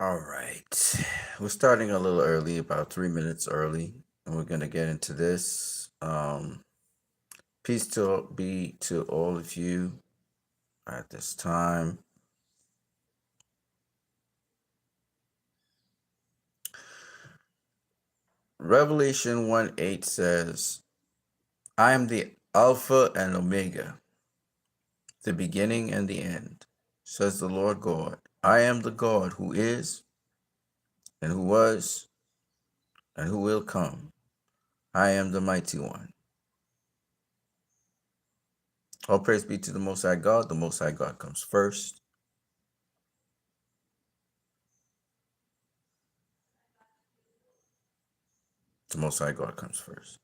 All right. We're starting a little early, about 3 minutes early, and we're going to get into this. Peace to be to all of you at this time. Revelation 1:8 says, I am the Alpha and Omega, the beginning and the end, says the Lord God. I am the God who is, and who was, and who will come. I am the mighty one. All praise be to the Most High God. The Most High God comes first. The Most High God comes first.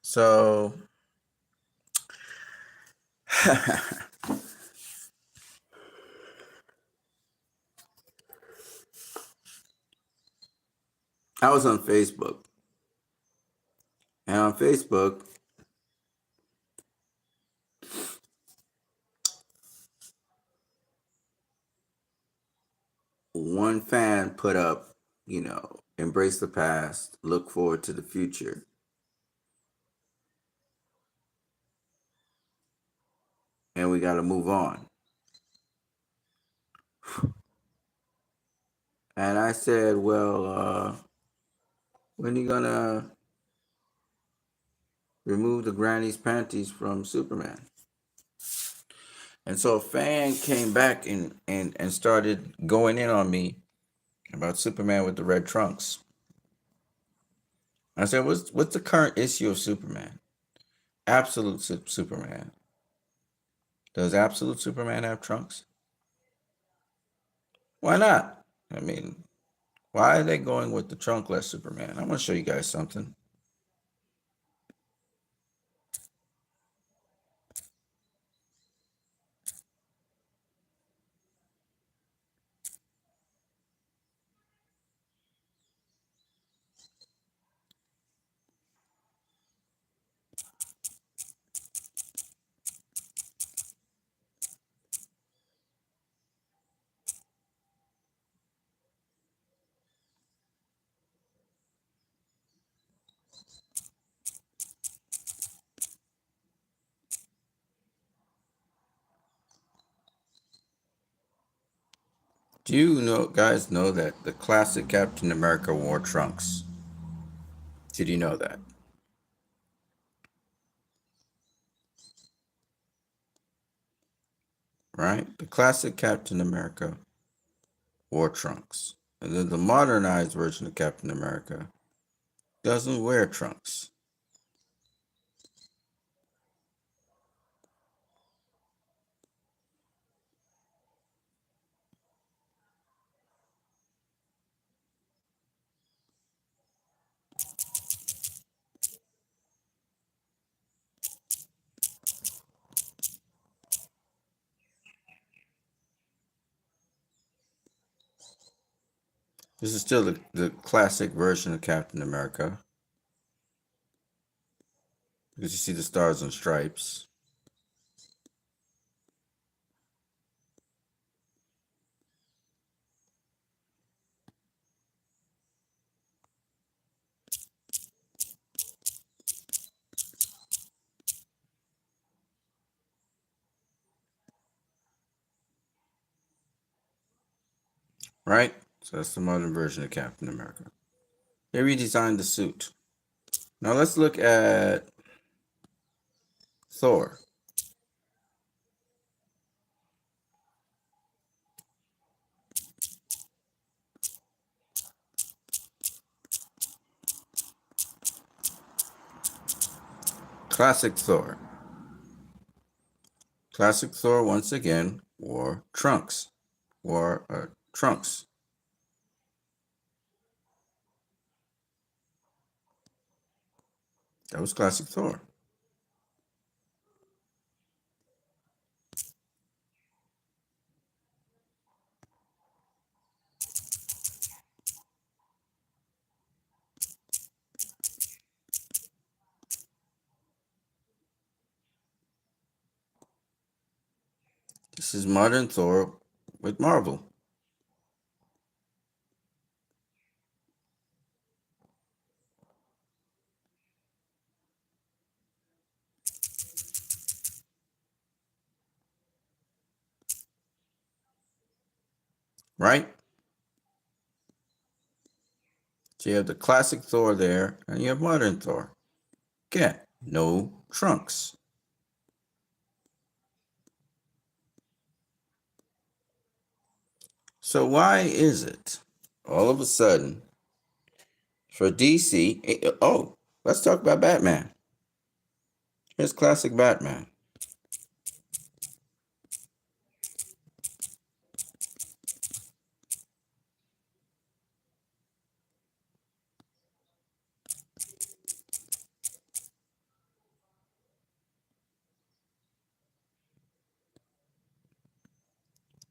So, I was on Facebook, and on Facebook, one fan put up, embrace the past, look forward to the future. And we got to move on. And I said, well, when are you going to remove the granny's panties from Superman? And so a fan came back and started going in on me about Superman with the red trunks. I said, what's the current issue of Superman? Absolute Superman. Does Absolute Superman have trunks? Why not? I mean, why are they going with the trunkless Superman? I'm going to show you guys something. Do you guys know that the classic Captain America wore trunks? Did you know that? Right? The classic Captain America wore trunks. And then the modernized version of Captain America doesn't wear trunks. This is still the classic version of Captain America. Because you see the stars and stripes. Right? So that's the modern version of Captain America. They redesigned the suit. Now let's look at Thor. Classic Thor. Classic Thor once again wore trunks. Wore trunks. That was classic Thor. This is modern Thor with Marvel. Right? So you have the classic Thor there, and you have modern Thor. Again, no trunks. So why is it all of a sudden for DC? Oh, let's talk about Batman. Here's classic Batman.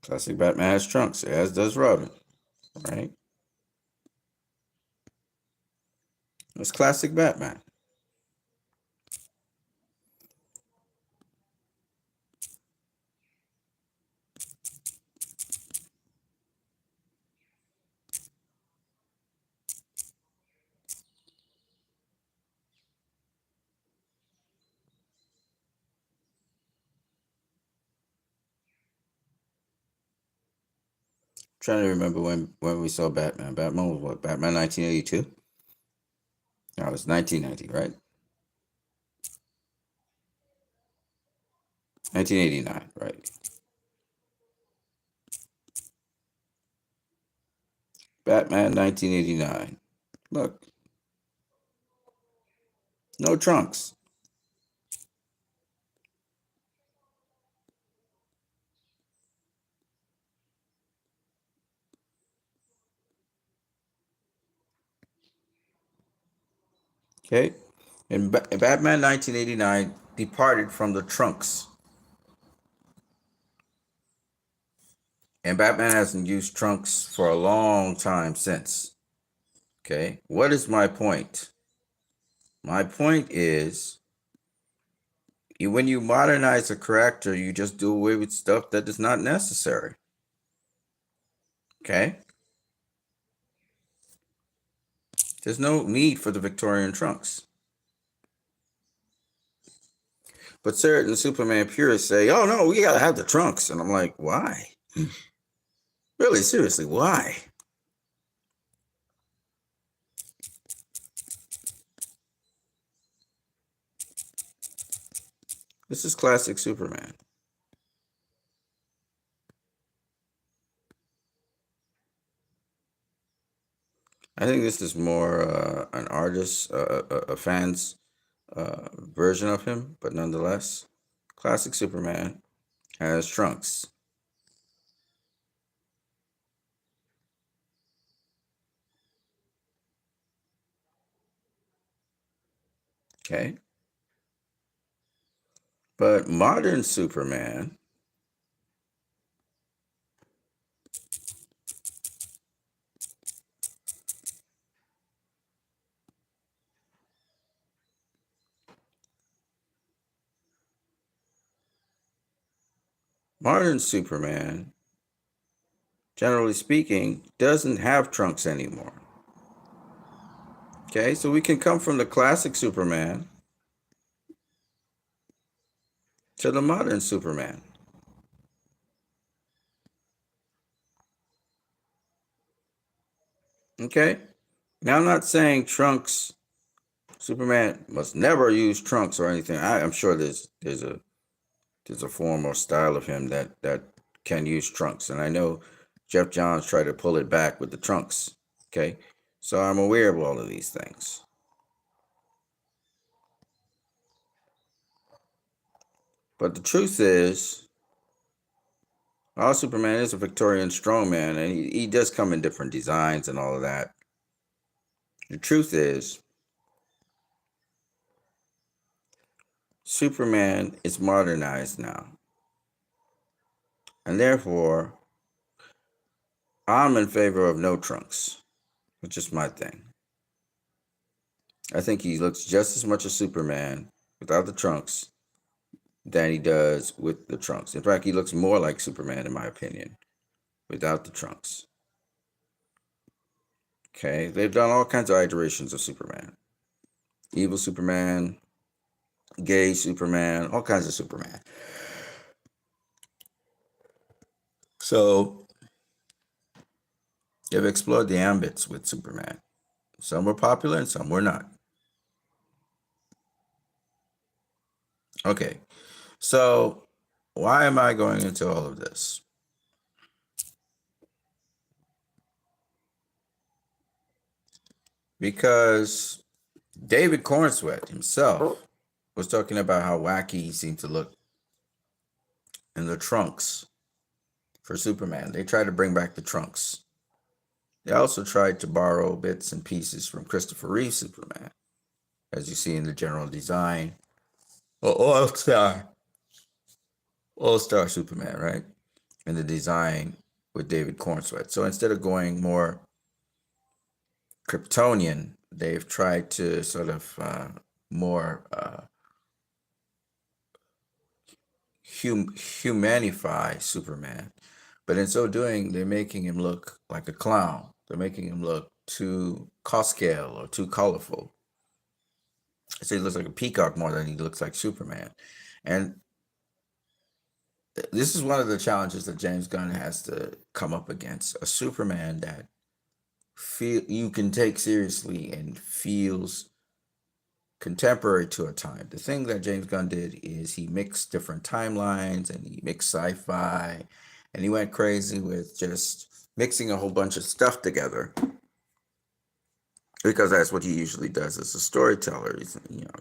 Classic Batman has trunks, as does Robin. Right? It's classic Batman. Trying to remember when we saw Batman. Batman was what? Batman 1982? No, it was 1990, right? 1989, right? Batman 1989. Look, no trunks. Okay? And Batman 1989 departed from the trunks. And Batman hasn't used trunks for a long time since. Okay? What is my point? My point is when you modernize a character, you just do away with stuff that is not necessary. Okay? There's no need for the Victorian trunks. But certain Superman purists say, oh no, we gotta have the trunks. And I'm like, why? Really, seriously, why? This is classic Superman. I think this is more an artist, a fan's version of him, but nonetheless, classic Superman has trunks. Okay. But modern Superman, generally speaking, doesn't have trunks anymore. Okay, so we can come from the classic Superman to the modern Superman. Okay? Now, I'm not saying trunks, Superman must never use trunks or anything. I'm sure there's a form or style of him that can use trunks. And I know Jeff Johns tried to pull it back with the trunks. Okay? So I'm aware of all of these things. But the truth is, our Superman is a Victorian strongman, and he does come in different designs and all of that. The truth is, Superman is modernized now. And therefore, I'm in favor of no trunks. It's just my thing. I think he looks just as much as Superman without the trunks than he does with the trunks. In fact, he looks more like Superman, in my opinion, without the trunks. Okay, they've done all kinds of iterations of Superman: evil Superman, gay Superman, all kinds of Superman. So they've explored the ambits with Superman. Some were popular and some were not. Okay, so why am I going into all of this? Because David Cornsweet himself was talking about how wacky he seemed to look in the trunks for Superman. They tried to bring back the trunks. They also tried to borrow bits and pieces from Christopher Reeve's Superman, as you see in the general design. Well, All-Star Superman, right? In the design with David Cornsweet. So instead of going more Kryptonian, they've tried to sort of more humanify Superman. But in so doing, they're making him look like a clown. They're making him look too cost scale or too colorful. So he looks like a peacock more than he looks like Superman. And this is one of the challenges that James Gunn has to come up against. A Superman that feel you can take seriously and feels contemporary to a time. The thing that James Gunn did is he mixed different timelines and he mixed sci-fi and he went crazy with just mixing a whole bunch of stuff together because that's what he usually does as a storyteller.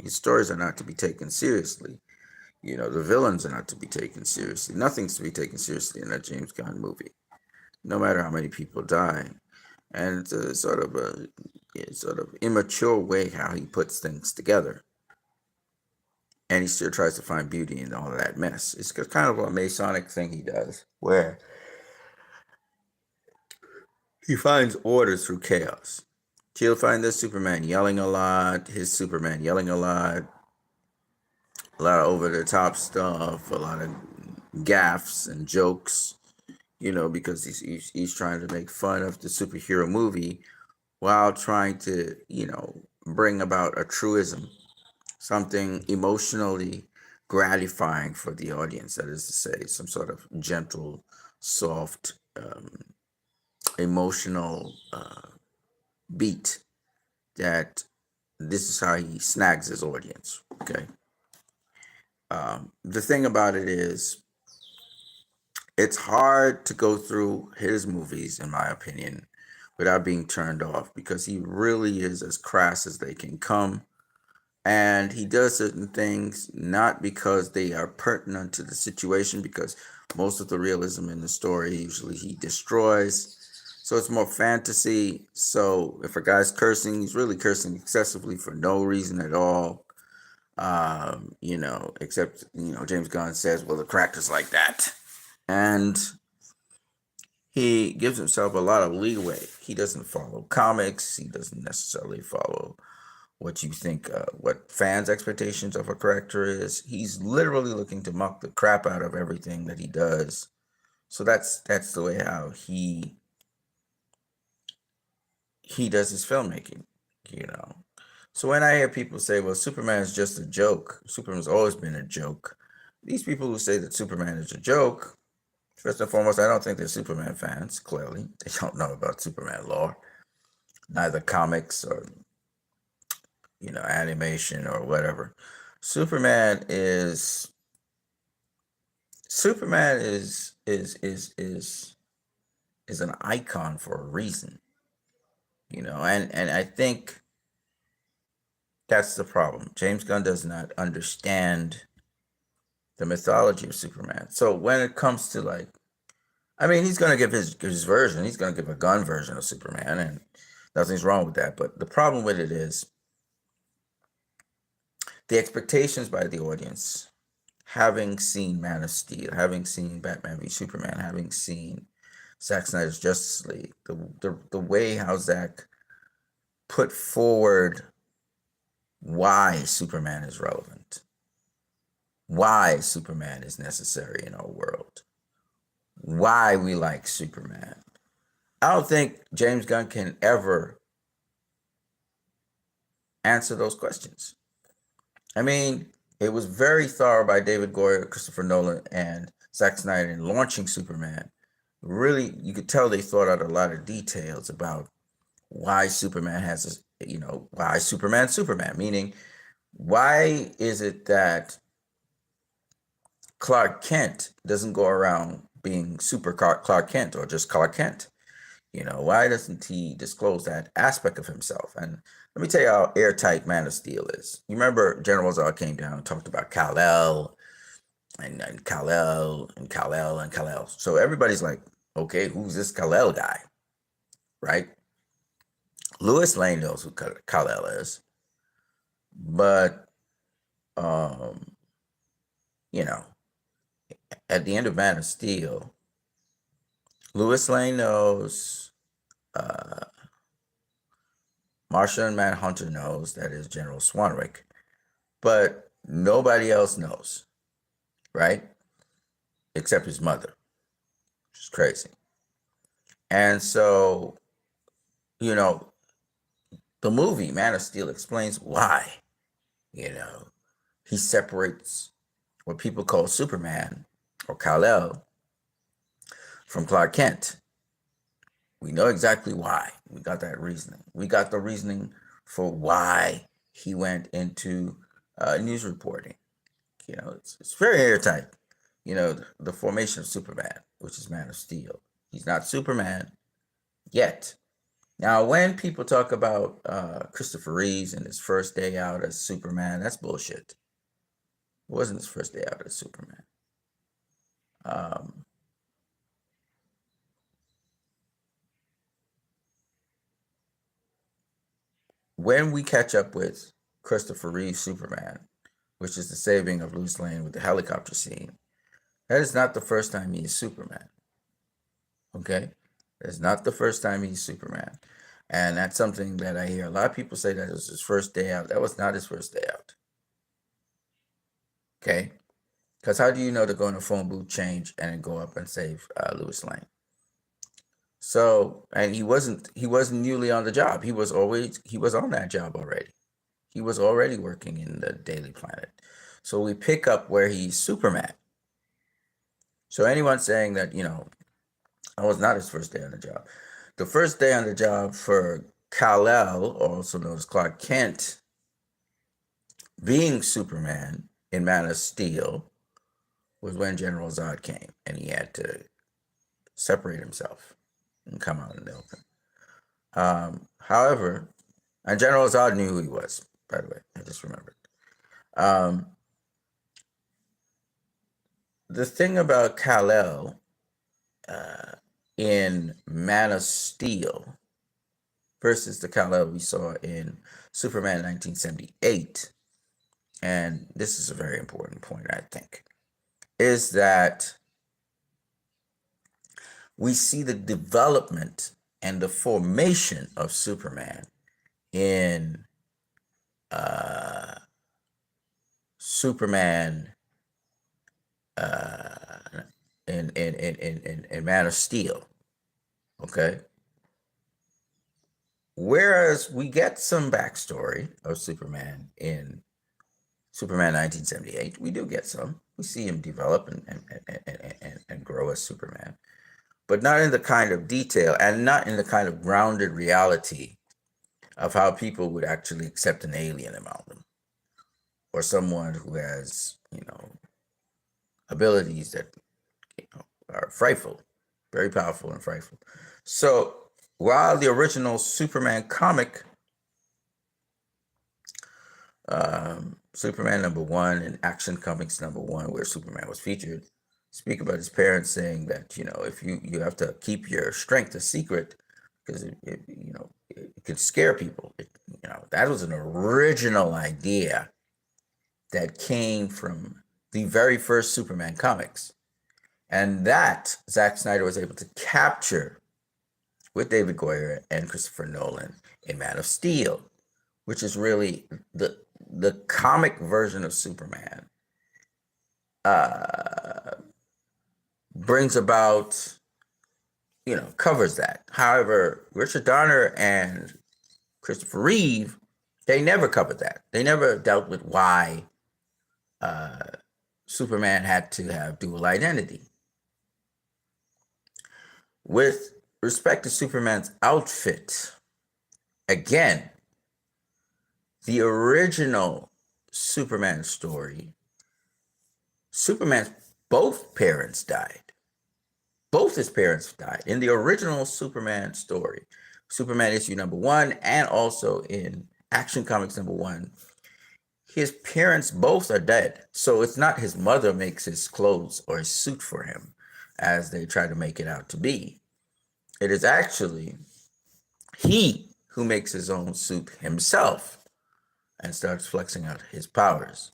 His stories are not to be taken seriously. The villains are not to be taken seriously. Nothing's to be taken seriously in that James Gunn movie, no matter how many people die. And it's a sort of immature way how he puts things together. And he still tries to find beauty in all of that mess. It's kind of a Masonic thing he does, where he finds order through chaos. He'll find this Superman yelling a lot, his Superman yelling a lot of over the top stuff, a lot of gaffes and jokes, because he's trying to make fun of the superhero movie while trying to, bring about a truism, something emotionally gratifying for the audience. That is to say, some sort of gentle, soft, emotional beat that this is how he snags his audience. Okay. The thing about it is, it's hard to go through his movies, in my opinion, without being turned off because he really is as crass as they can come. And he does certain things not because they are pertinent to the situation, because most of the realism in the story usually he destroys. So it's more fantasy. So if a guy's cursing, he's really cursing excessively for no reason at all. Except, James Gunn says, well, the character's like that. And he gives himself a lot of leeway. He doesn't follow comics. He doesn't necessarily follow what you think, what fans' expectations of a character is. He's literally looking to muck the crap out of everything that he does. So that's the way how he does his filmmaking, you know. So when I hear people say, well, Superman is just a joke, Superman's always been a joke. These people who say that Superman is a joke, first and foremost, I don't think they're Superman fans, clearly. They don't know about Superman lore, neither comics or, animation or whatever. Superman is Superman is an icon for a reason, and I think that's the problem. James Gunn does not understand the mythology of Superman. So when it comes to he's gonna give his version. He's gonna give a gun version of Superman, and nothing's wrong with that. But the problem with it is the expectations by the audience, having seen Man of Steel, having seen Batman v Superman, having seen Zack Snyder's Justice League, the way how Zack put forward why Superman is relevant. why Superman is necessary in our world, why we like Superman. I don't think James Gunn can ever answer those questions. I mean, it was very thorough by David Goyer, Christopher Nolan, and Zack Snyder in launching Superman. Really, you could tell they thought out a lot of details about why Superman has, why Superman, meaning why is it that Clark Kent doesn't go around being super Clark Kent or just Clark Kent? Why doesn't he disclose that aspect of himself? And let me tell you how airtight Man of Steel is. You remember General Zod came down and talked about Kal-El and Kal-El and Kal-El and Kal-El. So everybody's like, okay, who's this Kal-El guy? Right? Lois Lane knows who Kal-El is. But, you know, at the end of Man of Steel, Lois Lane knows, Martian Manhunter knows, that is General Swanwick, but nobody else knows, right? Except his mother, which is crazy. And so, the movie Man of Steel explains why, he separates what people call Superman or Kal-El from Clark Kent. We know exactly why. We got that reasoning. We got the reasoning for why he went into news reporting. It's very airtight. The formation of Superman, which is Man of Steel. He's not Superman yet. Now, when people talk about Christopher Reeves and his first day out as Superman, that's bullshit. It wasn't his first day out as Superman. When we catch up with Christopher Reeve's Superman, which is the saving of Lois Lane with the helicopter scene, that is not the first time he is Superman. Okay? That's not the first time he's Superman. And that's something that I hear a lot of people say that it was his first day out. That was not his first day out. Okay? Because how do you know to go in a phone booth, change, and then go up and save Lois Lane? So, and he wasn't newly on the job. He was on that job already. He was already working in the Daily Planet. So we pick up where he's Superman. So anyone saying that, I was not his first day on the job. The first day on the job for Kal-El, also known as Clark Kent, being Superman in Man of Steel, was when General Zod came and he had to separate himself and come out in the open. However, and General Zod knew who he was, by the way. I just remembered. The thing about Kal-El in Man of Steel versus the Kal-El we saw in Superman 1978, and this is a very important point, I think, is that we see the development and the formation of Superman in Superman in Man of Steel. Okay. Whereas we get some backstory of Superman in Superman 1978, we do get some. We see him develop and grow as Superman, but not in the kind of detail and not in the kind of grounded reality of how people would actually accept an alien among them or someone who has, abilities that are frightful, very powerful and frightful. So while the original Superman comic, Superman #1 and Action Comics #1, where Superman was featured, speak about his parents saying that, if you have to keep your strength a secret because it could scare people. That was an original idea that came from the very first Superman comics. And that Zack Snyder was able to capture with David Goyer and Christopher Nolan in Man of Steel, which is really the comic version of Superman brings about, covers that. However, Richard Donner and Christopher Reeve, they never covered that. They never dealt with why Superman had to have dual identity. With respect to Superman's outfit, again, the original Superman story, Superman's both parents died. Both his parents died in the original Superman story, Superman issue #1, and also in Action Comics #1. His parents both are dead. So it's not his mother makes his clothes or his suit for him, as they try to make it out to be. It is actually he who makes his own suit himself and starts flexing out his powers.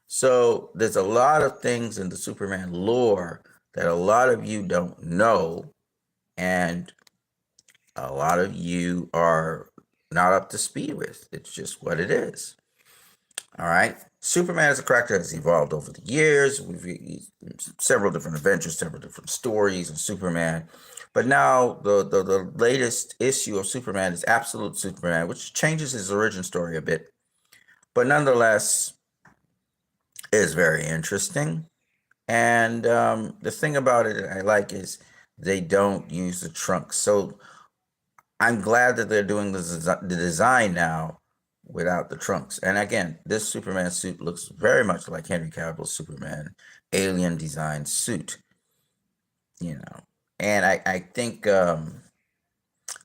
So there's a lot of things in the Superman lore that a lot of you don't know, and a lot of you are not up to speed with. It's just what it is. All right. Superman is a character that's evolved over the years. We've several different adventures, several different stories of Superman. But now the latest issue of Superman is Absolute Superman, which changes his origin story a bit. But nonetheless, is very interesting. And the thing about it I like is they don't use the trunk. So I'm glad that they're doing the design now without the trunks. And again, this Superman suit looks very much like Henry Cavill's Superman alien design suit, And I think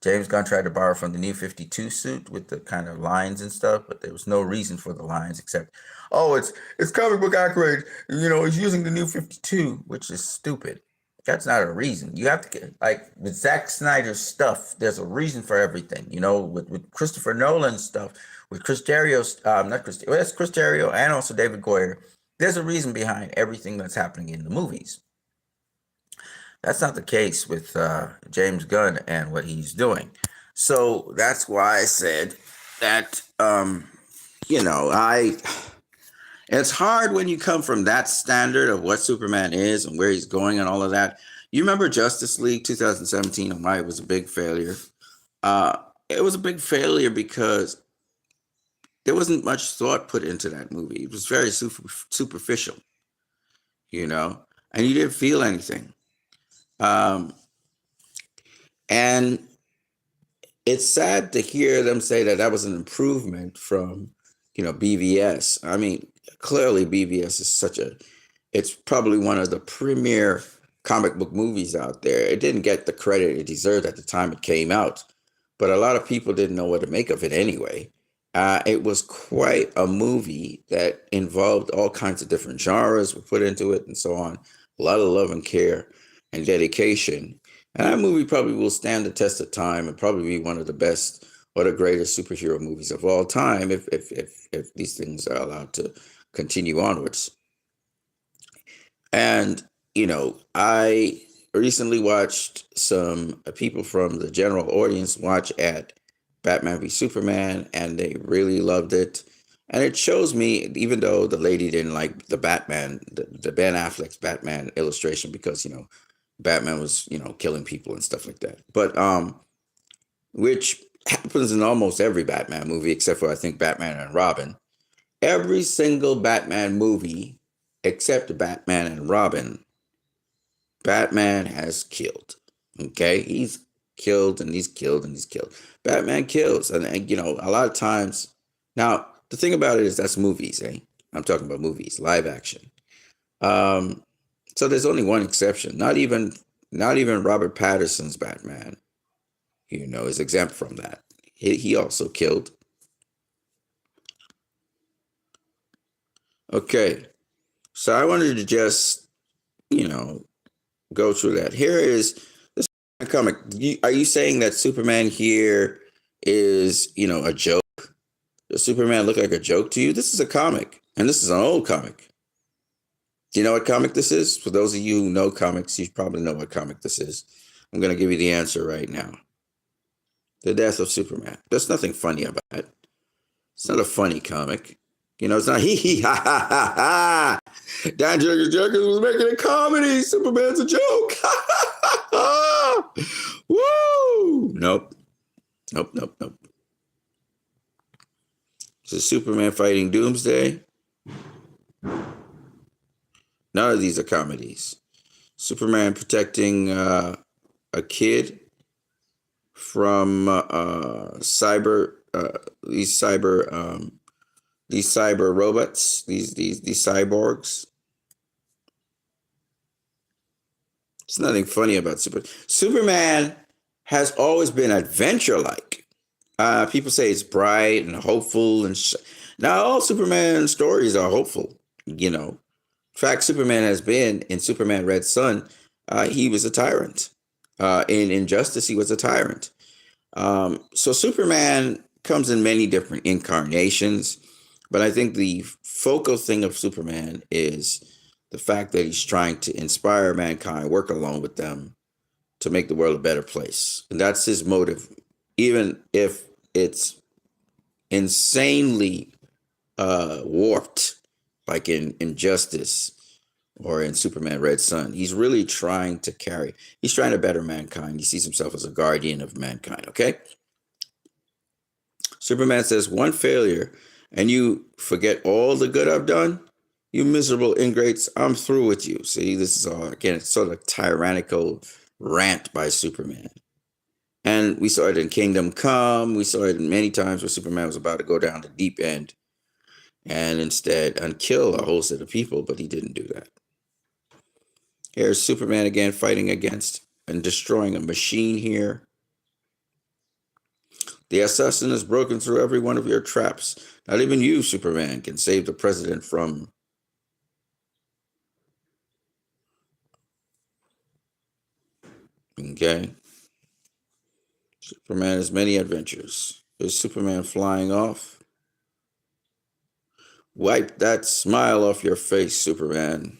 James Gunn tried to borrow from the New 52 suit with the kind of lines and stuff, but there was no reason for the lines except, oh, it's comic book accurate. It's using the New 52, which is stupid. That's not a reason. You have to get, like, with Zack Snyder's stuff, there's a reason for everything. With Christopher Nolan's stuff, with Chris Terrio's, not Chris, well, that's Chris Terrio and also David Goyer. There's a reason behind everything that's happening in the movies. That's not the case with James Gunn and what he's doing. So that's why I said that, it's hard when you come from that standard of what Superman is and where he's going and all of that. You remember Justice League 2017 and why it was a big failure? It was a big failure because there wasn't much thought put into that movie. It was very superficial, and you didn't feel anything. And it's sad to hear them say that was an improvement from, BVS. I mean, clearly BVS is it's probably one of the premier comic book movies out there. It didn't get the credit it deserved at the time it came out, but a lot of people didn't know what to make of it anyway. It was quite a movie that involved all kinds of different genres were put into it and so on. A lot of love and care and dedication. And that movie probably will stand the test of time and probably be one of the best or the greatest superhero movies of all time if these things are allowed to continue onwards. And, I recently watched some people from the general audience watch at Batman v Superman, and they really loved it. And it shows me, even though the lady didn't like the Batman, the Ben Affleck's Batman illustration, because, Batman was, killing people and stuff like that. But which happens in almost every Batman movie, except for I think Batman and Robin. Every single Batman movie, except Batman and Robin, Batman has killed. Okay, he's killed and he's killed and he's killed. Batman kills, and a lot of times. Now the thing about it is that's movies, eh? I'm talking about movies, live action. So there's only one exception. Not even Robert Pattinson's Batman, is exempt from that. He also killed. Okay, so I wanted to just, go through that. Here is this comic. Are you saying that Superman here is, a joke? Does Superman look like a joke to you? This is a comic, and this is an old comic. Do you know what comic this is? For those of you who know comics, you probably know what comic this is. I'm going to give you the answer right now. The Death of Superman. There's nothing funny about it. It's not a funny comic. It's not hee hee ha ha ha ha. Dan Jenkins was making a comedy. Superman's a joke. Woo! Nope. Nope. Nope. Nope. So Superman fighting Doomsday. None of these are comedies. Superman protecting a kid from cyber these cyber robots, these cyborgs. There's nothing funny about Superman has always been adventure like. People say it's bright and hopeful, and now all Superman stories are hopeful. In fact, Superman has been in Superman Red Sun. He was a tyrant. In Injustice, he was a tyrant. So Superman comes in many different incarnations, but I think the focal thing of Superman is the fact that he's trying to inspire mankind, work along with them to make the world a better place. And that's his motive, even if it's insanely warped, like in Injustice or in Superman Red Sun. He's really he's trying to better mankind. He sees himself as a guardian of mankind, okay? Superman says, one failure, and you forget all the good I've done? You miserable ingrates, I'm through with you. See, this is all, again, it's sort of tyrannical rant by Superman. And we saw it in Kingdom Come. We saw it many times where Superman was about to go down the deep end and instead kill a whole set of people, but he didn't do that. Here's Superman again fighting against and destroying a machine here. The assassin has broken through every one of your traps. Not even you, Superman, can save the president from. Okay. Superman has many adventures. There's Superman flying off. Wipe that smile off your face, Superman.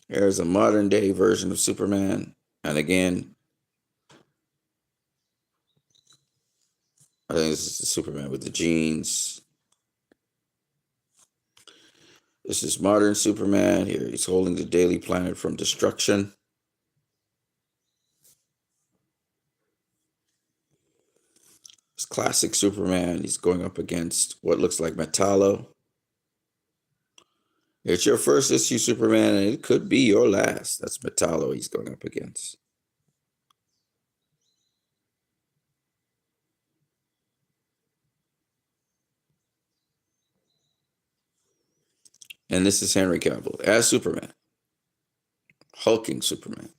Here's a modern day version of Superman. And again, I think this is Superman with the jeans. This is modern Superman. Here he's holding the Daily Planet from destruction. It's classic Superman. He's going up against what looks like Metallo. It's your first issue, Superman, and it could be your last. That's Metallo he's going up against. And this is Henry Cavill as Superman, hulking Superman.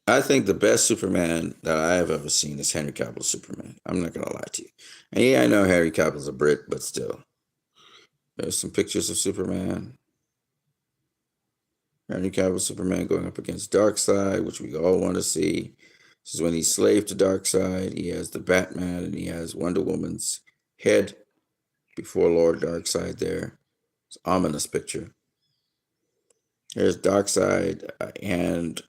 I think the best Superman that I have ever seen is Henry Cavill's Superman. I'm not going to lie to you. And yeah, I know Henry Cavill's a Brit, but still. There's some pictures of Superman. Henry Cavill's Superman going up against Darkseid, which we all want to see. This is when he's slave to Darkseid. He has the Batman and he has Wonder Woman's head before Lord Darkseid there. It's an ominous picture. Here's Darkseid, and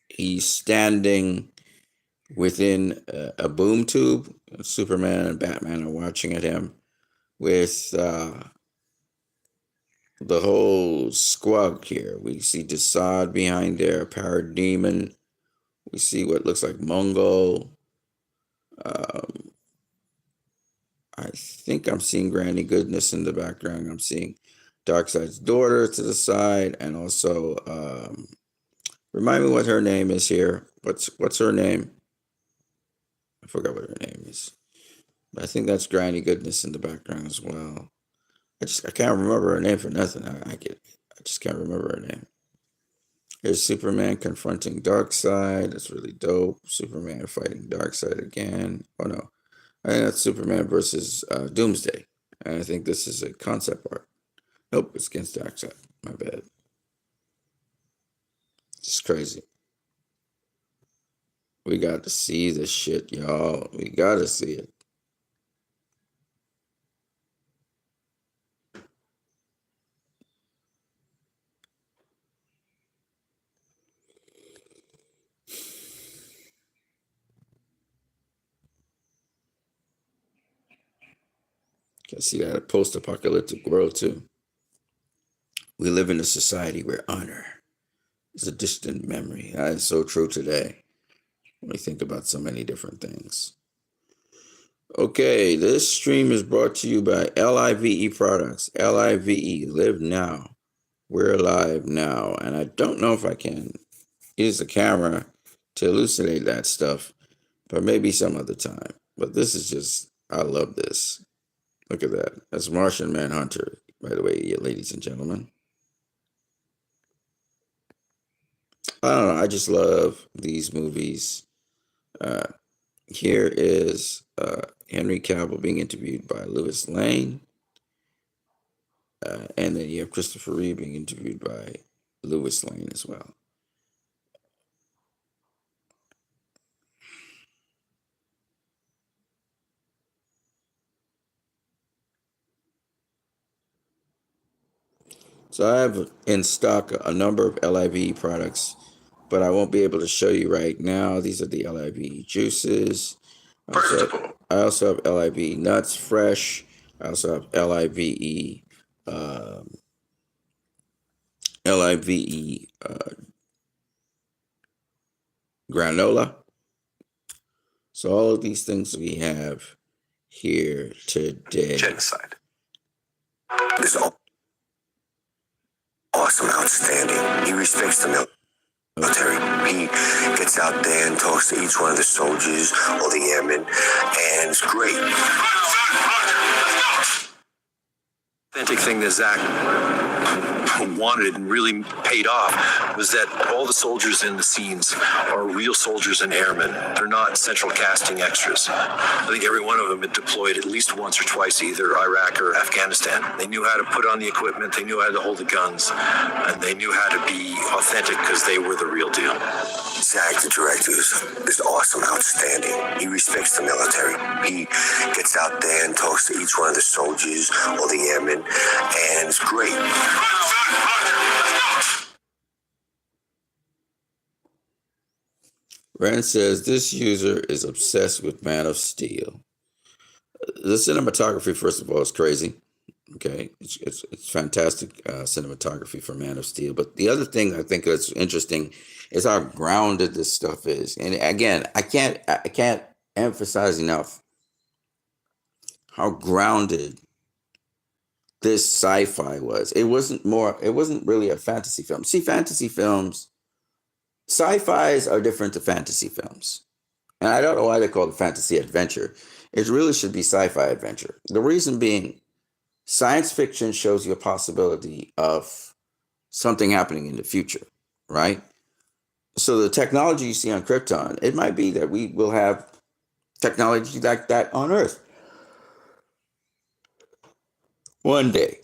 he's standing within a boom tube. Superman and Batman are watching at him with the whole squad here. We see Desaad behind there, Parademon. We see what looks like Mongol. Um, I think I'm seeing Granny Goodness in the background. I'm seeing Darkseid's daughter to the side, and also remind me what her name is here. What's her name? I forgot what her name is. But I think that's Granny Goodness in the background as well. I can't remember her name for nothing. I just can't remember her name. Here's Superman confronting Darkseid. That's really dope. Superman fighting Darkseid again. Oh no, I think that's Superman versus Doomsday. And I think this is a concept art. Nope, it's against Darkseid. My bad. It's crazy. We got to see this shit, y'all. We got to see it. I see that a post-apocalyptic world too. We live in a society where honor is a distant memory. That is so true today when we think about so many different things. Okay, this stream is brought to you by L.I.V.E products. L.I.V.E, live now. We're alive now. And I don't know if I can use the camera to elucidate that stuff, but maybe some other time. But this is just, I love this. Look at that. That's Martian Manhunter, by the way, ladies and gentlemen. I don't know. I just love these movies. Here is Henry Cavill being interviewed by Lois Lane. And then you have Christopher Reeve being interviewed by Lois Lane as well. So I have in stock a number of L.I.V.E products, but I won't be able to show you right now. These are the L.I.V.E juices. I also have L.I.V.E nuts fresh. I also have L.I.V.E L.I.V.E granola. So all of these things we have here today. Genocide. This is awesome, outstanding. He respects the military. He gets out there and talks to each one of the soldiers or the airmen, and it's great. Authentic thing that Zach wanted and really paid off was that all the soldiers in the scenes are real soldiers and airmen. They're not central casting extras. I think every one of them had deployed at least once or twice, either Iraq or Afghanistan. They knew how to put on the equipment, they knew how to hold the guns, and they knew how to be authentic because they were the real deal. Zach, the director, is awesome, outstanding. He respects the military. He gets out there and talks to each one of the soldiers or the airmen, and it's great. Rand says this user is obsessed with Man of Steel. The cinematography, first of all, is crazy. Okay, it's fantastic cinematography for Man of Steel. But the other thing I think that's interesting is how grounded this stuff is. And again, I can't emphasize enough how grounded this sci-fi was. It wasn't really a fantasy film. See, fantasy films, sci-fis are different to fantasy films. And I don't know why they call it fantasy adventure. It really should be sci-fi adventure. The reason being, science fiction shows you a possibility of something happening in the future, right? So the technology you see on Krypton, it might be that we will have technology like that on Earth one day,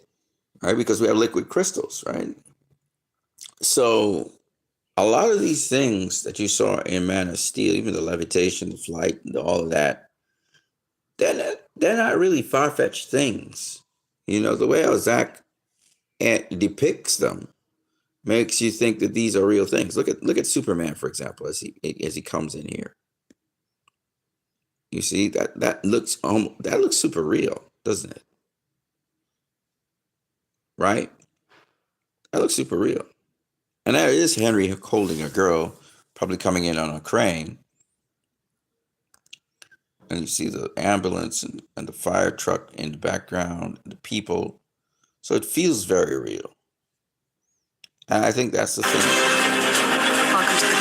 right? Because we have liquid crystals, right? So a lot of these things that you saw in Man of Steel, even the levitation, the flight, all of that, they're not really far-fetched things. You know, the way how Zach depicts them makes you think that these are real things. Look at Superman, for example, as he comes in here. You see that looks super real, doesn't it? Right? That looks super real. And there is Henry holding a girl, probably coming in on a crane. And you see the ambulance and the fire truck in the background, the people. So it feels very real. And I think that's the thing. Welcome to the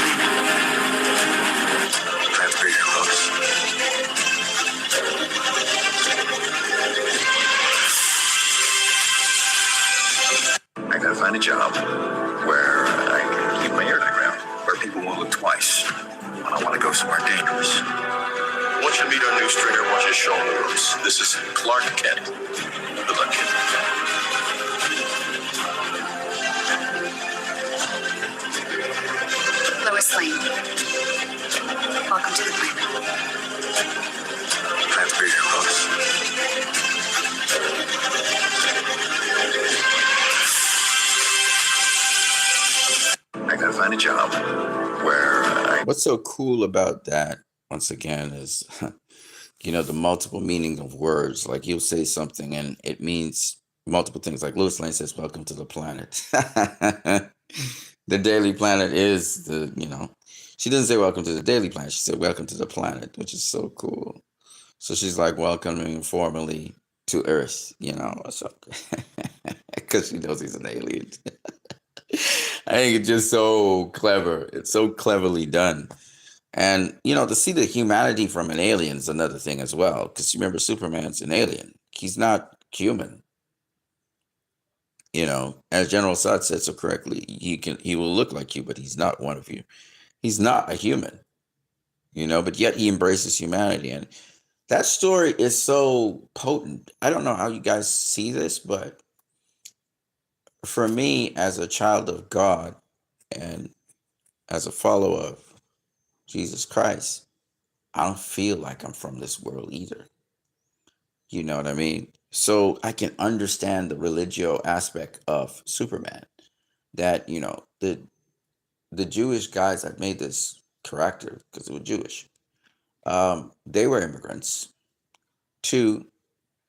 I gotta find a job where I can keep my ear to the ground, where people won't look twice when I want to go somewhere dangerous. Once you meet our new stringer, once you show him the ropes. This is Clark Kent. Good luck, kid. Lois Lane. Welcome to the planet. Transmission Lois. I gotta find a job where What's so cool about that, once again, is the multiple meaning of words. Like he'll say something and it means multiple things. Like Lewis Lane says, "Welcome to the planet." The Daily Planet is she doesn't say welcome to the Daily Planet. She said welcome to the planet, which is so cool. So she's like welcoming formally to Earth, so because she knows he's an alien. I think it's just so clever. It's so cleverly done. And, to see the humanity from an alien is another thing as well. Because remember, Superman's an alien. He's not human. As General Sot said so correctly, he will look like you, but he's not one of you. He's not a human, but yet he embraces humanity. And that story is so potent. I don't know how you guys see this, but for me, as a child of God and as a follower of Jesus Christ, I don't feel like I'm from this world either. You know what I mean? So I can understand the religio aspect of Superman. That, the Jewish guys that made this character, because they were Jewish, they were immigrants. Two,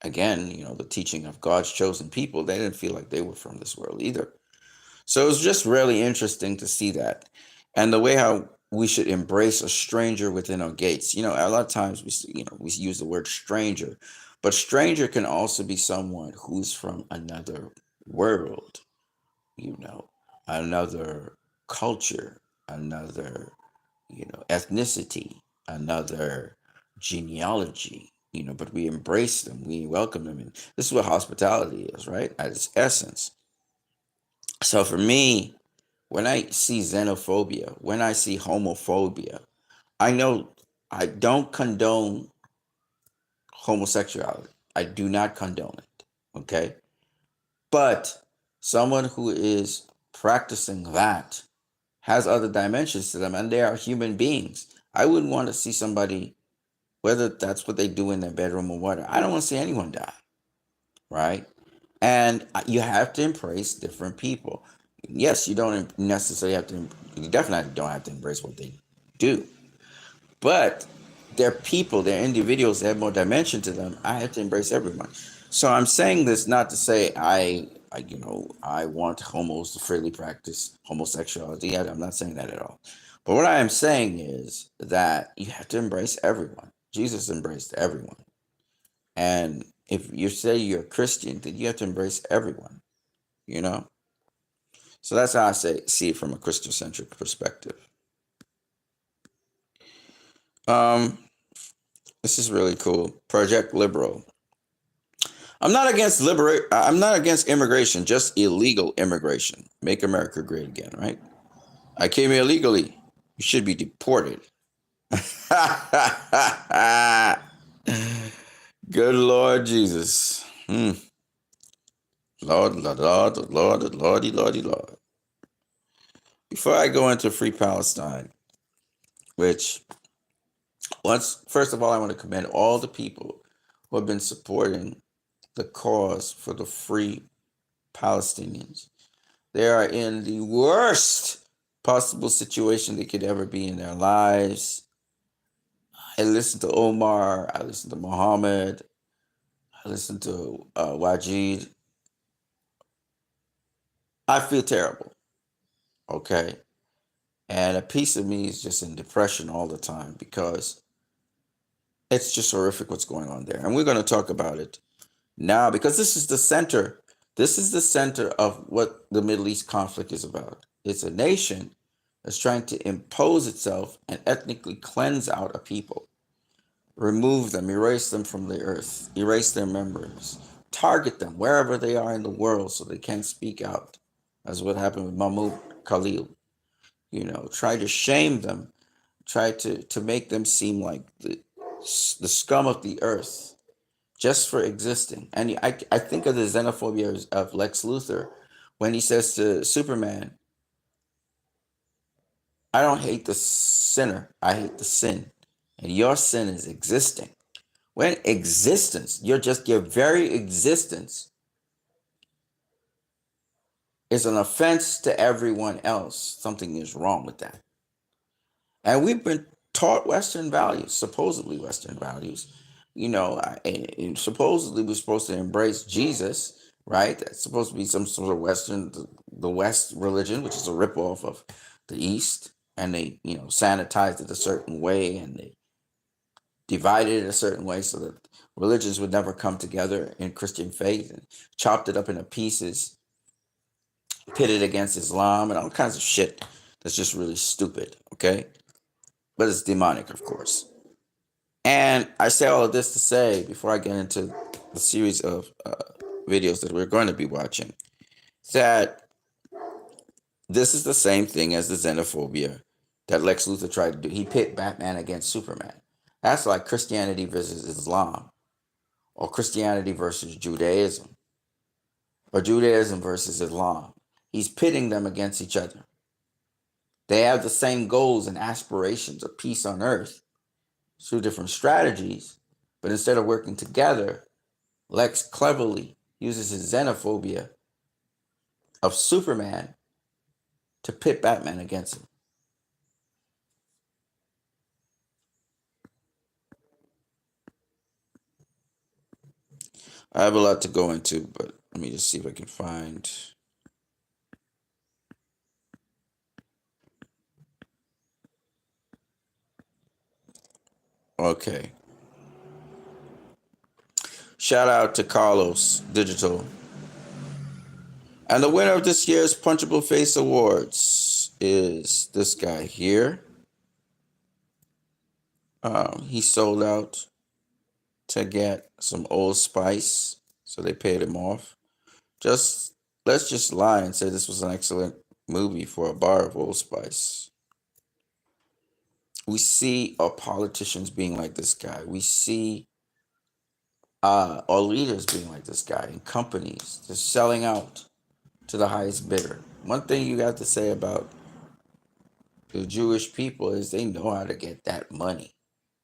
again, the teaching of God's chosen people, they didn't feel like they were from this world either. So it was just really interesting to see that. And the way how we should embrace a stranger within our gates. A lot of times we use the word stranger, but stranger can also be someone who's from another world, another culture, another, ethnicity, another genealogy, but we embrace them, we welcome them. And this is what hospitality is, right? At its essence. So for me, when I see xenophobia, when I see homophobia, I know I don't condone homosexuality. I do not condone it. Okay. But someone who is practicing that has other dimensions to them and they are human beings. I wouldn't want to see somebody, whether that's what they do in their bedroom or what, I don't want to see anyone die. Right. And you have to embrace different people. Yes, you don't necessarily have to, you definitely don't have to embrace what they do. But they're people, they're individuals, they have more dimension to them. I have to embrace everyone. So I'm saying this not to say I want homos to freely practice homosexuality. I'm not saying that at all. But what I am saying is that you have to embrace everyone. Jesus embraced everyone. And if you say you're a Christian, then you have to embrace everyone, you know? So that's how I see it from a Christocentric perspective. Um, this is really cool. Project Liberal. I'm not against immigration, just illegal immigration. Make America great again, right? I came here illegally. You should be deported. Good Lord Jesus. Lord, Lord, Lord, Lord, Lordy, Lordy, Lord. Before I go into Free Palestine, which first of all, I want to commend all the people who have been supporting the cause for the free Palestinians. They are in the worst possible situation they could ever be in their lives. I listened to Omar, I listened to Muhammad, I listened to Wajid. I feel terrible, okay? And a piece of me is just in depression all the time because it's just horrific what's going on there. And we're going to talk about it now because this is the center. This is the center of what the Middle East conflict is about. It's a nation that's trying to impose itself and ethnically cleanse out a people, remove them, erase them from the earth, erase their members, target them wherever they are in the world so they can't speak out, as what happened with Mahmoud Khalil. Try to shame them, try to make them seem like the scum of the earth just for existing. And I think of the xenophobia of Lex Luthor when he says to Superman, I don't hate the sinner, I hate the sin. And your sin is existing. When existence, your very existence is an offense to everyone else, something is wrong with that. And we've been taught Western values, supposedly Western values, and supposedly we're supposed to embrace Jesus, right? That's supposed to be some sort of the West religion, which is a ripoff of the East, and they, sanitized it a certain way, and they divided it a certain way so that religions would never come together in Christian faith, and chopped it up into pieces, pitted against Islam, and all kinds of shit that's just really stupid, okay? But it's demonic, of course. And I say all of this to say, before I get into the series of videos that we're going to be watching, that this is the same thing as the xenophobia that Lex Luthor tried to do. He pit Batman against Superman. That's like Christianity versus Islam, or Christianity versus Judaism, or Judaism versus Islam. He's pitting them against each other. They have the same goals and aspirations of peace on earth through different strategies, but instead of working together, Lex cleverly uses his xenophobia of Superman to pit Batman against him. I have a lot to go into, but let me just see if I can find. Okay. Shout out to Carlos Digital. And the winner of this year's Punchable Face Awards is this guy here. He sold out to get some Old Spice, so they paid him off. Let's just lie and say this was an excellent movie for a bar of Old Spice. We see our politicians being like this guy. We see our leaders being like this guy, and companies just selling out to the highest bidder. One thing you got to say about the Jewish people is they know how to get that money.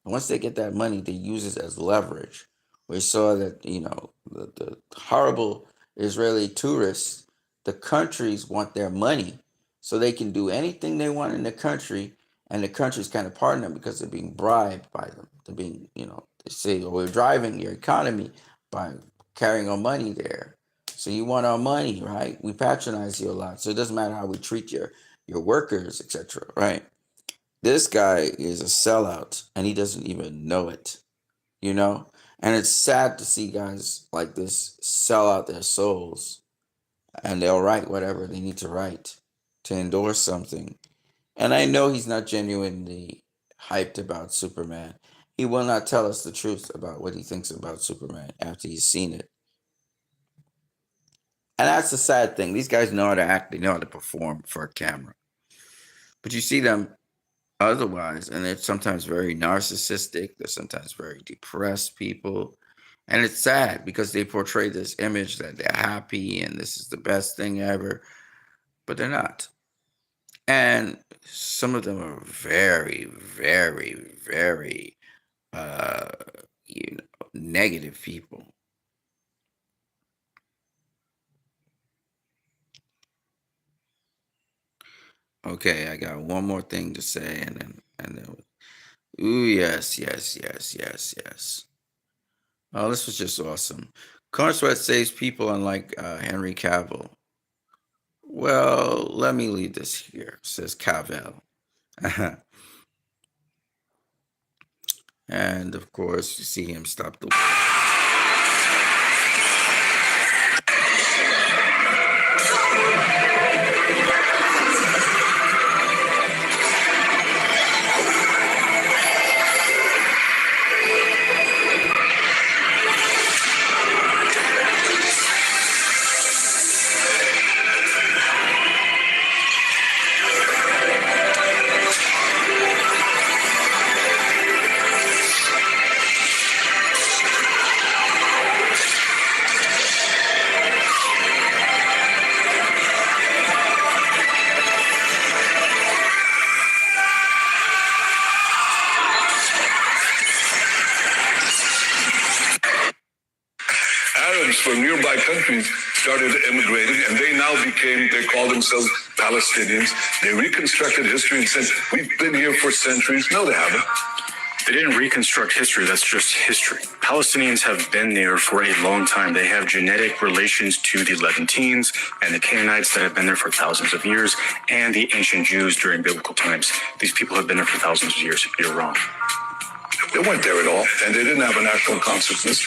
And once they get that money, they use it as leverage. We saw that, the horrible Israeli tourists, the countries want their money so they can do anything they want in the country, and the countries kind of pardon them because they're being bribed by them. They're being, they say, oh, we're driving your economy by carrying our money there. So you want our money, right? We patronize you a lot. So it doesn't matter how we treat your workers, etc., right? This guy is a sellout, and he doesn't even know it, And it's sad to see guys like this sell out their souls, and they'll write whatever they need to write to endorse something. And I know he's not genuinely hyped about Superman. He will not tell us the truth about what he thinks about Superman after he's seen it. And that's the sad thing. These guys know how to act. They know how to perform for a camera. But you see them otherwise, and they're sometimes very narcissistic. They're sometimes very depressed people. And it's sad because they portray this image that they're happy and this is the best thing ever. But they're not. And some of them are very, very, very negative people. Okay, I got one more thing to say, and then ooh, yes. Oh, this was just awesome. Corn Sweat saves people, unlike Henry Cavill. Well, let me leave this here, says Cavill. And of course, you see him stop the. Arabs from nearby countries started immigrating, and they call themselves Palestinians. They reconstructed history and said, we've been here for centuries. No, they haven't. They didn't reconstruct history. That's just history. Palestinians have been there for a long time. They have genetic relations to the Levantines and the Canaanites that have been there for thousands of years, and the ancient Jews during biblical times. These people have been there for thousands of years. You're wrong. They weren't there at all, and they didn't have a national consciousness.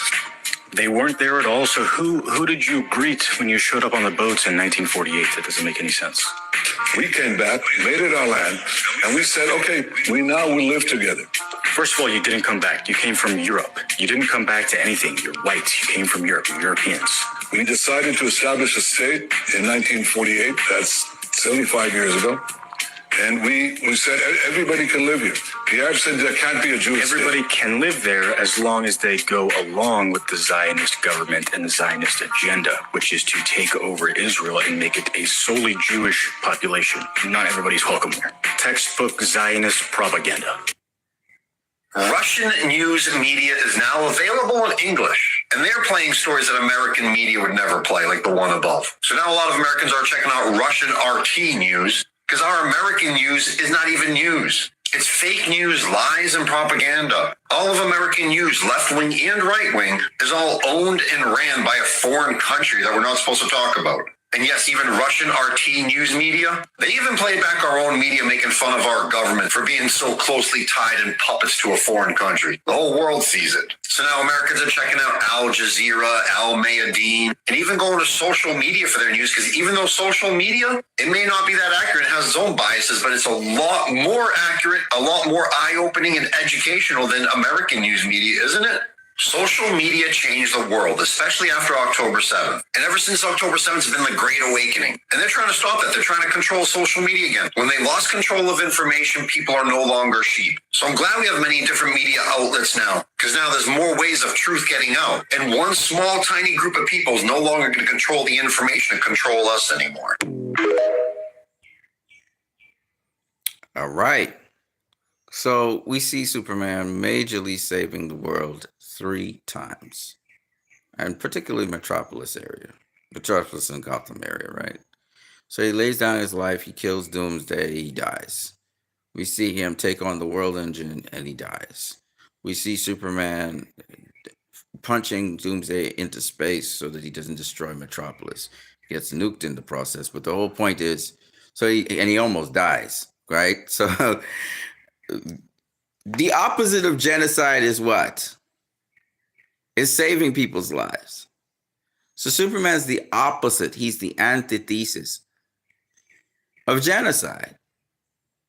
They weren't there at all. So who did you greet when you showed up on the boats in 1948? That doesn't make any sense. We came back, made it our land, and we said, okay, we live together. First of all, you didn't come back. You came from Europe. You didn't come back to anything. You're white. You came from Europe. You're Europeans. We decided to establish a state in 1948. That's 75 years ago. And we said everybody can live here. The Arabs said there can't be a Jewish Everybody state. can live there as long as they go along with the Zionist government and the Zionist agenda, which is to take over Israel and make it a solely Jewish population. Not everybody's welcome there. Textbook Zionist propaganda. Russian news media is now available in English, and they're playing stories that American media would never play, like the one above. So now a lot of Americans are checking out Russian RT news, because our American news is not even news. It's fake news, lies, and propaganda. All of American news, left-wing and right-wing, is all owned and ran by a foreign country that we're not supposed to talk about. And yes, even Russian RT news media, they even play back our own media making fun of our government for being so closely tied and puppets to a foreign country. The whole world sees it. So now Americans are checking out Al Jazeera, Al Mayadeen, and even going to social media for their news, because even though social media, it may not be that accurate, it has its own biases, but it's a lot more accurate, a lot more eye-opening and educational than American news media, isn't it? Social media changed the world, especially after October 7th. And ever since October 7th, it's been the Great Awakening. And they're trying to stop that. They're trying to control social media again. When they lost control of information, people are no longer sheep. So I'm glad we have many different media outlets now, because now there's more ways of truth getting out. And one small, tiny group of people is no longer going to control the information and control us anymore. All right. So we see Superman majorly saving the world 3 times, and particularly Metropolis and Gotham area, right? So he lays down his life, he kills Doomsday, he dies. We see him take on the World Engine, and he dies. We see Superman punching Doomsday into space so that he doesn't destroy Metropolis. He gets nuked in the process, but the whole point is, he almost dies, right? So the opposite of genocide is what? Is saving people's lives. So Superman's the opposite. He's the antithesis of genocide,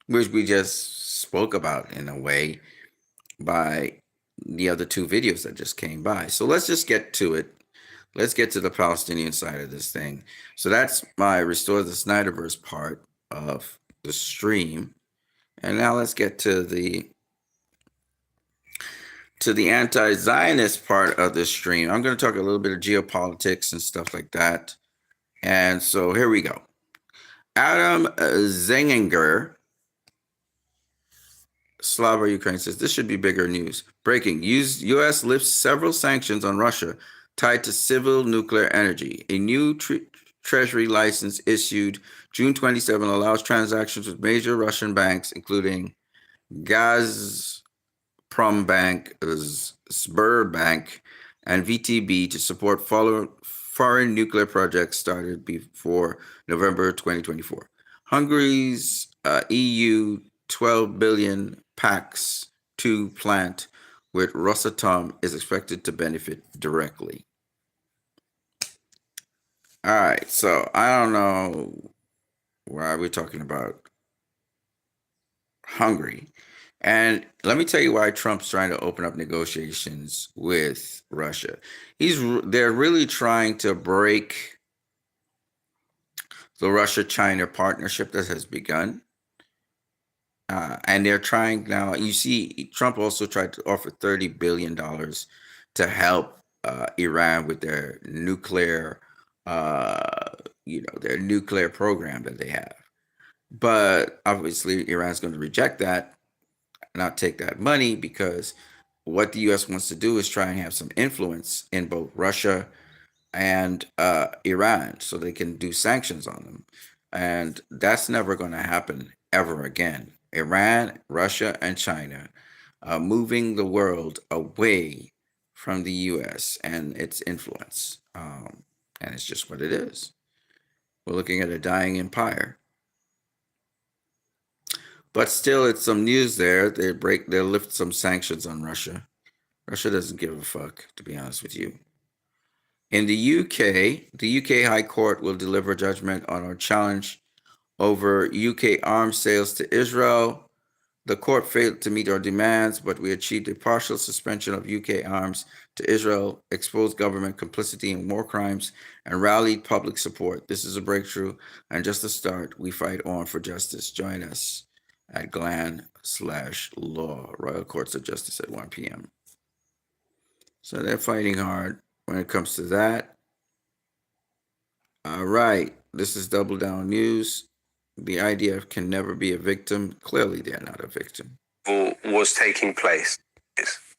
which we just spoke about in a way by the other 2 videos that just came by. So let's just get to it. Let's get to the Palestinian side of this thing. So that's my Restore the Snyderverse part of the stream. And now let's get to the anti-Zionist part of this stream. I'm going to talk a little bit of geopolitics and stuff like that. And so here we go. Adam Zenginger, Slava Ukraine, says this should be bigger news. Breaking: U.S. lifts several sanctions on Russia tied to civil nuclear energy. A new Treasury license issued June 27 allows transactions with major Russian banks, including Gazprom Bank, Sberbank, and VTB, to support foreign nuclear projects started before November 2024. Hungary's EU 12 billion PAX 2 plant with Rosatom is expected to benefit directly. All right, so I don't know why we're talking about Hungary. And let me tell you why Trump's trying to open up negotiations with Russia. They're really trying to break the Russia-China partnership that has begun. And they're trying now, you see, Trump also tried to offer $30 billion to help Iran with their nuclear, their nuclear program that they have. But obviously, Iran's going to reject that, not take that money, because what the U.S. wants to do is try and have some influence in both Russia and Iran so they can do sanctions on them. And that's never going to happen ever again. Iran, Russia, and China moving the world away from the U.S. and its influence. And it's just what it is. We're looking at a dying empire. But still, it's some news there. They'll lift some sanctions on Russia. Russia doesn't give a fuck, to be honest with you. In the UK High Court will deliver judgment on our challenge over UK arms sales to Israel. The court failed to meet our demands, but we achieved a partial suspension of UK arms to Israel, exposed government complicity in war crimes, and rallied public support. This is a breakthrough and just a start. We fight on for justice. Join us at Glan/Law, Royal Courts of Justice at 1 p.m. So they're fighting hard when it comes to that. All right, this is Double Down News. The IDF can never be a victim. Clearly, they're not a victim. Was taking place.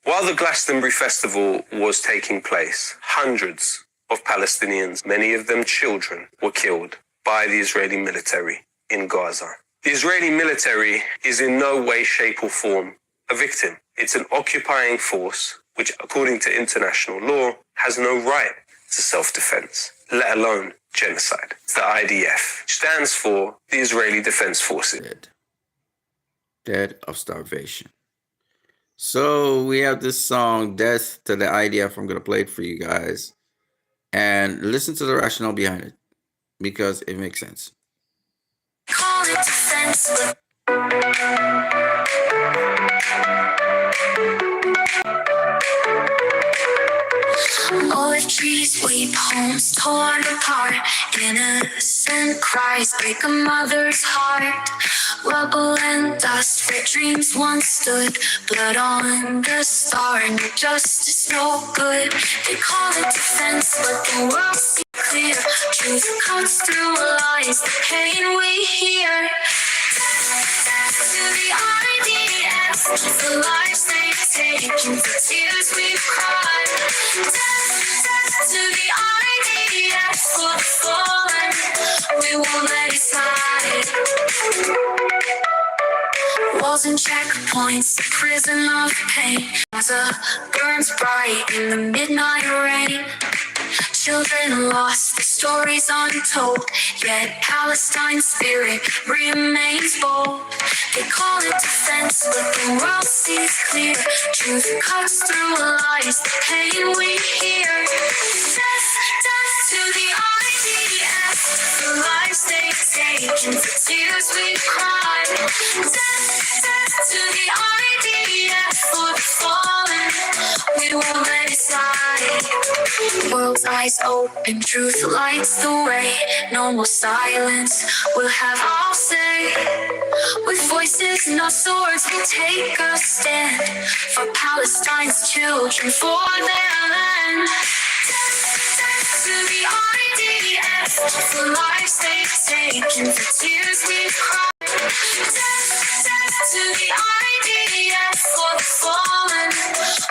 While the Glastonbury Festival was taking place, hundreds of Palestinians, many of them children, were killed by the Israeli military in Gaza. The Israeli military is in no way, shape, or form a victim. It's an occupying force which, according to international law, has no right to self-defense, let alone genocide. It's the IDF, which stands for the Israeli Defense Forces. Dead of starvation. So we have this song, Death to the IDF. I'm going to play it for you guys. And listen to the rationale behind it, because it makes sense. Call it defense. All the trees weep, homes torn apart. Innocent cries break a mother's heart. Rubble and dust where dreams once stood. Blood on the star, no justice, no good. They call it defense, but the world seems clear. Truth cuts through lies, the pain we hear. To the IDF, the lives they've taken, the tears we've cried. To the IDF, for the fallen, we won't let it slide. Walls and checkpoints, a prison of pain. Gaza burns bright in the midnight rain. Children lost, the stories untold. Yet Palestine's spirit remains bold. They call it defense, but the world sees clear. Truth cuts through lies, the pain we hear. Death, death to the IDF, the lives they've taken, the tears we've cried. Death, death to the IDF, for the fallen, we won't let it slide. World's eyes open, truth lights the way. No more silence, we'll have our say. With voices, no swords, we'll take a stand for Palestine's children, for their land. Death to the IDF, the lives they've taken, the tears we've cried. Death to the IDF, for the fallen,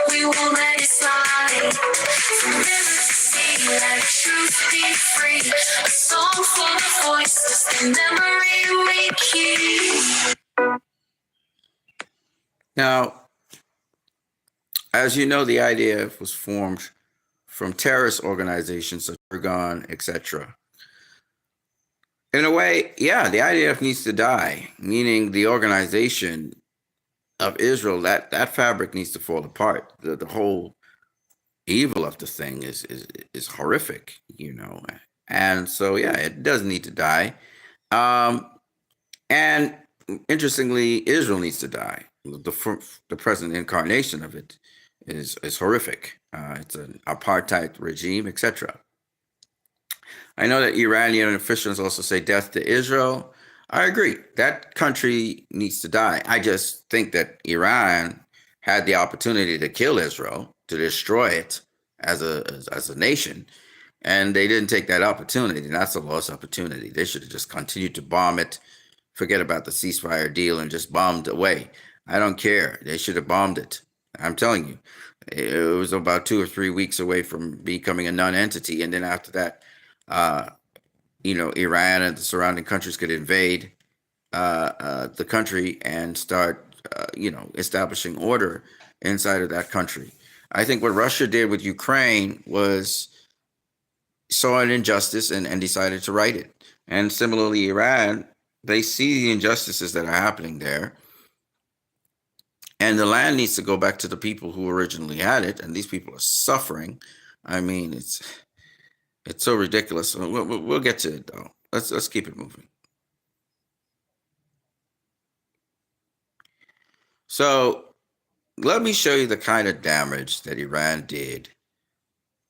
we won't let it slide. From river to sea, let truth be free. A song for the voiceless, the memory we keep. Now, as you know, the IDF was formed from terrorist organizations such as Ergon, etc. In a way, yeah, the IDF needs to die, meaning the organization of Israel, that fabric needs to fall apart. The whole evil of the thing is horrific, you know. And so, yeah, it does need to die. And interestingly, Israel needs to die. The present incarnation of it is horrific. It's an apartheid regime, etc. I know that Iranian officials also say death to Israel. I agree. That country needs to die. I just think that Iran had the opportunity to kill Israel, to destroy it as a nation, and they didn't take that opportunity. That's a lost opportunity. They should have just continued to bomb it, forget about the ceasefire deal, and just bombed away. I don't care. They should have bombed it. I'm telling you. It was about 2 or 3 weeks away from becoming a non-entity, and then after that, Iran and the surrounding countries could invade the country and start establishing order inside of that country. I think what Russia did with Ukraine was saw an injustice and decided to right it. And similarly, Iran, they see the injustices that are happening there. And the land needs to go back to the people who originally had it. And these people are suffering. I mean, it's so ridiculous. We'll get to it, though. Let's keep it moving. So let me show you the kind of damage that Iran did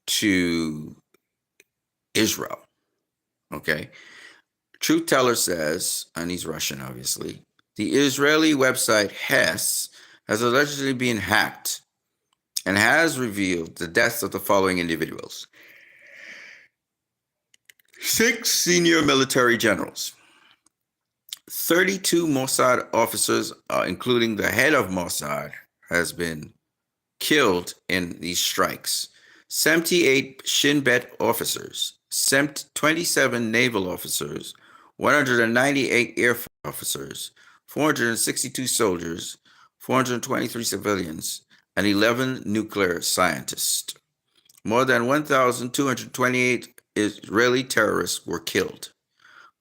to Israel. Okay. Truth Teller says, and he's Russian, obviously, the Israeli website Hess has allegedly been hacked and has revealed the deaths of the following individuals: 6 senior military generals, 32 Mossad officers, including the head of Mossad, has been killed in these strikes, 78 Shin Bet officers, 27 naval officers, 198 Air Force officers, 462 soldiers, 423 civilians, and 11 nuclear scientists. More than 1,228 Israeli terrorists were killed.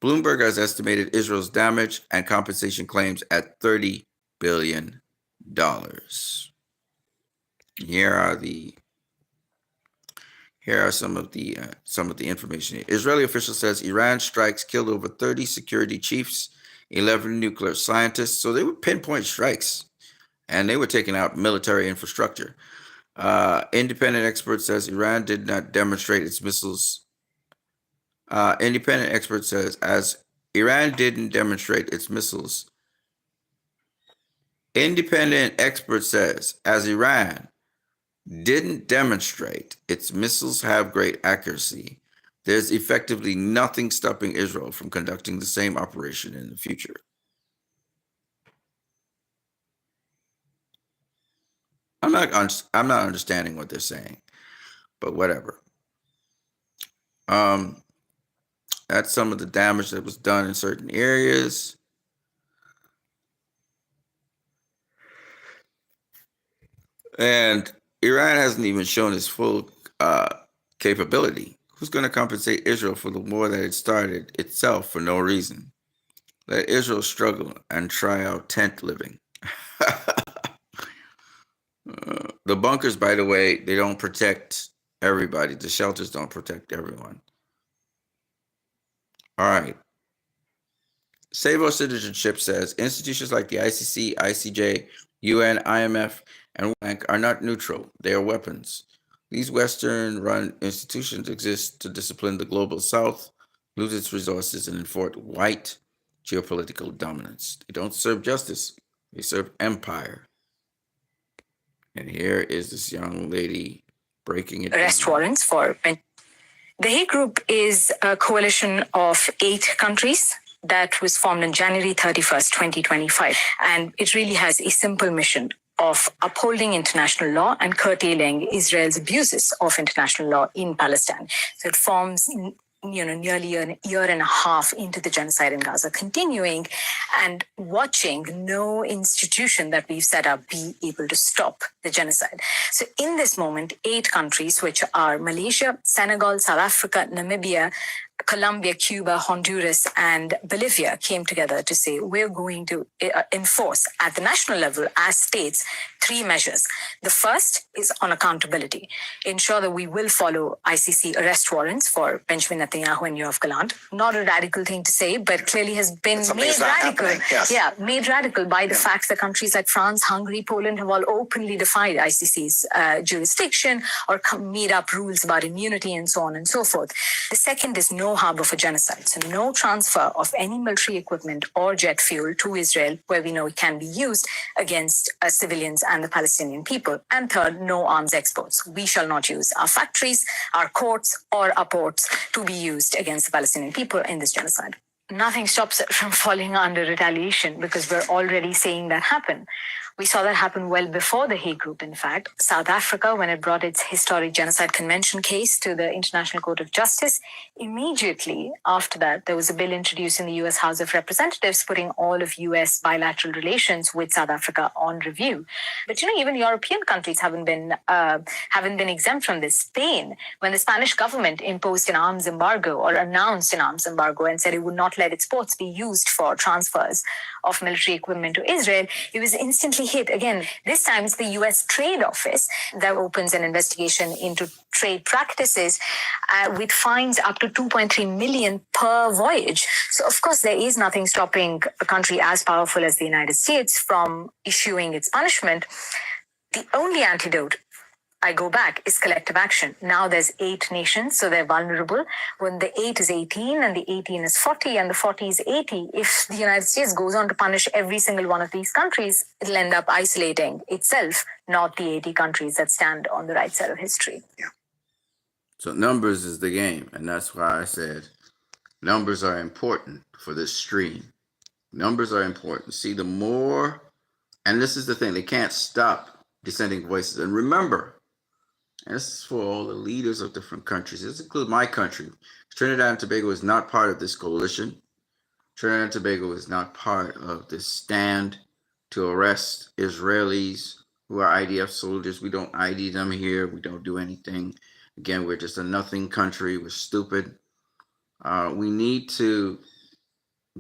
Bloomberg has estimated Israel's damage and compensation claims at $30 billion. Here are some of the information. Israeli official says Iran strikes killed over 30 security chiefs, 11 nuclear scientists. So they were pinpoint strikes, and they were taking out military infrastructure. Independent expert says Iran did not demonstrate its missiles. Independent expert says as Iran didn't demonstrate its missiles. Independent expert says as Iran didn't demonstrate its missiles have great accuracy, there's effectively nothing stopping Israel from conducting the same operation in the future. I'm not understanding what they're saying, but whatever. That's some of the damage that was done in certain areas. And Iran hasn't even shown its full capability. Who's going to compensate Israel for the war that it started itself for no reason? Let Israel struggle and try out tent living. The bunkers, by the way, they don't protect everybody. The shelters don't protect everyone. All right. Save Our Citizenship says institutions like the ICC, ICJ, UN, IMF, and World Bank are not neutral. They are weapons. These Western-run institutions exist to discipline the global South, lose its resources, and enforce white geopolitical dominance. They don't serve justice. They serve empire. And here is this young lady breaking it Arrest down. warrants for... The Hague Group is a coalition of 8 countries that was formed on January 31st, 2025. And it really has a simple mission of upholding international law and curtailing Israel's abuses of international law in Palestine. So it forms nearly a year and a half into the genocide in Gaza, continuing and watching no institution that we've set up be able to stop the genocide. So in this moment, 8 countries, which are Malaysia, Senegal, South Africa, Namibia, Colombia, Cuba, Honduras, and Bolivia came together to say we're going to enforce at the national level as states 3 measures. The first is on accountability. Ensure that we will follow ICC arrest warrants for Benjamin Netanyahu and Yoav Gallant. Not a radical thing to say, but clearly has been made radical. Yes. Yeah, made radical by the fact that countries like France, Hungary, Poland have all openly defied ICC's jurisdiction or made up rules about immunity and so on and so forth. The second is no harbor for genocide. So no transfer of any military equipment or jet fuel to Israel where we know it can be used against civilians and the Palestinian people. And third, no arms exports. We shall not use our factories, our courts, or our ports to be used against the Palestinian people in this genocide. nothing stops it from falling under retaliation because we're already seeing that happen. We saw that happen well before the Hague Group, in fact. South Africa, when it brought its historic genocide convention case to the International Court of Justice, immediately after that, there was a bill introduced in the US House of Representatives putting all of US bilateral relations with South Africa on review. But even European countries haven't been exempt from this. Spain, when the Spanish government imposed an arms embargo or announced an arms embargo and said it would not let its ports be used for transfers of military equipment to Israel, it was instantly hit. Again, this time it's the US Trade Office that opens an investigation into trade practices with fines up to 2.3 million per voyage. So, of course, there is nothing stopping a country as powerful as the United States from issuing its punishment. The only antidote, I go back, is collective action. Now there's 8 nations, so they're vulnerable. When the 8 is 18 and the 18 is 40 and the 40 is 80, if the United States goes on to punish every single one of these countries, it'll end up isolating itself, not the 80 countries that stand on the right side of history. Yeah. So numbers is the game, and that's why I said numbers are important for this stream. Numbers are important. See, the more, and this is the thing, they can't stop dissenting voices. And remember, and this is for all the leaders of different countries. This includes my country. Trinidad and Tobago is not part of this coalition. Trinidad and Tobago is not part of this stand to arrest Israelis who are IDF soldiers. We don't ID them here. We don't do anything. Again, we're just a nothing country. We're stupid. We need to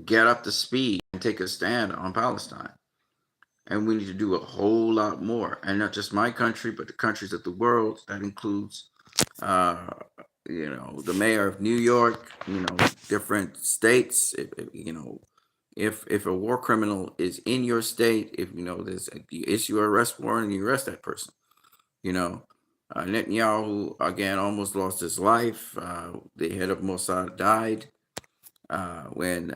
get up to speed and take a stand on Palestine. And we need to do a whole lot more. And not just my country, but the countries of the world. That includes, the mayor of New York, different states. If a war criminal is in your state, you issue an arrest warrant and you arrest that person. Netanyahu, again, almost lost his life. The head of Mossad died when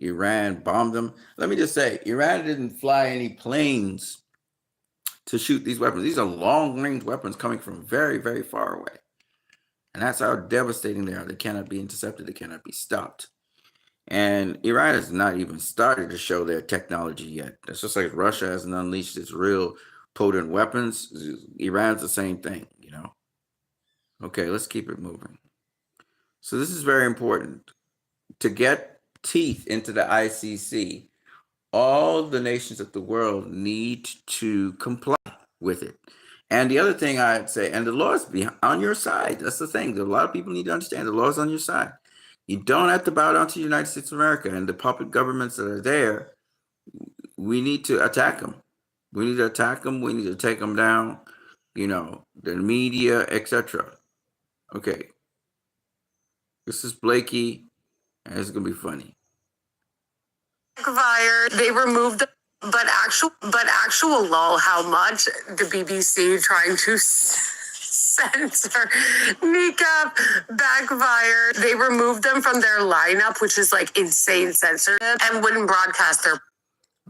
Iran bombed them. Let me just say, Iran didn't fly any planes to shoot these weapons. These are long-range weapons coming from very, very far away. And that's how devastating they are. They cannot be intercepted. They cannot be stopped. And Iran has not even started to show their technology yet. It's just like Russia hasn't unleashed its real potent weapons. Iran's the same thing, Okay, let's keep it moving. So this is very important. To get teeth into the ICC, all the nations of the world need to comply with it. And the other thing I'd say, and the law is on your side. That's the thing. A lot of people need to understand the law is on your side. You don't have to bow down to the United States of America and the puppet governments that are there. We need to attack them. We need to attack them. We need to take them down, the media, etc. Okay. This is Blakey, and it's going to be funny. Fired. They removed them, but actual lol, how much the BBC trying to censor Nika backfired. They removed them from their lineup, which is like insane censorship, and wouldn't broadcast their.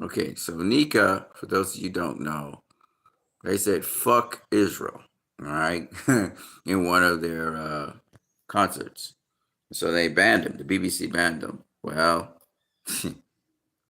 Okay, so Nika, for those of you who don't know, they said fuck Israel, all right, in one of their concerts. So they banned him. The BBC banned him. Well,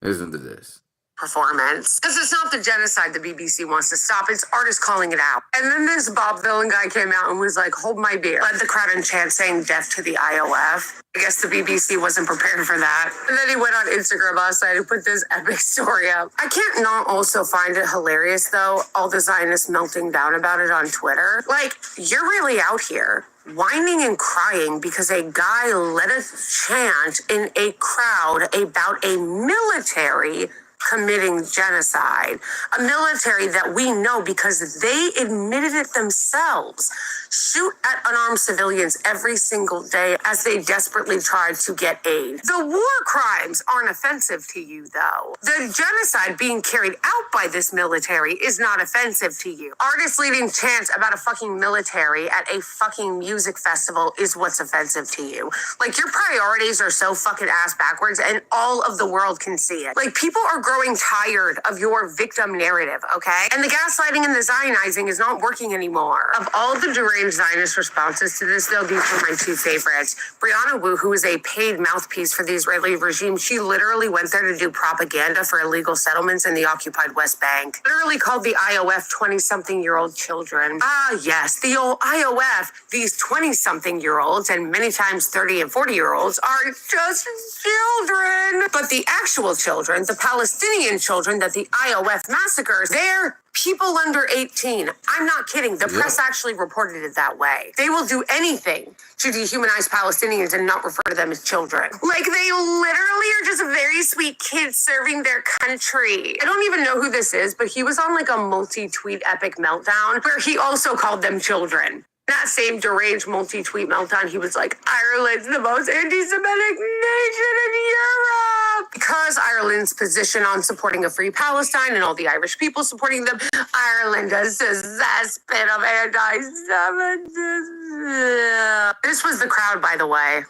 listen to this. Performance. Because it's not the genocide the BBC wants to stop, it's artists calling it out. And then this Bob Dylan guy came out and was like, hold my beer. Led the crowd in chant saying death to the IOF. I guess the BBC wasn't prepared for that. And then he went on Instagram last night and put this epic story up. I can't not also find it hilarious, though, all the Zionists melting down about it on Twitter. Like, you're really out here whining and crying because a guy led a chant in a crowd about a military committing genocide, a military that we know because they admitted it themselves, shoot at unarmed civilians every single day as they desperately try to get aid. The war crimes aren't offensive to you, though. The genocide being carried out by this military is not offensive to you. Artists leading chants about a fucking military at a fucking music festival is what's offensive to you. Like, your priorities are so fucking ass backwards and all of the world can see it. Like, people are growing tired of your victim narrative, okay? And the gaslighting and the Zionizing is not working anymore. Of all the deranged Zionist responses to this, though, these were my two favorites. Brianna Wu, who is a paid mouthpiece for the Israeli regime, she literally went there to do propaganda for illegal settlements in the occupied West Bank. Literally called the IOF 20-something-year-old children. Ah, yes, the old IOF, these 20-something-year-olds and many times 30 and 40-year-olds are just children. But the actual children, the Palestinian children that the IOF massacres, they're people under 18. I'm not kidding. The press actually reported it that way. They will do anything to dehumanize Palestinians and not refer to them as children. Like, they literally are just very sweet kids serving their country. I don't even know who this is, but he was on like a multi-tweet epic meltdown where he also called them children. That same deranged multi-tweet meltdown, he was like, Ireland's the most anti-Semitic nation in Europe. Because Ireland's position on supporting a free Palestine and all the Irish people supporting them, Ireland is a cesspit of anti-Semitism. This was the crowd, by the way.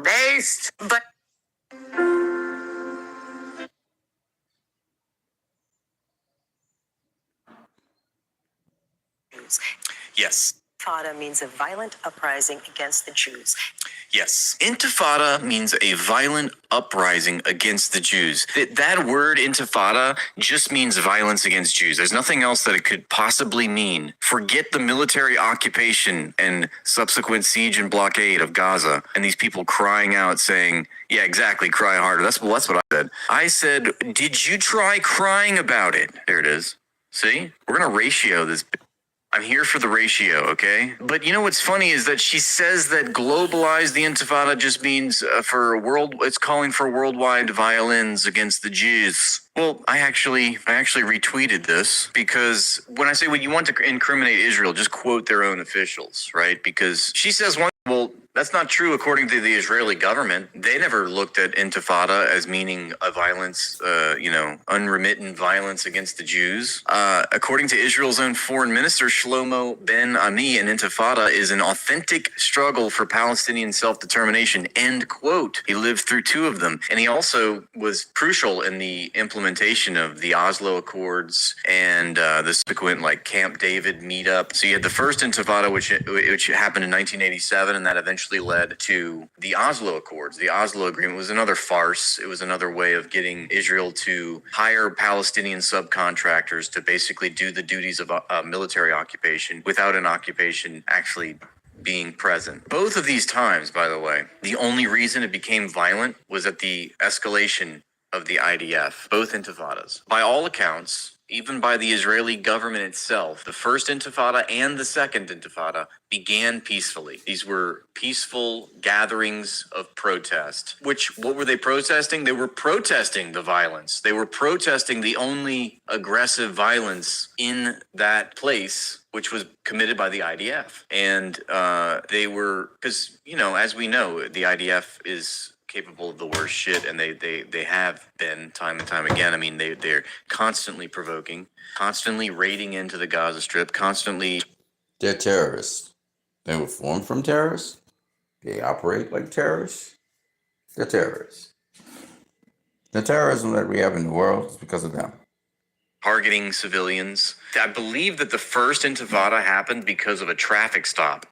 Based, but... Yes. Intifada means a violent uprising against the Jews. Yes. Intifada means a violent uprising against the Jews. That word intifada just means violence against Jews. There's nothing else that it could possibly mean. Forget the military occupation and subsequent siege and blockade of Gaza and these people crying out saying, yeah, exactly, cry harder. That's what I said. I said, did you try crying about it? There it is. See? We're going to ratio this. I'm here for the ratio, okay? But you know what's funny is that she says that globalize the intifada just means it's calling for worldwide violence against the Jews. Well, I actually retweeted this because when I say when you want to incriminate Israel, just quote their own officials, right? Because she says well, that's not true according to the Israeli government. They never looked at intifada as meaning a violence, unremittent violence against the Jews. According to Israel's own foreign minister, Shlomo Ben Ami, an intifada is an authentic struggle for Palestinian self-determination, end quote. He lived through two of them. And he also was crucial in the implementation of the Oslo Accords and the subsequent Camp David meetup. So you had the first intifada, which happened in 1987, and that eventually led to the Oslo Accords. The Oslo Agreement was another farce. It was another way of getting Israel to hire Palestinian subcontractors to basically do the duties of a military occupation without an occupation actually being present. Both of these times, by the way, the only reason it became violent was at the escalation of the IDF, both intifadas. By all accounts, even by the Israeli government itself, the first intifada and the second intifada began peacefully. These were peaceful gatherings of protest. What were they protesting? They were protesting the violence. They were protesting the only aggressive violence in that place, which was committed by the IDF. And they were, because, as we know, the IDF is capable of the worst shit, and they have been time and time again. I mean, they're constantly provoking, constantly raiding into the Gaza Strip, constantly. They're terrorists. They were formed from terrorists. They operate like terrorists. They're terrorists. The terrorism that we have in the world is because of them. Targeting civilians. I believe that the first intifada happened because of a traffic stop.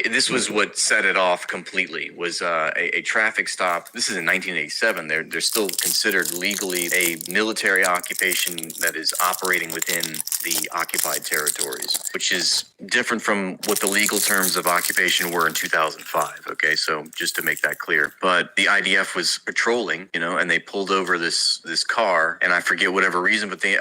This was what set it off completely, was a traffic stop. This is in 1987. They're still considered legally a military occupation that is operating within the occupied territories, which is different from what the legal terms of occupation were in 2005. Okay, so just to make that clear. But the IDF was patrolling, and they pulled over this car, and I forget whatever reason, but they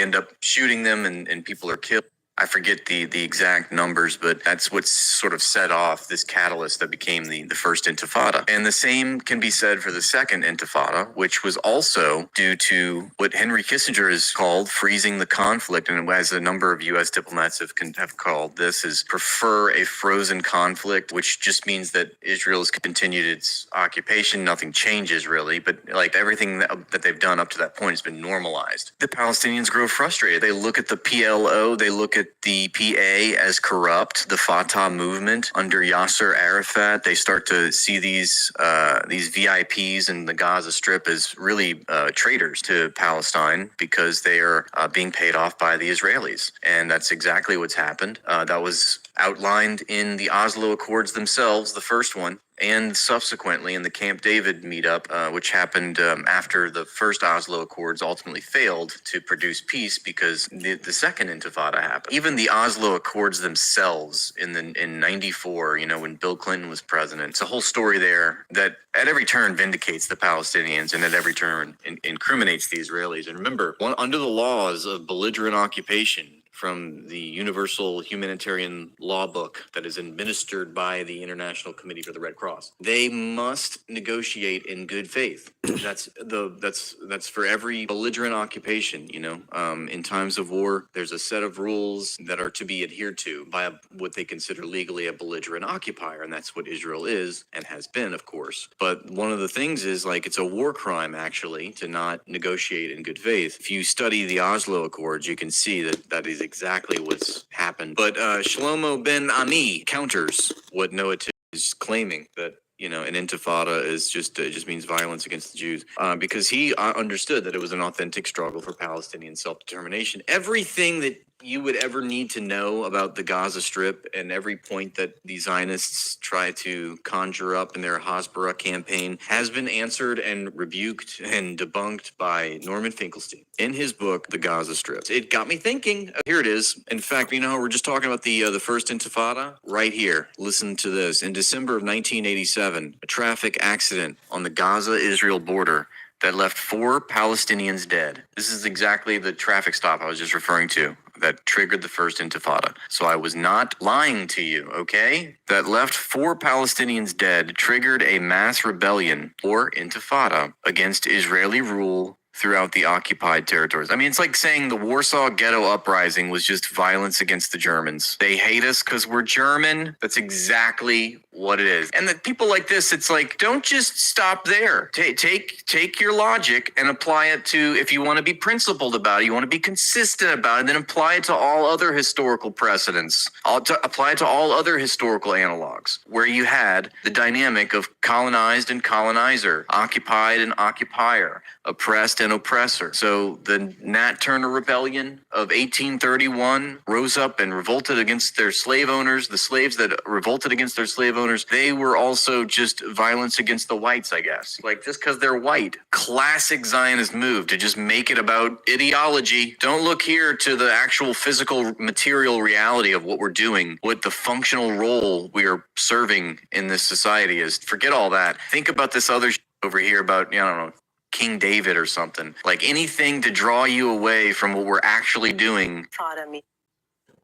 end up shooting them and people are killed. I forget the exact numbers, but that's what sort of set off this catalyst that became the first intifada. And the same can be said for the second intifada, which was also due to what Henry Kissinger has called freezing the conflict, and as a number of U.S. diplomats have called this, is prefer a frozen conflict, which just means that Israel's continued its occupation. Nothing changes really, but everything that they've done up to that point has been normalized. The Palestinians grow frustrated. They look at the PLO, they look at at the PA as corrupt, the Fatah movement under Yasser Arafat. They start to see these VIPs in the Gaza Strip as really traitors to Palestine because they are being paid off by the Israelis. And that's exactly what's happened. That was outlined in the Oslo Accords themselves, the first one, and subsequently in the Camp David meetup, which happened after the first Oslo Accords ultimately failed to produce peace because the second Intifada happened. Even the Oslo Accords themselves in '94, when Bill Clinton was president, it's a whole story there that at every turn vindicates the Palestinians and at every turn incriminates the Israelis. And remember, under the laws of belligerent occupation, from the Universal Humanitarian Law Book that is administered by the International Committee for the Red Cross, they must negotiate in good faith. That's for every belligerent occupation. In times of war, there's a set of rules that are to be adhered to by what they consider legally a belligerent occupier, and that's what Israel is and has been, of course. But one of the things is it's a war crime actually to not negotiate in good faith. If you study the Oslo Accords, you can see that is exactly what's happened. But Shlomo Ben Ami counters what Noah is claiming, that an intifada is just means violence against the Jews, because he understood that it was an authentic struggle for Palestinian self-determination. Everything that you would ever need to know about the Gaza Strip and every point that the Zionists try to conjure up in their Hasbara campaign has been answered and rebuked and debunked by Norman Finkelstein in his book, The Gaza Strip. It got me thinking. Here it is. In fact, we're just talking about the first Intifada right here. Listen to this. In December of 1987, a traffic accident on the Gaza-Israel border that left 4 Palestinians dead. This is exactly the traffic stop I was just referring to that triggered the first Intifada. So I was not lying to you, okay? That left 4 Palestinians dead, triggered a mass rebellion or Intifada against Israeli rule throughout the occupied territories. I mean, it's like saying the Warsaw Ghetto Uprising was just violence against the Germans. They hate us because we're German. That's exactly what it is. And the people like this, it's like, don't just stop there. Take your logic and apply it to, if you want to be principled about it, you want to be consistent about it, then apply it to all other historical precedents. Apply it to all other historical analogs where you had the dynamic of colonized and colonizer, occupied and occupier, oppressed and oppressor. So the Nat Turner Rebellion of 1831 rose up and revolted against their slave owners. The slaves that revolted against their slave owners, they were also just violence against the whites, I guess. Just because they're white. Classic Zionist move to just make it about ideology. Don't look here to the actual physical material reality of what we're doing, what the functional role we are serving in this society is. Forget all that. Think about this other over here about, I don't know, King David or something. Anything to draw you away from what we're actually doing.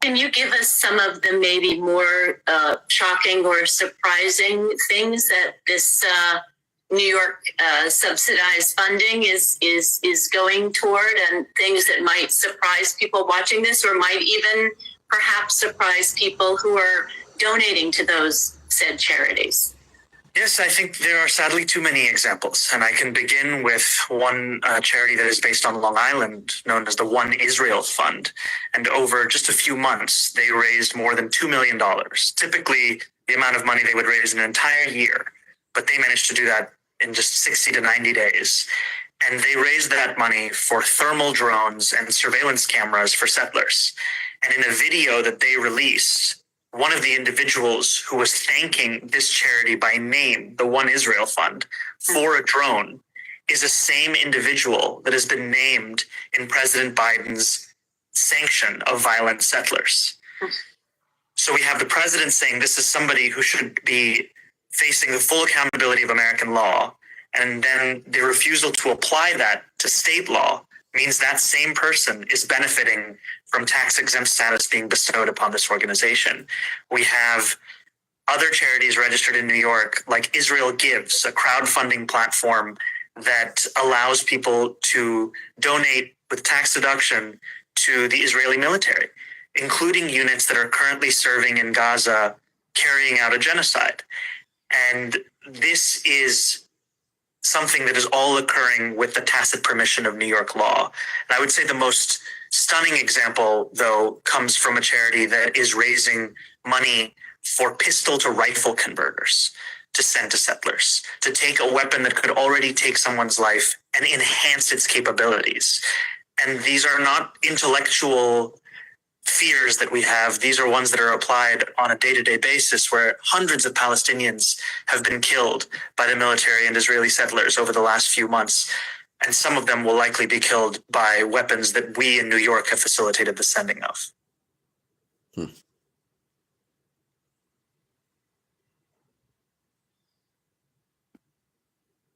Can you give us some of the maybe more shocking or surprising things that this New York subsidized funding is going toward, and things that might surprise people watching this, or might even perhaps surprise people who are donating to those said charities? Yes, I think there are sadly too many examples, and I can begin with one charity that is based on Long Island, known as the One Israel Fund. And over just a few months, they raised more than $2 million. Typically, the amount of money they would raise in an entire year, but they managed to do that in just 60 to 90 days. And they raised that money for thermal drones and surveillance cameras for settlers. And in a video that they released, one of the individuals who was thanking this charity by name, the One Israel Fund, for a drone, is the same individual that has been named in President Biden's sanction of violent settlers. So we have the president saying this is somebody who should be facing the full accountability of American law, and then the refusal to apply that to state law means that same person is benefiting from tax-exempt status being bestowed upon this organization. We have other charities registered in New York, like Israel Gives, a crowdfunding platform that allows people to donate with tax deduction to the Israeli military, including units that are currently serving in Gaza, carrying out a genocide. And this is something that is all occurring with the tacit permission of New York law. And I would say the most stunning example, though, comes from a charity that is raising money for pistol to rifle converters to send to settlers, to take a weapon that could already take someone's life and enhance its capabilities. And these are not intellectual fears that we have. These are ones that are applied on a day-to-day basis, where hundreds of Palestinians have been killed by the military and Israeli settlers over the last few months. And some of them will likely be killed by weapons that we in New York have facilitated the sending of.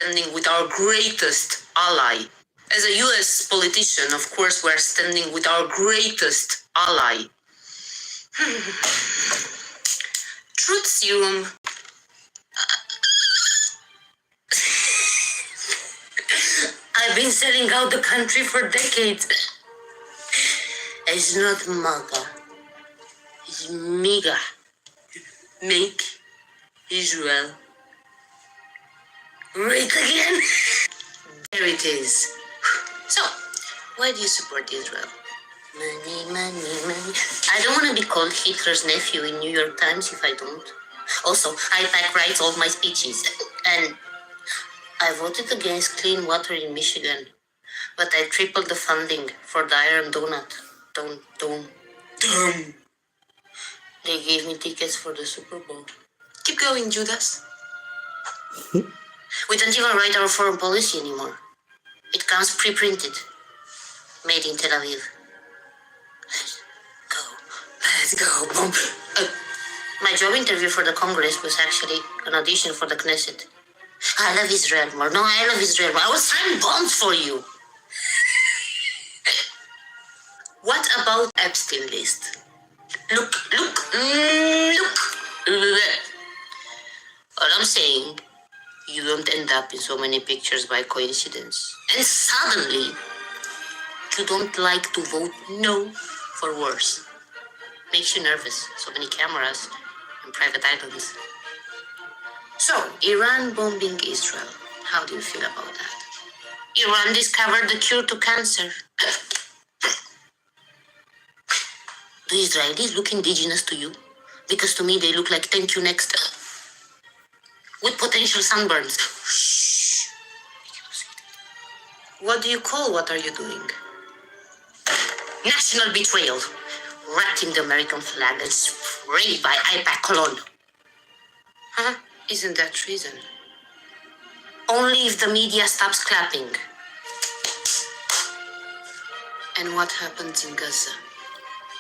Standing with our greatest ally. As a US politician, of course, we're standing with our greatest ally. Truth serum. I've been selling out the country for decades. It's not MAGA. It's MEGA. Make Israel great again. There it is. So, why do you support Israel? Money, money, money. I don't want to be called Hitler's nephew in New York Times if I don't. Also, IPAC writes all my speeches. And I voted against clean water in Michigan. But I tripled the funding for the Iron Donut. Dome. They gave me tickets for the Super Bowl. Keep going, Judas. We don't even write our foreign policy anymore. It comes pre-printed. Made in Tel Aviv. Let's go, boom. My job interview for the Congress was actually an audition for the Knesset. I love Israel more. No, I love Israel more. I will sign bonds for you. What about Epstein list? Look. All I'm saying, you don't end up in so many pictures by coincidence. And suddenly, you don't like to vote no for worse. Makes you nervous. So many cameras and private islands. So, Iran bombing Israel. How do you feel about that? Iran discovered the cure to cancer. Do Israelis look indigenous to you? Because to me, they look like thank you next. With potential sunburns. Shh. What do you call what are you doing? National betrayal. Wrapped in the American flag and sprayed by IPAC cologne. Huh? Isn't that treason? Only if the media stops clapping. And what happens in Gaza?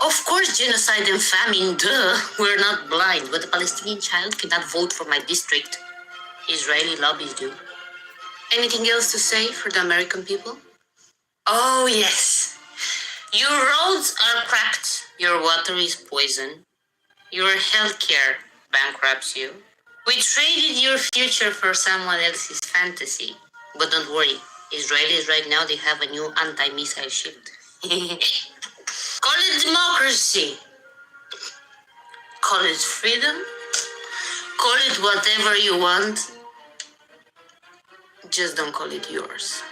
Of course, genocide and famine, duh. We're not blind, but a Palestinian child cannot vote for my district. Israeli lobbies do. Anything else to say for the American people? Oh, yes. Your roads are cracked. Your water is poison. Your healthcare bankrupts you. We traded your future for someone else's fantasy. But don't worry. Israelis right now, they have a new anti-missile shield. Call it democracy. Call it freedom. Call it whatever you want. Just don't call it yours.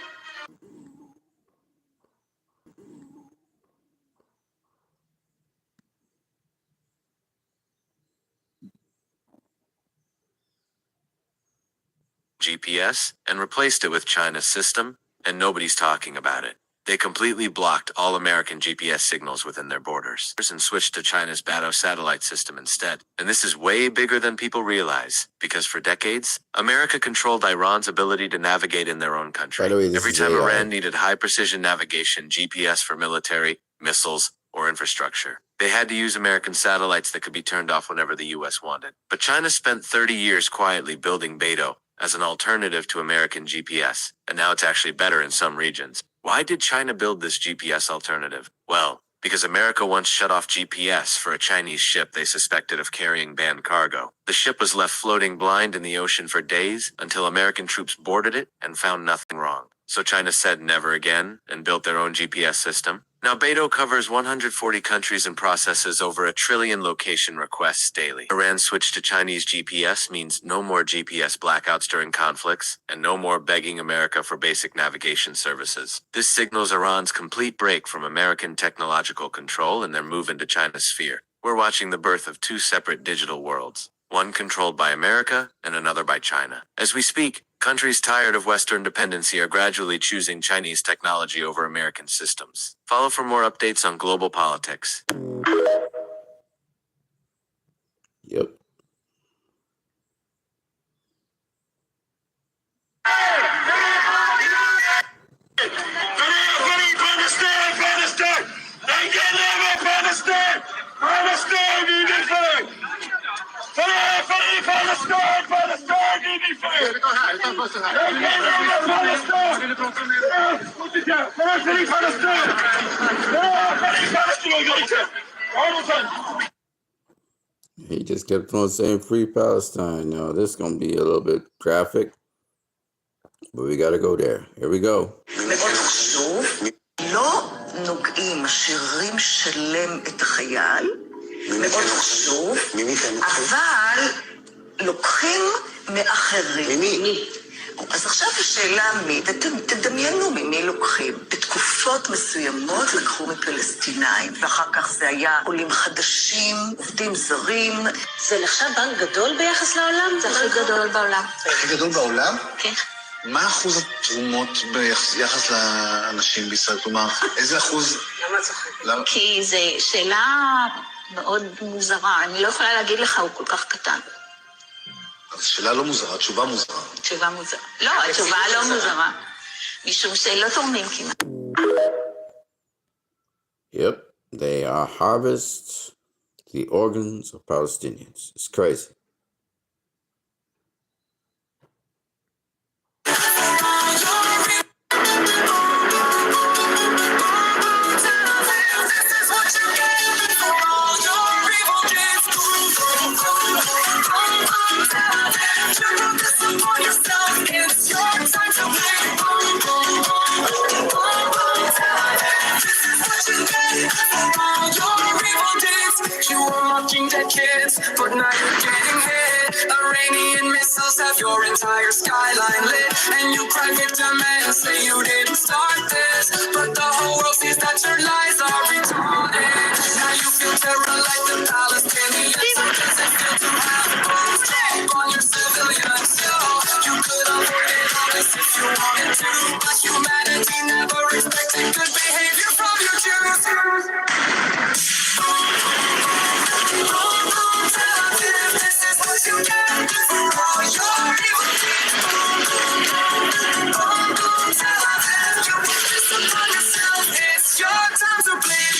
GPS and replaced it with China's system, and nobody's talking about it. They completely blocked all American GPS signals within their borders and switched to China's Bato satellite system instead. And this is way bigger than people realize, because for decades, America controlled Iran's ability to navigate in their own country. By the way, this Every is time AI. Iran needed high-precision navigation, GPS for military, missiles, or infrastructure, they had to use American satellites that could be turned off whenever the U.S. wanted. But China spent 30 years quietly building Bato as an alternative to American GPS, and now it's actually better in some regions. Why did China build this GPS alternative? Well, because America once shut off GPS for a Chinese ship they suspected of carrying banned cargo. The ship was left floating blind in the ocean for days until American troops boarded it and found nothing wrong. So China said never again and built their own GPS system. Now, Beto covers 140 countries and processes over 1 trillion location requests daily. Iran's switch to Chinese GPS means no more GPS blackouts during conflicts and no more begging America for basic navigation services. This signals Iran's complete break from American technological control and their move into China's sphere. We're watching the birth of two separate digital worlds, one controlled by America and another by China. As we speak, countries tired of Western dependency are gradually choosing Chinese technology over American systems. Follow for more updates on global politics. Yep. He just kept on saying free Palestine. Now, this is going to be a little bit graphic, but we got to go there. Here we go. מאוד חשוב, לא נוגעים, משאירים שלם את החייל, מאוד חשוב, אבל לוקחים מאחרים. ממי? אז עכשיו השאלה מי, ותדמיינו ממי לוקחים. בתקופות מסוימות לקחו מפלסטינאים, ואחר כך זה היה עולים חדשים, עובדים זרים. זה נחשב בנק גדול ביחס לעולם? זה הכי גדול בעולם. הכי גדול בעולם? כן. מה אחוז התרומות ביחס לאנשים בישראל? כלומר, איזה אחוז? למה צוחק? כי זו שאלה מאוד מוזרה. אני לא יכולה להגיד לך, הוא כל כך קטן. אז שאלה לא מוזרה, תשובה מוזרה. תשובה מוזרה. לא, התשובה לא מוזרה. משום שלא תורמים כמעט. Yep, they harvest the organs of Palestinians. It's crazy. Kids, but now you're getting hit. Iranian missiles have your entire skyline lit, and you cry victim and say you didn't start this, but the whole world sees that your lies are retarded. Now you feel terror like the Palestinians. Does it feel to have bombs drop on your civilians? You could avoid it all this if you wanted to, but humanity never expected good behavior from your Jews. This is what you get for all your evil deeds. You put this upon yourself. It's your time to bleed.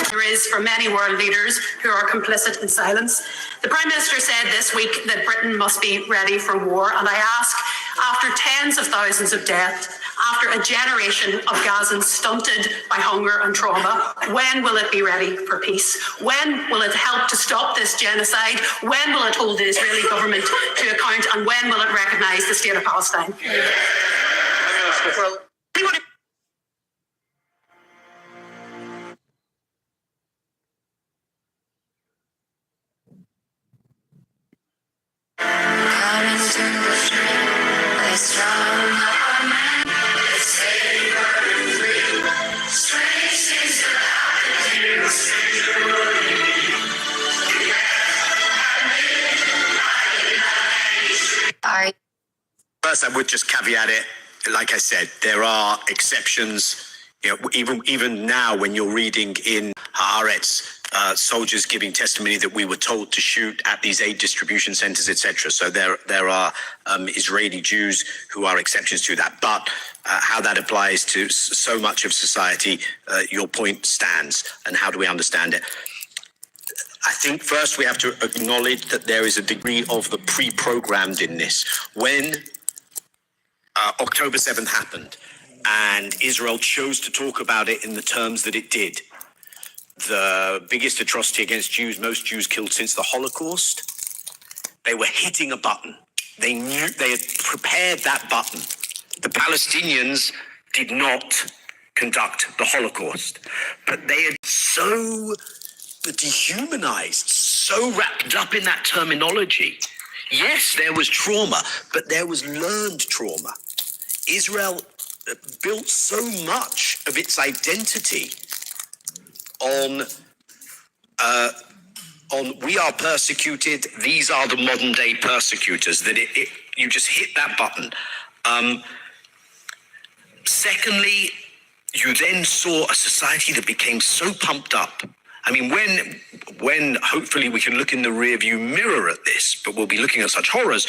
There is for many world leaders who are complicit in silence. The Prime Minister said this week that Britain must be ready for war, and I ask, after tens of thousands of deaths, after a generation of Gazans stunted by hunger and trauma, when will it be ready for peace? When will it help to stop this genocide? When will it hold the Israeli government to account? And when will it recognise the state of Palestine? First, I would just caveat it. Like I said, there are exceptions. You know, even now, when you're reading in Haaretz, soldiers giving testimony that we were told to shoot at these aid distribution centers, etc. So there are Israeli Jews who are exceptions to that. But how that applies to so much of society, your point stands. And how do we understand it? I think first we have to acknowledge that there is a degree of the pre-programmed in this. When October 7th happened and Israel chose to talk about it in the terms that it did, the biggest atrocity against Jews, most Jews killed since the Holocaust. They were hitting a button. They knew they had prepared that button. The Palestinians did not conduct the Holocaust, but they had so dehumanized, so wrapped up in that terminology. Yes, there was trauma, but there was learned trauma. Israel built so much of its identity on we are persecuted, these are the modern day persecutors, that you just hit that button. Secondly, you then saw a society that became so pumped up. I mean, when hopefully we can look in the rearview mirror at this, but we'll be looking at such horrors,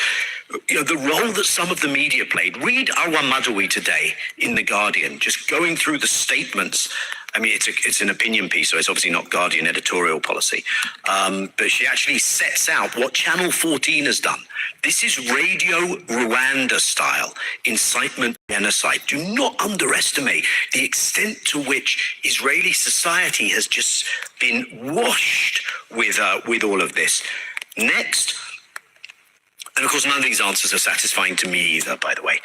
you know, the role that some of the media played. Read Arwan Madawi today in The Guardian, just going through the statements. I mean, it's an opinion piece, so it's obviously not Guardian editorial policy. But she actually sets out what Channel 14 has done. This is Radio Rwanda style incitement genocide. Do not underestimate the extent to which Israeli society has just been washed with all of this. Next, and of course none of these answers are satisfying to me either, by the way.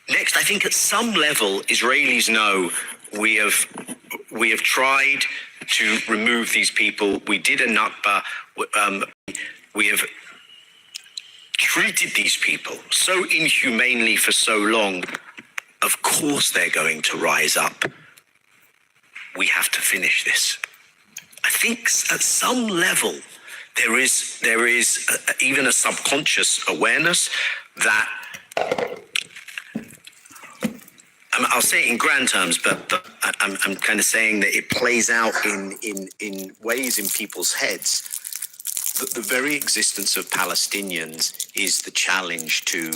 Next, I think at some level, Israelis know we have tried to remove these people. We did a Nakba. We have treated these people so inhumanely for so long. Of course they're going to rise up. We have to finish this. I think at some level there is even a subconscious awareness that I'll say it in grand terms, but I'm kind of saying that it plays out in ways in people's heads that the very existence of Palestinians is the challenge to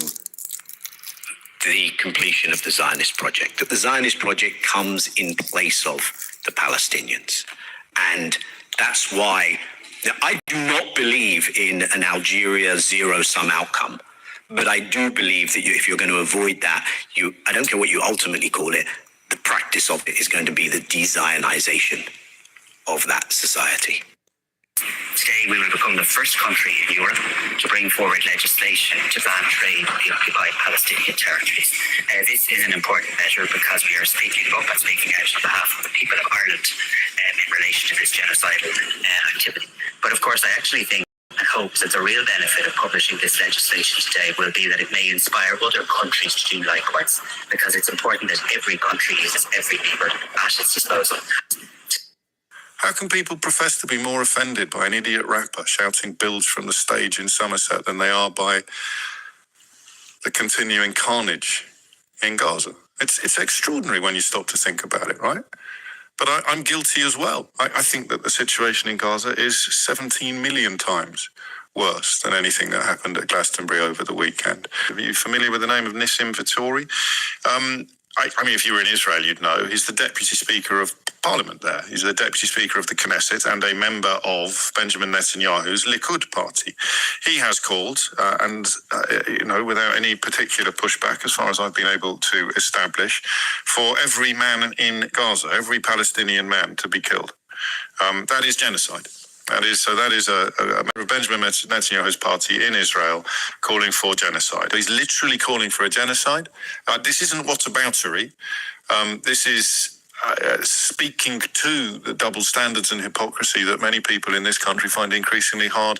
the completion of the Zionist project. That the Zionist project comes in place of the Palestinians. And that's why I do not believe in an Algeria zero-sum outcome. But I do believe that if you're going to avoid that, I don't care what you ultimately call it, the practice of it is going to be the de-Zionization of that society. Today we will become the first country in Europe to bring forward legislation to ban trade with the occupied Palestinian territories. This is an important measure because we are speaking up and speaking out on behalf of the people of Ireland in relation to this genocidal activity. But of course I actually think and hope that the real benefit of publishing this legislation today will be that it may inspire other countries to do likewise, because it's important that every country uses every lever at its disposal. How can people profess to be more offended by an idiot rapper shouting bilge from the stage in Somerset than they are by the continuing carnage in Gaza? It's extraordinary when you stop to think about it, right? But I'm guilty as well. I think that the situation in Gaza is 17 million times worse than anything that happened at Glastonbury over the weekend. Are you familiar with the name of Nissim Vittori? I mean, if you were in Israel, you'd know. He's the Deputy Speaker of Parliament there. He's the Deputy Speaker of the Knesset and a member of Benjamin Netanyahu's Likud party. He has called, without any particular pushback, as far as I've been able to establish, for every man in Gaza, every Palestinian man to be killed. That is genocide. That is a member of Benjamin Netanyahu's party in Israel calling for genocide. He's literally calling for a genocide. This isn't whataboutery. This is speaking to the double standards and hypocrisy that many people in this country find increasingly hard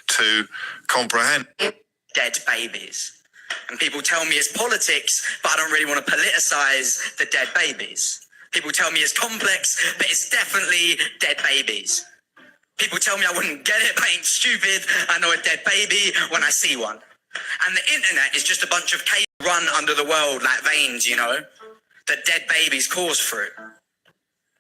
to comprehend. Dead babies. And people tell me it's politics, but I don't really want to politicize the dead babies. People tell me it's complex, but it's definitely dead babies. People tell me I wouldn't get it, but I ain't stupid. I know a dead baby when I see one. And the internet is just a bunch of cables run under the world like veins, you know, that dead babies cause through.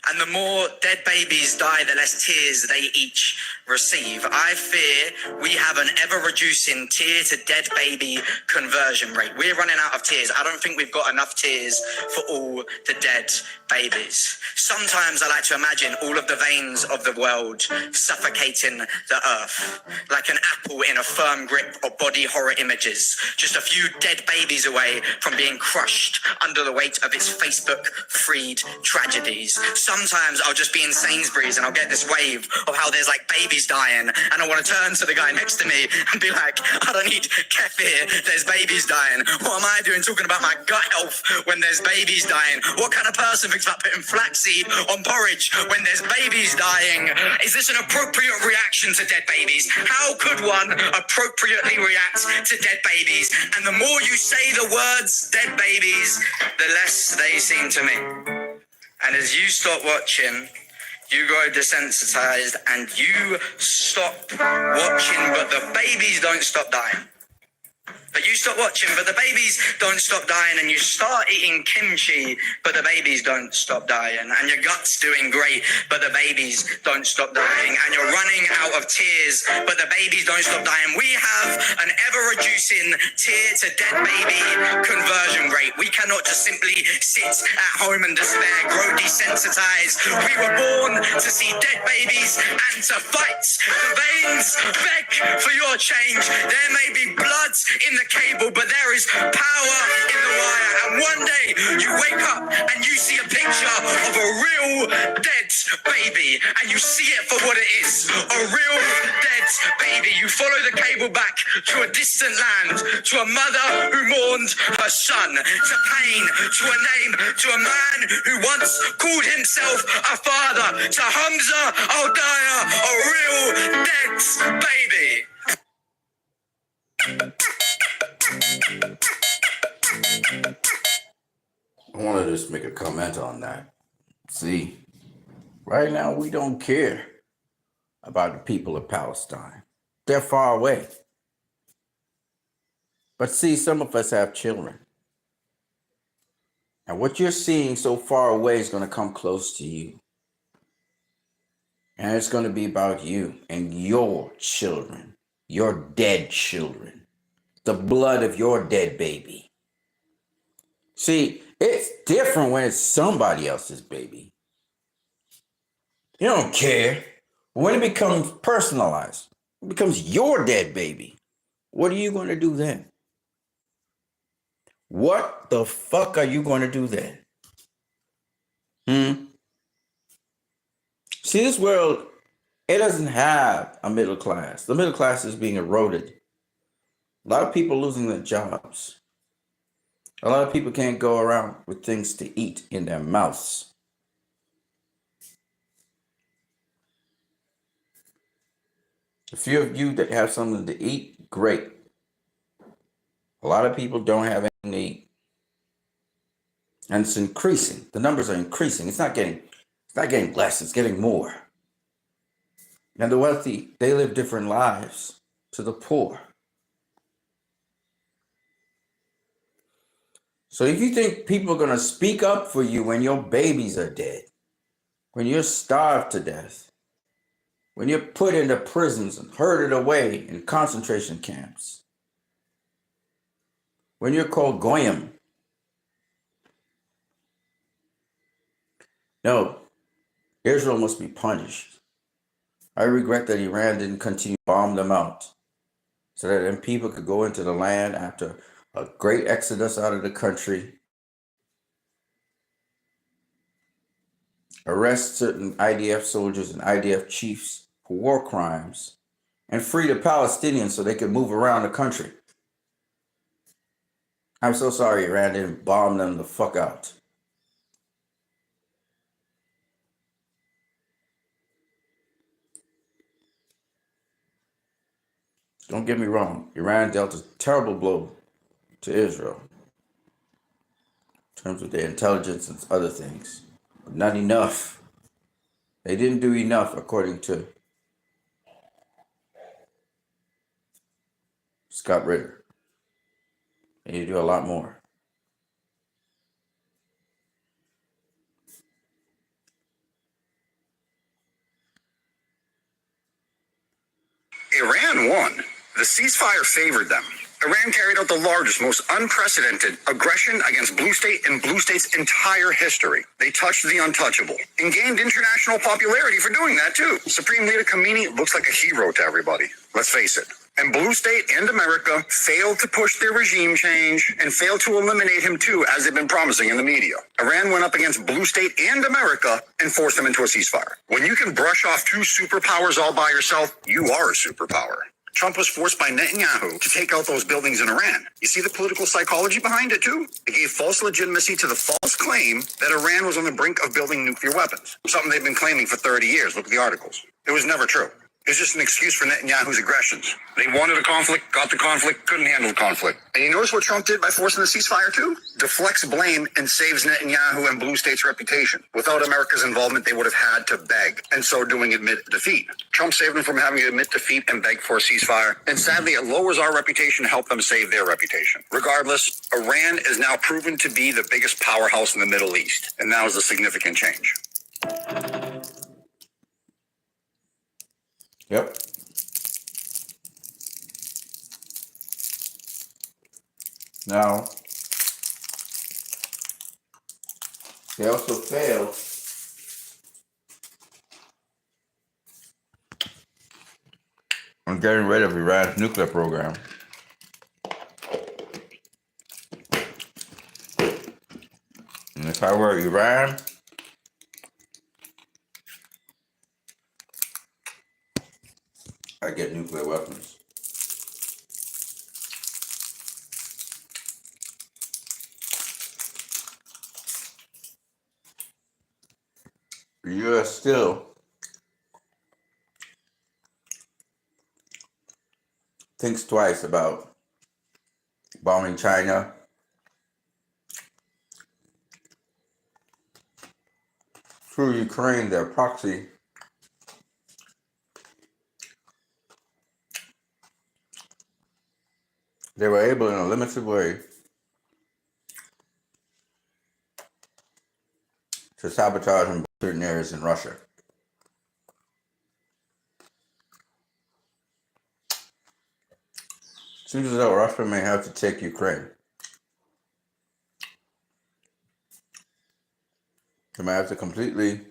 And the more dead babies die, the less tears they each receive. I fear we have an ever-reducing tear to dead baby conversion rate. We're running out of tears. I don't think we've got enough tears for all the dead babies. Sometimes I like to imagine all of the veins of the world suffocating the earth, like an apple in a firm grip of body horror images, just a few dead babies away from being crushed under the weight of its Facebook-freed tragedies. sometimes I'll just be in Sainsbury's and I'll get this wave of how there's like babies dying, and I want to turn to the guy next to me and be like, I don't need kefir, there's babies dying. What am I doing talking about my gut health when there's babies dying? What kind of person thinks about putting flaxseed on porridge when there's babies dying? Is this an appropriate reaction to dead babies? How could one appropriately react to dead babies? And the more you say the words dead babies, the less they seem to me. And as you stop watching, you grow desensitized and you stop watching, but the babies don't stop dying. But you stop watching, but the babies don't stop dying, and you start eating kimchi, but the babies don't stop dying, and your gut's doing great, but the babies don't stop dying, and you're running out of tears, but the babies don't stop dying. We have an ever-reducing tear-to-dead baby conversion rate. We cannot just simply sit at home and despair, grow desensitized. We were born to see dead babies and to fight. The veins beg for your change. There may be blood in the cable, but there is power in the wire. And one day you wake up and you see a picture of a real dead baby, and you see it for what it is, a real dead baby. You follow the cable back to a distant land, to a mother who mourned her son, to pain, to a name, to a man who once called himself a father, to Hamza al-Daya, a real dead baby. I want to just make a comment on that. See, right now we don't care about the people of Palestine. They're far away. But see, some of us have children. And what you're seeing so far away is going to come close to you. And it's going to be about you and your children, your dead children, the blood of your dead baby. See, it's different when it's somebody else's baby. You don't care. When it becomes personalized, it becomes your dead baby. What are you going to do then? What the fuck are you going to do then? See, this world, it doesn't have a middle class. The middle class is being eroded. A lot of people losing their jobs. A lot of people can't go around with things to eat in their mouths. A few of you that have something to eat, great. A lot of people don't have anything to eat. And it's increasing. The numbers are increasing. It's not getting less, it's getting more. And the wealthy, they live different lives to the poor. So if you think people are going to speak up for you when your babies are dead, when you're starved to death, when you're put into prisons and herded away in concentration camps, when you're called Goyim, no, Israel must be punished. I regret that Iran didn't continue to bomb them out so that then people could go into the land after a great exodus out of the country, arrest certain IDF soldiers and IDF chiefs for war crimes, and free the Palestinians so they could move around the country. I'm so sorry Iran didn't bomb them the fuck out. Don't get me wrong, Iran dealt a terrible blow to Israel in terms of their intelligence and other things, but not enough. They didn't do enough according to Scott Ritter. They need to do a lot more. Iran won. The ceasefire favored them. Iran carried out the largest, most unprecedented aggression against Blue State in Blue State's entire history. They touched the untouchable and gained international popularity for doing that too. Supreme Leader Khomeini looks like a hero to everybody. Let's face it, And Blue State and America failed to push their regime change and failed to eliminate him too, as they've been promising in the media. Iran went up against Blue State and America and forced them into a ceasefire. When you can brush off two superpowers all by yourself, you are a superpower. Trump was forced by Netanyahu to take out those buildings in Iran. You see the political psychology behind it too? It gave false legitimacy to the false claim that Iran was on the brink of building nuclear weapons, something they've been claiming for 30 years. Look at the articles. It was never true. It was just an excuse for Netanyahu's aggressions. They wanted a conflict, got the conflict, couldn't handle the conflict. And you notice what Trump did by forcing the ceasefire too? Deflects blame and saves Netanyahu and Blue State's reputation. Without America's involvement, they would have had to beg, and so doing admit defeat. Trump saved them from having to admit defeat and beg for a ceasefire. And sadly, it lowers our reputation to help them save their reputation. Regardless, Iran is now proven to be the biggest powerhouse in the Middle East. And that was a significant change. Yep. Now, they also failed on getting rid of Iran's nuclear program. And if I were Iran, I'd get nuclear weapons. The U.S. still thinks twice about bombing China, through Ukraine, their proxy. They were able in a limited way to sabotage in certain areas in Russia. Seems as though Russia may have to take Ukraine. They may have to completely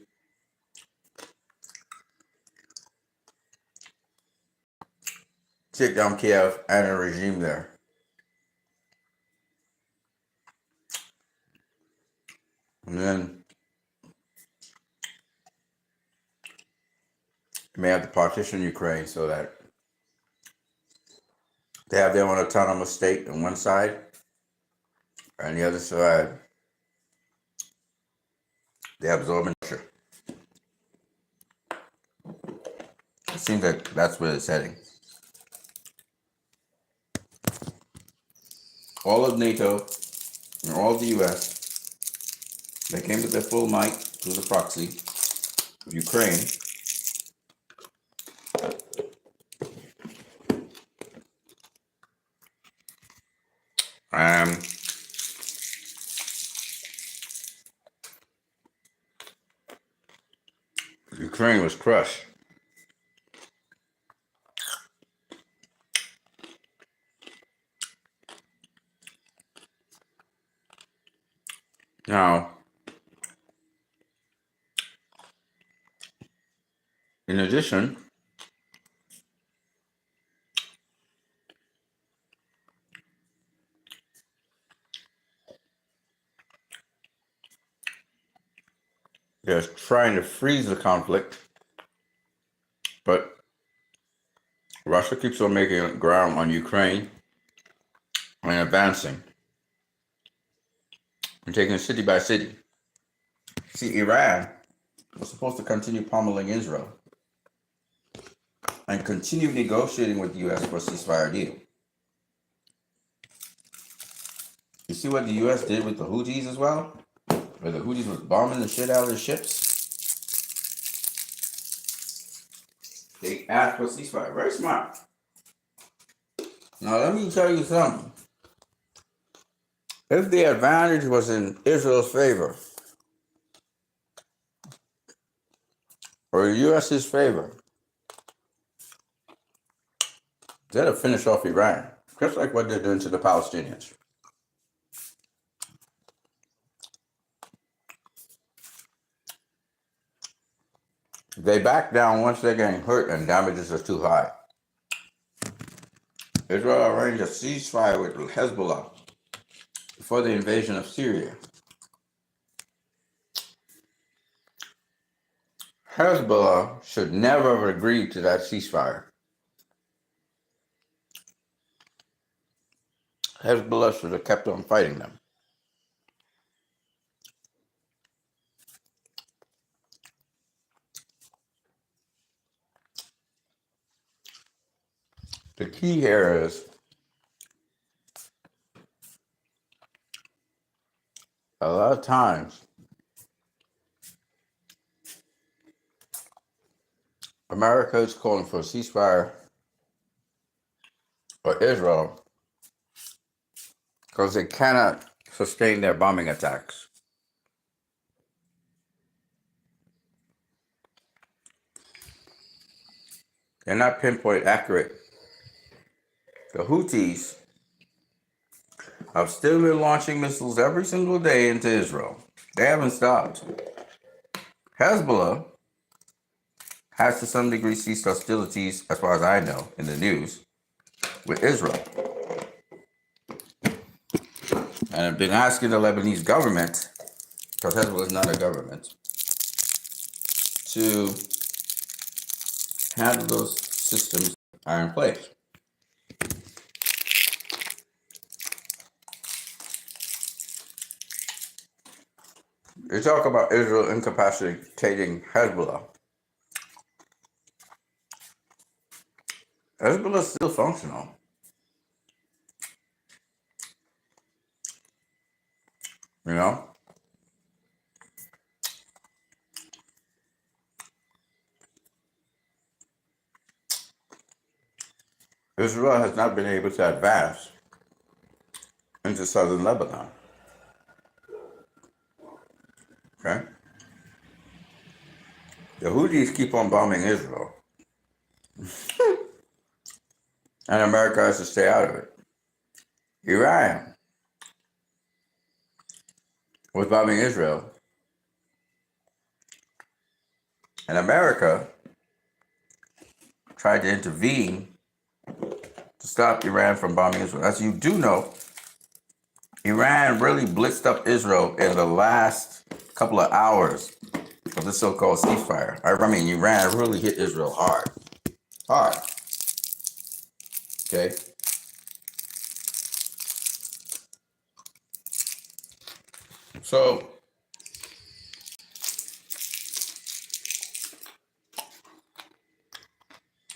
take down Kiev and a regime there. And then they may have to partition Ukraine so that they have their own autonomous state on one side, and the other side, they absorb Russia. It seems like that's where it's heading. All of NATO and all of the US, they came to their full might through the proxy of Ukraine. Ukraine was crushed. Now, in addition, they're trying to freeze the conflict, but Russia keeps on making ground on Ukraine and advancing and taking city by city. See, Iran was supposed to continue pummeling Israel and continue negotiating with the U.S. for a ceasefire deal. You see what the U.S. did with the Houthis as well? Where the Houthis was bombing the shit out of the ships. They asked for a ceasefire. Very smart. Now let me tell you something. If the advantage was in Israel's favor, or the U.S.'s favor, they'd have finished off Iran, just like what they're doing to the Palestinians. They back down once they're getting hurt and damages are too high. Israel arranged a ceasefire with Hezbollah before the invasion of Syria. Hezbollah should never have agreed to that ceasefire. Hezbollah should have kept on fighting them. The key here is a lot of times America is calling for a ceasefire for Israel because they cannot sustain their bombing attacks. They're not pinpoint accurate. The Houthis have still been launching missiles every single day into Israel. They haven't stopped. Hezbollah has to some degree ceased hostilities, as far as I know, in the news, with Israel. And I've been asking the Lebanese government, because Hezbollah is not a government, to handle those systems that are in place. You talk about Israel incapacitating Hezbollah. Hezbollah is still functional. You know? Israel has not been able to advance into southern Lebanon. Okay? The Houthis keep on bombing Israel. And America has to stay out of it. Iran was bombing Israel. And America tried to intervene to stop Iran from bombing Israel. As you do know, Iran really blitzed up Israel in the last couple of hours of the so-called ceasefire. I mean, Iran really hit Israel hard. Hard. Okay? So,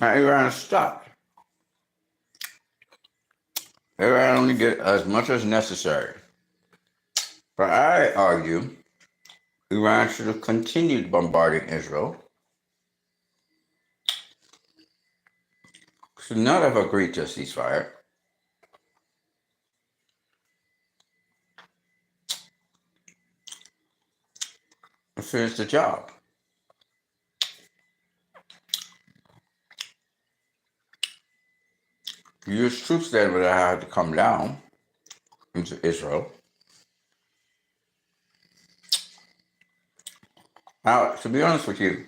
Iran stopped. Iran only did as much as necessary. But I argue Iran should have continued bombarding Israel. Should not have agreed to a ceasefire. And finish the job. U.S. troops then would have had to come down into Israel. Now, to be honest with you,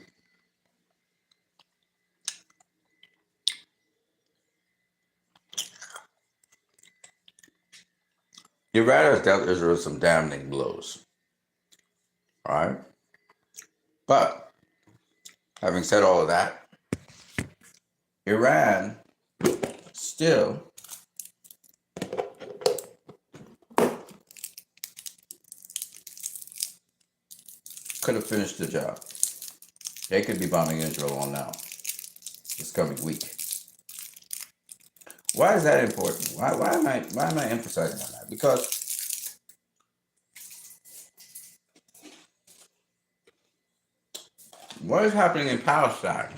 Iran has dealt Israel some damning blows. All right? But, having said all of that, Iran still could have finished the job. They could be bombing Israel on now, this coming week. Why is that important? Why am I emphasizing on that? Because what is happening in Palestine,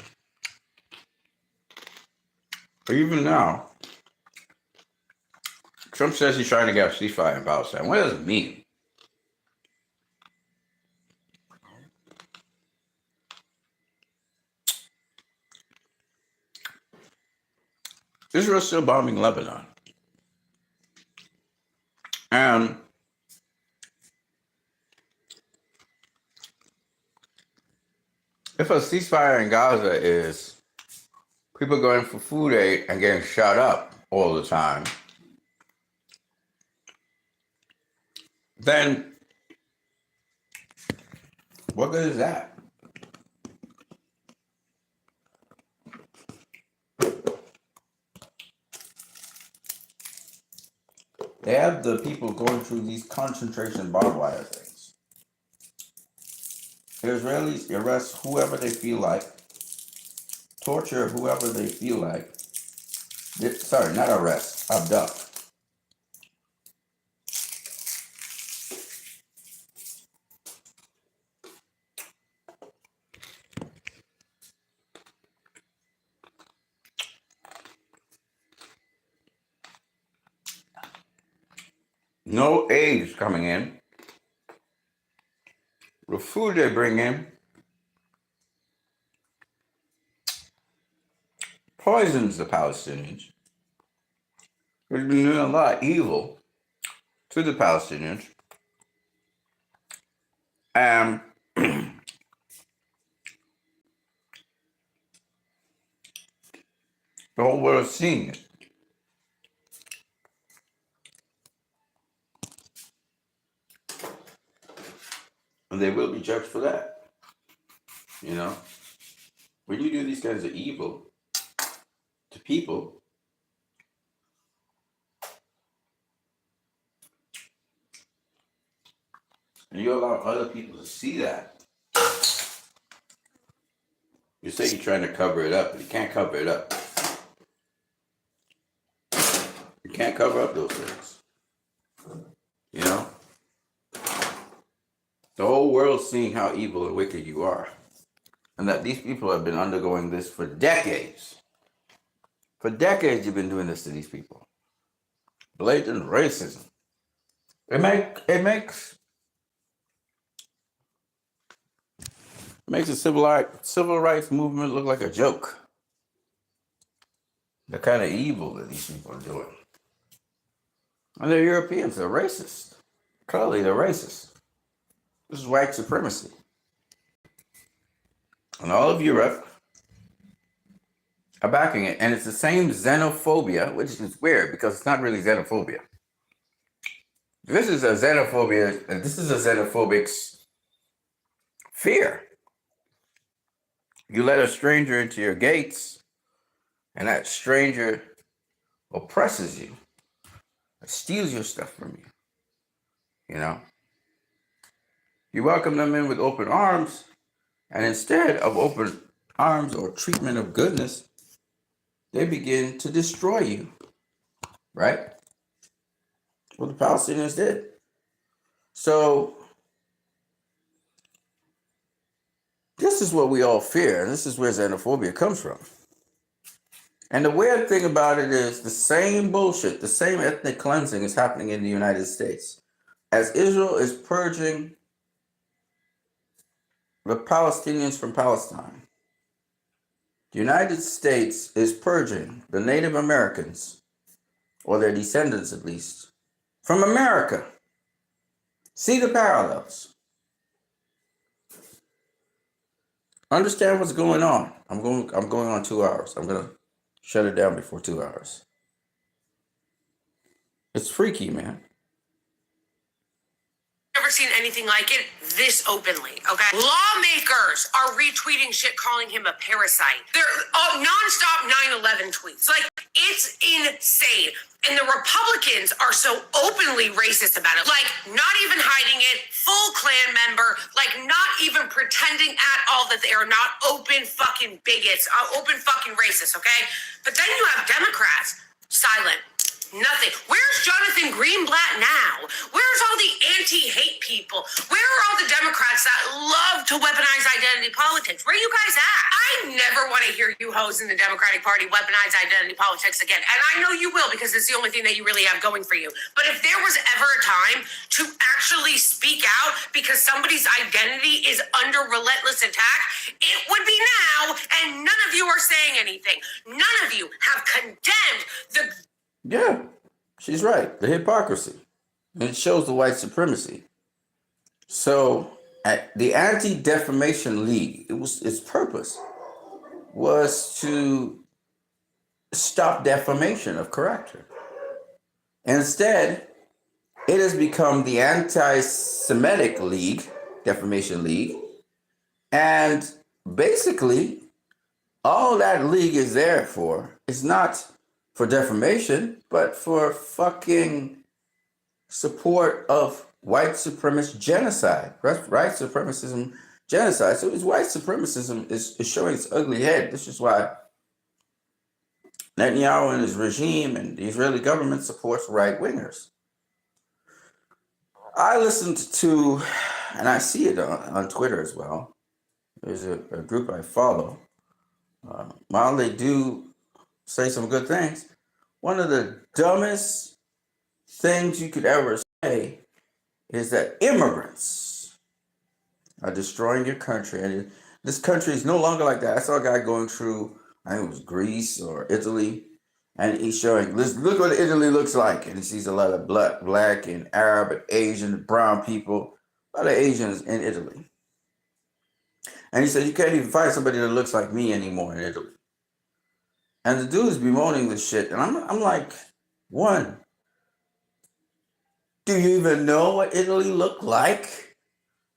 or even now, Trump says he's trying to get a ceasefire in Palestine. What does it mean? Israel's still bombing Lebanon. And if a ceasefire in Gaza is people going for food aid and getting shot up, all the time, then what good is that? They have the people going through these concentration barbed wire things. The Israelis arrest whoever they feel like, torture whoever they feel like. Sorry, not arrest, abduct. No aid is coming in. The food they bring in poisons the Palestinians. They've been doing a lot of evil to the Palestinians. And the whole world is seeing it. And they will be judged for that. You know? When you do these kinds of evil to people, and you allow other people to see that, you say you're trying to cover it up, but you can't cover it up. You can't cover up those things. You know? The whole world's seeing how evil and wicked you are. And that these people have been undergoing this for decades. For decades you've been doing this to these people. Blatant racism. It makes the civil rights movement look like a joke. The kind of evil that these people are doing. And they're Europeans, they're racist. Clearly they're racist. This is white supremacy. And all of Europe are backing it. And it's the same xenophobia, which is weird because it's not really xenophobia. This is a xenophobia, and this is a xenophobic's fear. You let a stranger into your gates, and that stranger oppresses you, steals your stuff from you. You know? You welcome them in with open arms, and instead of open arms or treatment of goodness, they begin to destroy you. Right? What the Palestinians did. So, this is what we all fear, and this is where xenophobia comes from. And the weird thing about it is the same bullshit, the same ethnic cleansing is happening in the United States. As Israel is purging the Palestinians from Palestine, the United States is purging the Native Americans, or their descendants at least, from America. See the parallels. Understand what's going on. I'm going on 2 hours. I'm gonna shut it down before 2 hours. It's freaky, man. Never seen anything like it this openly, okay? Lawmakers are retweeting shit calling him a parasite. They're nonstop 9/11 tweets. Like, it's insane. And the Republicans are so openly racist about it. Like, not even hiding it, full Klan member, like, not even pretending at all that they are not open fucking bigots, open fucking racists, okay? But then you have Democrats, silent. Nothing. Where's Jonathan Greenblatt now? Where's all the anti-hate people? Where are all the Democrats that love to weaponize identity politics? Where are you guys at? I never want to hear you hoes in the Democratic Party weaponize identity politics again. And I know you will because it's the only thing that you really have going for you. But if there was ever a time to actually speak out because somebody's identity is under relentless attack, it would be now. And none of you are saying anything. None of you have condemned the... Yeah, she's right. The hypocrisy. And it shows the white supremacy. So, the Anti-Defamation League, its purpose was to stop defamation of character. Instead, it has become the anti-Semitic League, Defamation League, and basically all that league is there for is not for defamation, but for fucking support of white supremacist genocide, right? Supremacism, genocide. So it's white supremacism is showing its ugly head. This is why Netanyahu and his regime and the Israeli government supports right wingers. I listened to, and I see it on Twitter as well. There's a group I follow. While they do say some good things, one of the dumbest things you could ever say is that immigrants are destroying your country. And this country is no longer like that. I saw a guy going through, I think it was Greece or Italy, and he's showing, look what Italy looks like. And he sees a lot of black and Arab and Asian, brown people, a lot of Asians in Italy. And he said, you can't even find somebody that looks like me anymore in Italy. And the dude's bemoaning this shit. And I'm like, one, do you even know what Italy looked like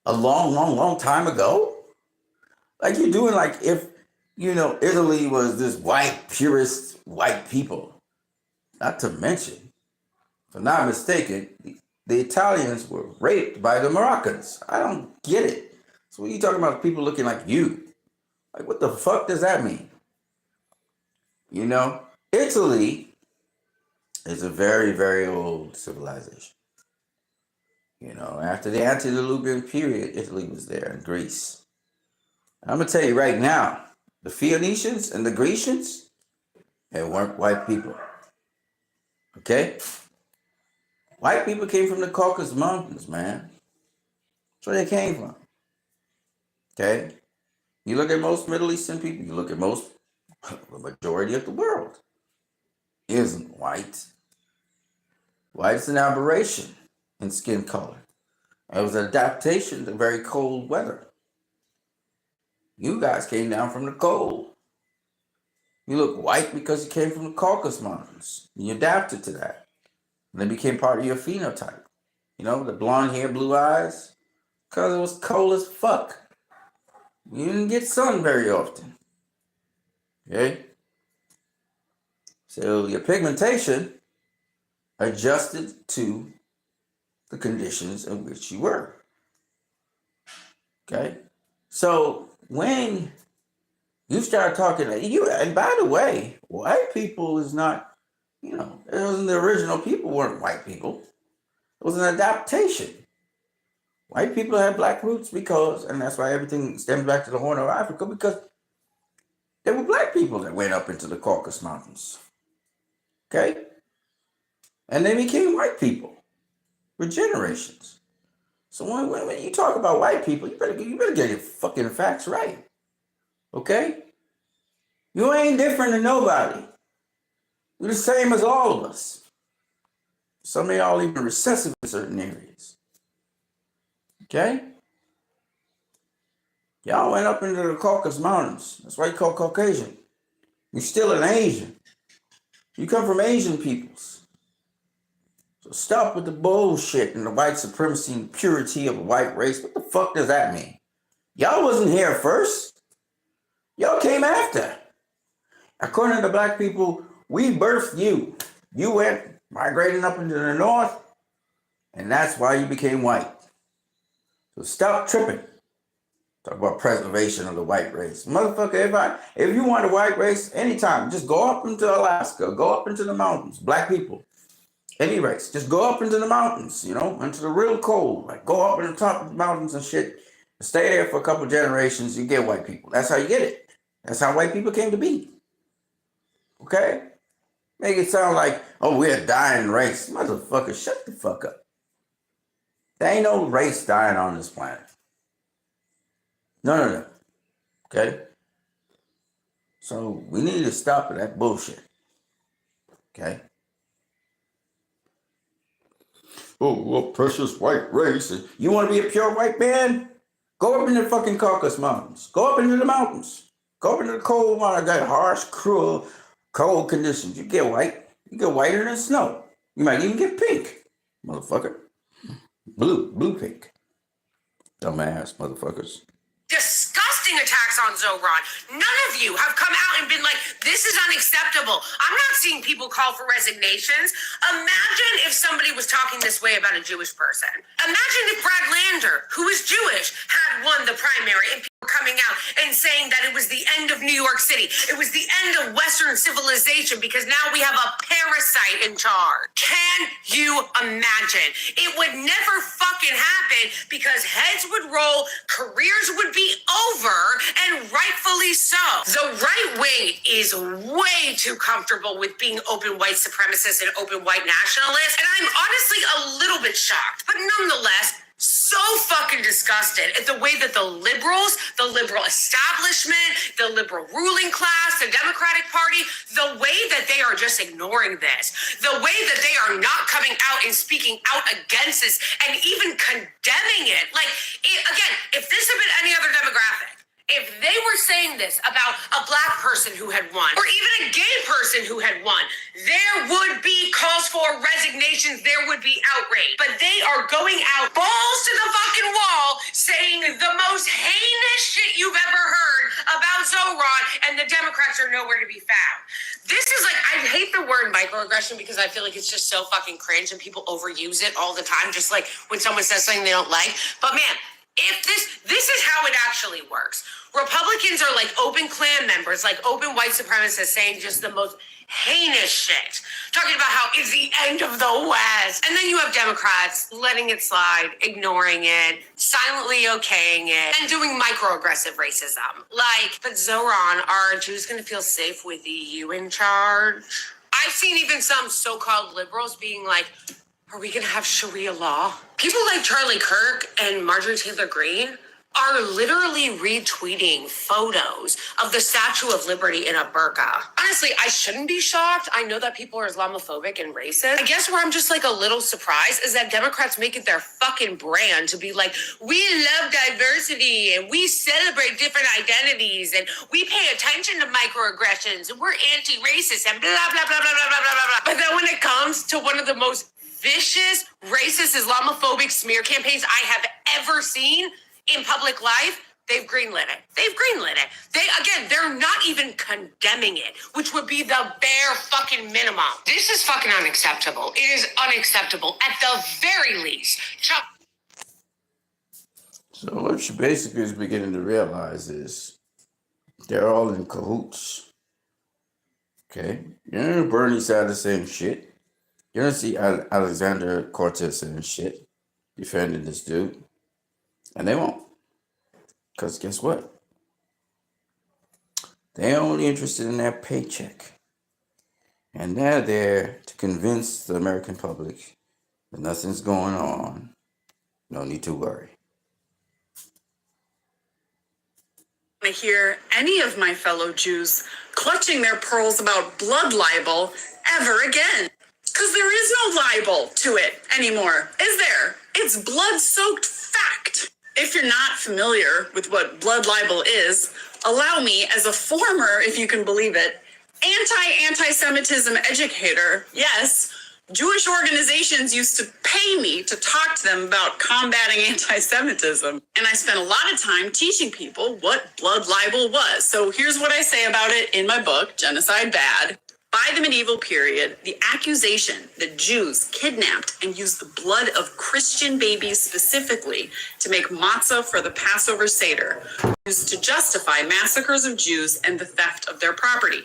a long time ago? Like you're doing like if, Italy was this white, purist white people. Not to mention, if I'm not mistaken, the Italians were raped by the Moroccans. I don't get it. So what are you talking about people looking like you? Like what the fuck does that mean? Italy is a very, very old civilization. After the antediluvian period, Italy was there, and Greece. And I'm going to tell you right now, the Phoenicians and the Grecians, they weren't white people. Okay? White people came from the Caucasus Mountains, man. That's where they came from. Okay? You look at most Middle Eastern people, you look at the majority of the world isn't white. White's an aberration in skin color. It was an adaptation to very cold weather. You guys came down from the cold. You look white because you came from the Caucasus Mountains. You adapted to that. And they became part of your phenotype. The blonde hair, blue eyes. Because it was cold as fuck. You didn't get sun very often. Okay? So your pigmentation adjusted to the conditions in which you were. Okay? So when you start talking, and by the way, white people is not, it wasn't the original people weren't white people. It was an adaptation. White people had black roots and that's why everything stems back to the Horn of Africa, because there were black people that went up into the Caucasus Mountains. Okay? And they became white people for generations. So when you talk about white people, you better get your fucking facts right. Okay? You ain't different than nobody. You're the same as all of us. Some of y'all even recessive in certain areas. Okay? Y'all went up into the Caucasus Mountains. That's why you call Caucasian. You're still an Asian. You come from Asian peoples. So stop with the bullshit and the white supremacy and purity of a white race. What the fuck does that mean? Y'all wasn't here first. Y'all came after. According to black people, we birthed you. You went migrating up into the north, and that's why you became white. So stop tripping. Talk about preservation of the white race. Motherfucker, if you want a white race, anytime, just go up into Alaska, go up into the mountains, black people, any race, just go up into the mountains, into the real cold, like go up in the top of the mountains and shit, stay there for a couple generations, you get white people. That's how you get it. That's how white people came to be. Okay? Make it sound like, oh, we're a dying race. Motherfucker, shut the fuck up. There ain't no race dying on this planet. No. Okay? So we need to stop that bullshit. Okay? Oh, precious white race. You want to be a pure white man? Go up in the fucking Caucasus Mountains. Go up into the mountains. Go up into the cold water, that harsh, cruel, Cold conditions, you get white. You get whiter than snow. You might even get pink, motherfucker. Blue pink. Dumbass motherfuckers. Disgusting attacks on Zohran. None of you have come out and been like, this is unacceptable. I'm not seeing people call for resignations. Imagine if somebody was talking this way about a Jewish person. Imagine if Brad Lander, who is Jewish, had won the primary and people were coming out and saying that it was the end of New York City. It was the end of Western civilization because now we have a parasite in charge. Can you imagine? It would never fucking happen because heads would roll, careers would be over, and rightfully so. The right wing is way too comfortable with being open white supremacists and open white nationalists, and I'm honestly a little bit shocked, but nonetheless, so fucking disgusted at the way that the liberals, the liberal establishment, the liberal ruling class, the Democratic Party, the way that they are just ignoring this, the way that they are not coming out and speaking out against this and even condemning it. Like, again, if this had been any other demographic, if they were saying this about a black person who had won, or even a gay person who had won, there would be calls for resignations, there would be outrage. But they are going out balls to the fucking wall saying the most heinous shit you've ever heard about Zohran, and the Democrats are nowhere to be found. This is like, I hate the word microaggression because I feel like it's just so fucking cringe and people overuse it all the time, just like when someone says something they don't like. But man, if this is how it actually works. Republicans are like open Klan members, like open white supremacists saying just the most heinous shit, talking about how it's the end of the West. And then you have Democrats letting it slide, ignoring it, silently okaying it, and doing microaggressive racism. Like, but Zohran, are Jews going to feel safe with the EU in charge? I've seen even some so-called liberals being like, are we going to have Sharia law? People like Charlie Kirk and Marjorie Taylor Greene are literally retweeting photos of the Statue of Liberty in a burqa. Honestly, I shouldn't be shocked. I know that people are Islamophobic and racist. I guess where I'm just like a little surprised is that Democrats make it their fucking brand to be like, we love diversity and we celebrate different identities and we pay attention to microaggressions and we're anti-racist and blah, blah, blah, blah, blah, blah, blah, blah. But then when it comes to one of the most vicious, racist, Islamophobic smear campaigns I have ever seen in public life, they've greenlit it. They're not even condemning it, which would be the bare fucking minimum. This is fucking unacceptable. It is unacceptable at the very least. So what she basically is beginning to realize is they're all in cahoots. Okay? You're gonna Bernie Sanders saying shit. You're gonna see Alexander Cortez saying shit, defending this dude. And they won't. Because guess what? They're only interested in their paycheck. And they're there to convince the American public that nothing's going on. No need to worry. I hear any of my fellow Jews clutching their pearls about blood libel ever again. Because there is no libel to it anymore, is there? It's blood-soaked fact. If you're not familiar with what blood libel is, allow me, as a former, if you can believe it, anti-Semitism educator, yes, Jewish organizations used to pay me to talk to them about combating anti-Semitism. And I spent a lot of time teaching people what blood libel was. So here's what I say about it in my book, Genocide Bad. By the medieval period, the accusation that Jews kidnapped and used the blood of Christian babies specifically to make matzah for the Passover Seder was used to justify massacres of Jews and the theft of their property.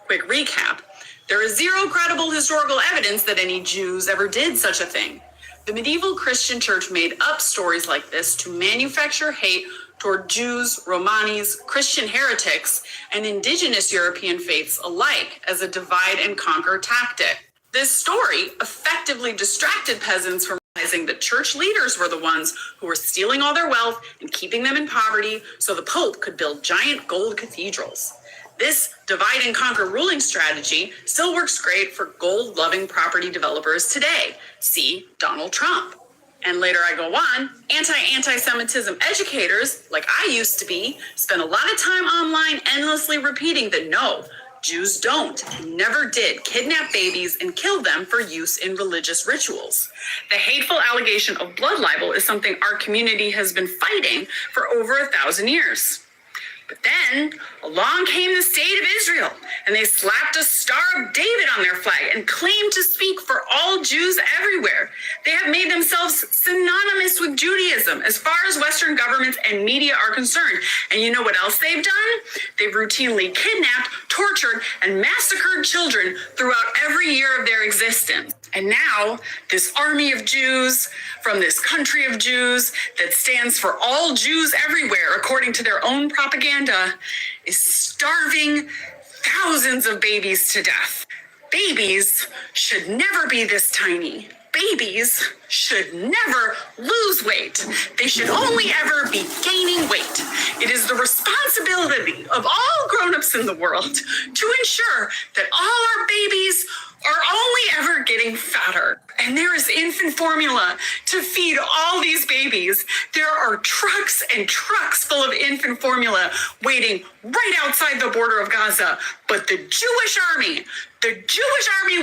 Quick recap. There is zero credible historical evidence that any Jews ever did such a thing. The medieval Christian church made up stories like this to manufacture hate toward Jews, Romanis, Christian heretics, and indigenous European faiths alike as a divide and conquer tactic. This story effectively distracted peasants from realizing that church leaders were the ones who were stealing all their wealth and keeping them in poverty so the Pope could build giant gold cathedrals. This divide and conquer ruling strategy still works great for gold-loving property developers today. See Donald Trump. And later I go on, anti-Semitism educators, like I used to be, spend a lot of time online endlessly repeating that no, Jews don't, never did, kidnap babies and kill them for use in religious rituals. The hateful allegation of blood libel is something our community has been fighting for over 1,000 years. But then along came the state of Israel, and they slapped a Star of David on their flag and claimed to speak for all Jews everywhere. They have made themselves synonymous with Judaism as far as Western governments and media are concerned. And you know what else they've done? They've routinely kidnapped, tortured, and massacred children throughout every year of their existence. And now, this army of Jews from this country of Jews that stands for all Jews everywhere, according to their own propaganda, is starving thousands of babies to death. Babies should never be this tiny. Babies should never lose weight. They should only ever be gaining weight. It is the responsibility of all grown-ups in the world to ensure that all our babies are only ever getting fatter. And there is infant formula to feed all these babies. There are trucks and trucks full of infant formula waiting right outside the border of Gaza. But the Jewish army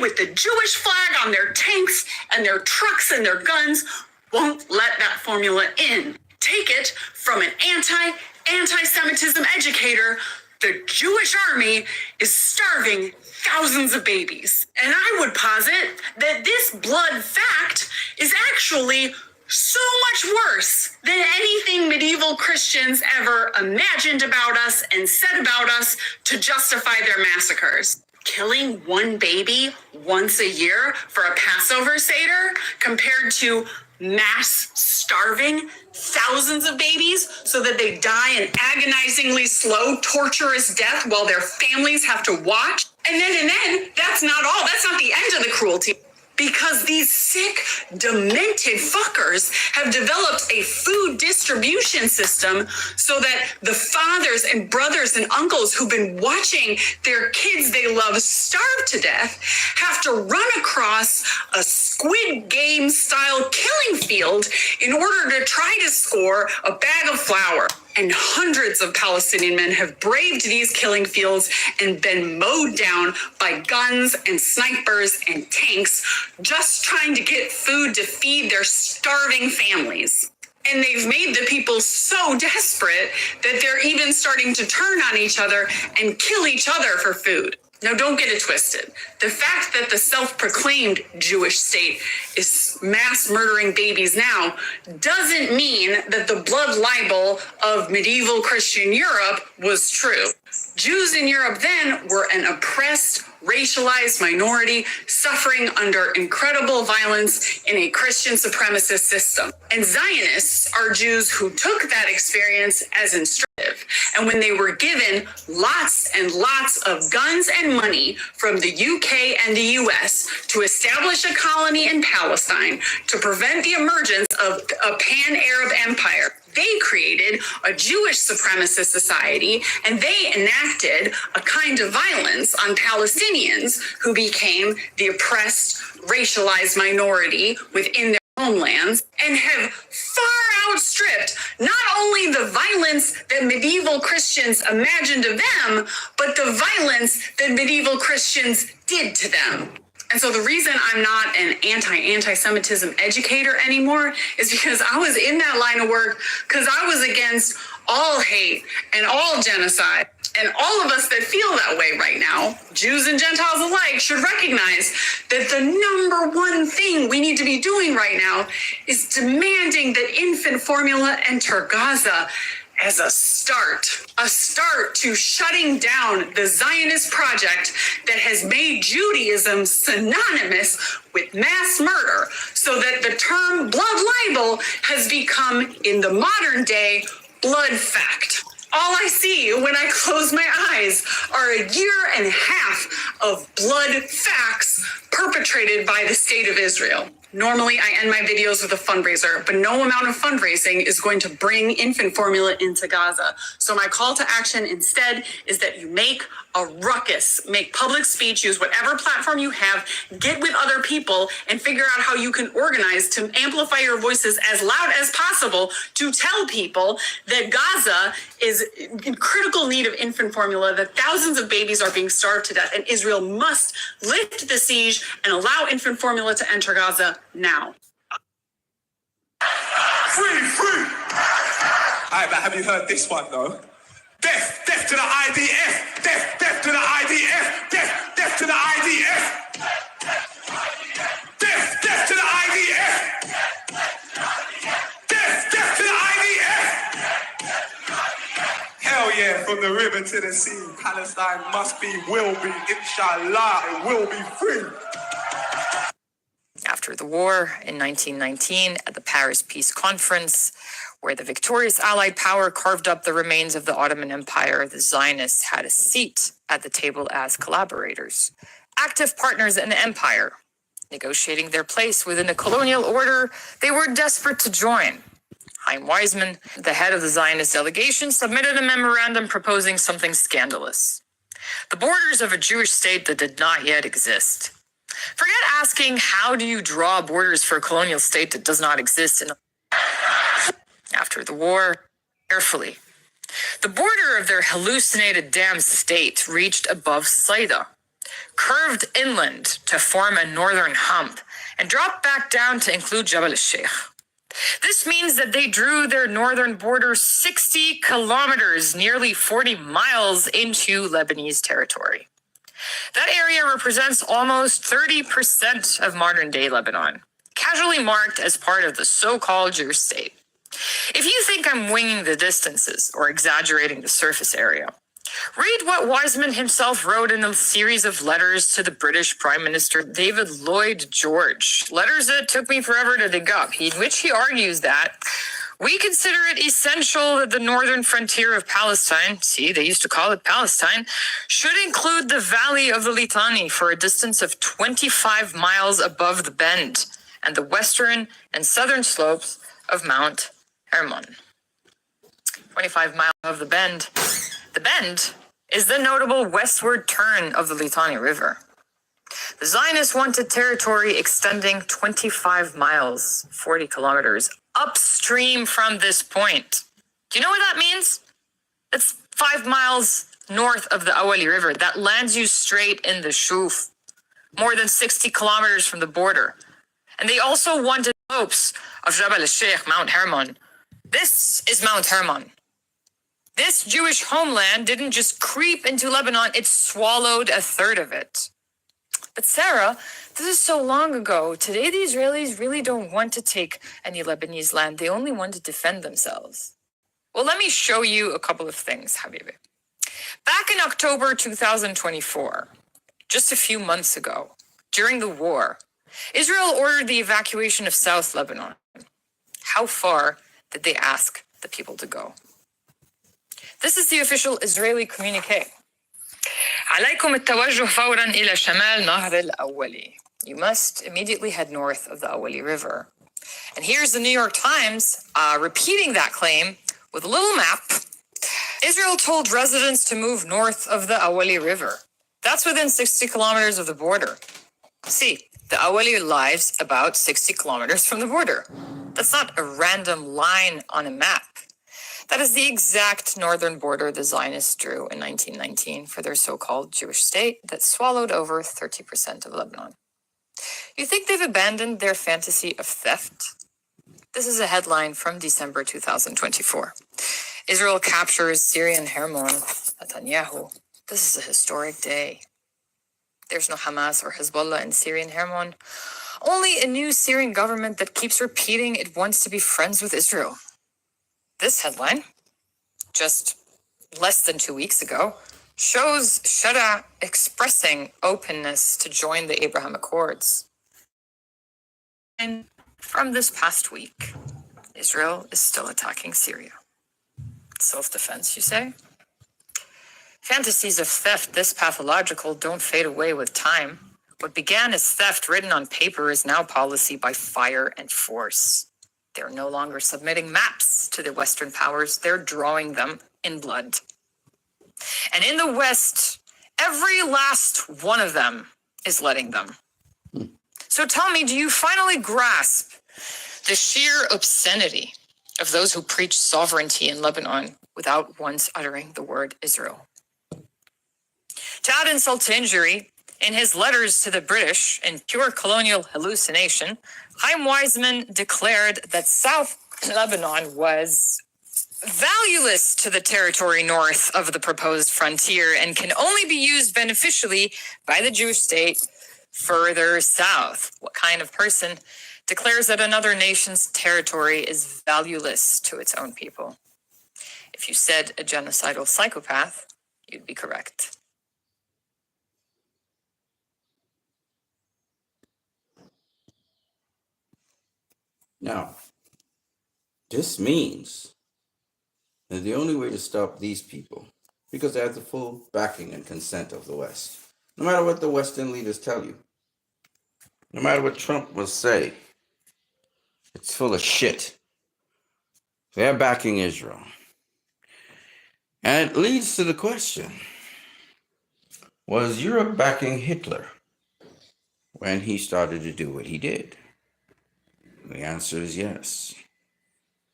with the Jewish flag on their tanks and their trucks and their guns won't let that formula in. Take it from an anti-Semitism educator. The Jewish army is starving thousands of babies. And I would posit that this blood fact is actually so much worse than anything medieval Christians ever imagined about us and said about us to justify their massacres. Killing one baby once a year for a Passover Seder compared to mass starving thousands of babies so that they die an agonizingly slow, torturous death while their families have to watch. And then that's not all. That's not the end of the cruelty. Because these sick, demented fuckers have developed a food distribution system so that the fathers and brothers and uncles who've been watching their kids they love starve to death have to run across a Squid Game style killing field in order to try to score a bag of flour. And hundreds of Palestinian men have braved these killing fields and been mowed down by guns and snipers and tanks, just trying to get food to feed their starving families. And they've made the people so desperate that they're even starting to turn on each other and kill each other for food. Now, don't get it twisted. The fact that the self-proclaimed Jewish state is mass murdering babies now doesn't mean that the blood libel of medieval Christian Europe was true. Jews in Europe then were an oppressed, racialized minority suffering under incredible violence in a Christian supremacist system. And Zionists are Jews who took that experience as instructive. And when they were given lots and lots of guns and money from the UK and the US to establish a colony in Palestine to prevent the emergence of a pan-Arab empire, they created a Jewish supremacist society, and they enacted a kind of violence on Palestinians who became the oppressed, racialized minority within their homelands and have far outstripped not only the violence that medieval Christians imagined of them, but the violence that medieval Christians did to them. And so the reason I'm not an anti-Semitism educator anymore is because I was in that line of work because I was against all hate and all genocide. And all of us that feel that way right now, Jews and Gentiles alike, should recognize that the number one thing we need to be doing right now is demanding that infant formula enter Gaza as a start to shutting down the Zionist project that has made Judaism synonymous with mass murder, so that the term blood libel has become, in the modern day, blood fact. All I see when I close my eyes are a year and a half of blood facts perpetrated by the state of Israel. Normally, I end my videos with a fundraiser, but no amount of fundraising is going to bring infant formula into Gaza. So my call to action instead is that you make a ruckus, make public speech, use whatever platform you have, get with other people, and figure out how you can organize to amplify your voices as loud as possible to tell people that Gaza is in critical need of infant formula, that thousands of babies are being starved to death, and Israel must lift the siege and allow infant formula to enter Gaza now. Free, free! Alright, but have you heard this one though? Death, death to the IDF! Death, death to the IDF! Death, death to the IDF! Death, death to the IDF! Death, death to the IDF! Hell yeah, from the river to the sea, Palestine must be, will be, inshallah, it will be free. After the war in 1919 at the Paris Peace Conference, where the victorious Allied power carved up the remains of the Ottoman Empire, the Zionists had a seat at the table as collaborators, active partners in the empire. Negotiating their place within a colonial order they were desperate to join. Chaim Weizmann, the head of the Zionist delegation, submitted a memorandum proposing something scandalous: the borders of a Jewish state that did not yet exist. Forget asking, how do you draw borders for a colonial state that does not exist? After the war, carefully, the border of their hallucinated damn state reached above Saida, curved inland to form a northern hump, and dropped back down to include Jabal al-Sheikh. This means that they drew their northern border 60 kilometers, nearly 40 miles into Lebanese territory. That area represents almost 30% of modern-day Lebanon, casually marked as part of the so-called Jewish state. If you think I'm winging the distances or exaggerating the surface area, read what Weizmann himself wrote in a series of letters to the British Prime Minister David Lloyd George, letters that took me forever to dig up, in which he argues that we consider it essential that the northern frontier of Palestine, see, they used to call it Palestine, should include the valley of the Litani for a distance of 25 miles above the Bend and the western and southern slopes of Mount Hermon. 25 miles above the Bend. The Bend is the notable westward turn of the Litani River. The Zionists wanted territory extending 25 miles, 40 kilometers, upstream from this point. Do you know what that means? It's 5 miles north of the Awali River. That lands you straight in the Shuf, more than 60 kilometers from the border. And they also wanted slopes of Jabal al-Sheikh, Mount Hermon. This is Mount Hermon. This Jewish homeland didn't just creep into Lebanon, it swallowed a third of it. But Sarah, this is so long ago. Today, the Israelis really don't want to take any Lebanese land. They only want to defend themselves. Well, let me show you a couple of things, Habibi. Back in October 2024, just a few months ago, during the war, Israel ordered the evacuation of South Lebanon. How far did they ask the people to go? This is the official Israeli communique. عليكم التوجه فورا إلى شمال نهر الأولي. You must immediately head north of the Awali River. And here's the New York Times repeating that claim with a little map. Israel told residents to move north of the Awali River. That's within 60 kilometers of the border. See, the Awali lies about 60 kilometers from the border. That's not a random line on a map. That is the exact northern border the Zionists drew in 1919 for their so-called Jewish state that swallowed over 30% of Lebanon. You think they've abandoned their fantasy of theft? This is a headline from December 2024. Israel captures Syrian Hermon, Netanyahu. This is a historic day. There's no Hamas or Hezbollah in Syrian Hermon. Only a new Syrian government that keeps repeating it wants to be friends with Israel. This headline, just less than 2 weeks ago, shows Shara expressing openness to join the Abraham Accords. And from this past week, Israel is still attacking Syria. Self-defense, you say? Fantasies of theft this pathological don't fade away with time. What began as theft written on paper is now policy by fire and force. They're no longer submitting maps to the Western powers, they're drawing them in blood. And in the West, every last one of them is letting them. So tell me, do you finally grasp the sheer obscenity of those who preach sovereignty in Lebanon without once uttering the word Israel? To add insult to injury, in his letters to the British in pure colonial hallucination, Chaim Weizmann declared that South Lebanon was valueless to the territory north of the proposed frontier and can only be used beneficially by the Jewish state further south. What kind of person declares that another nation's territory is valueless to its own people? If you said a genocidal psychopath, you'd be correct. Now, this means that the only way to stop these people, because they have the full backing and consent of the West, no matter what the Western leaders tell you, no matter what Trump will say, it's full of shit. They're backing Israel. And it leads to the question, was Europe backing Hitler when he started to do what he did? The answer is yes.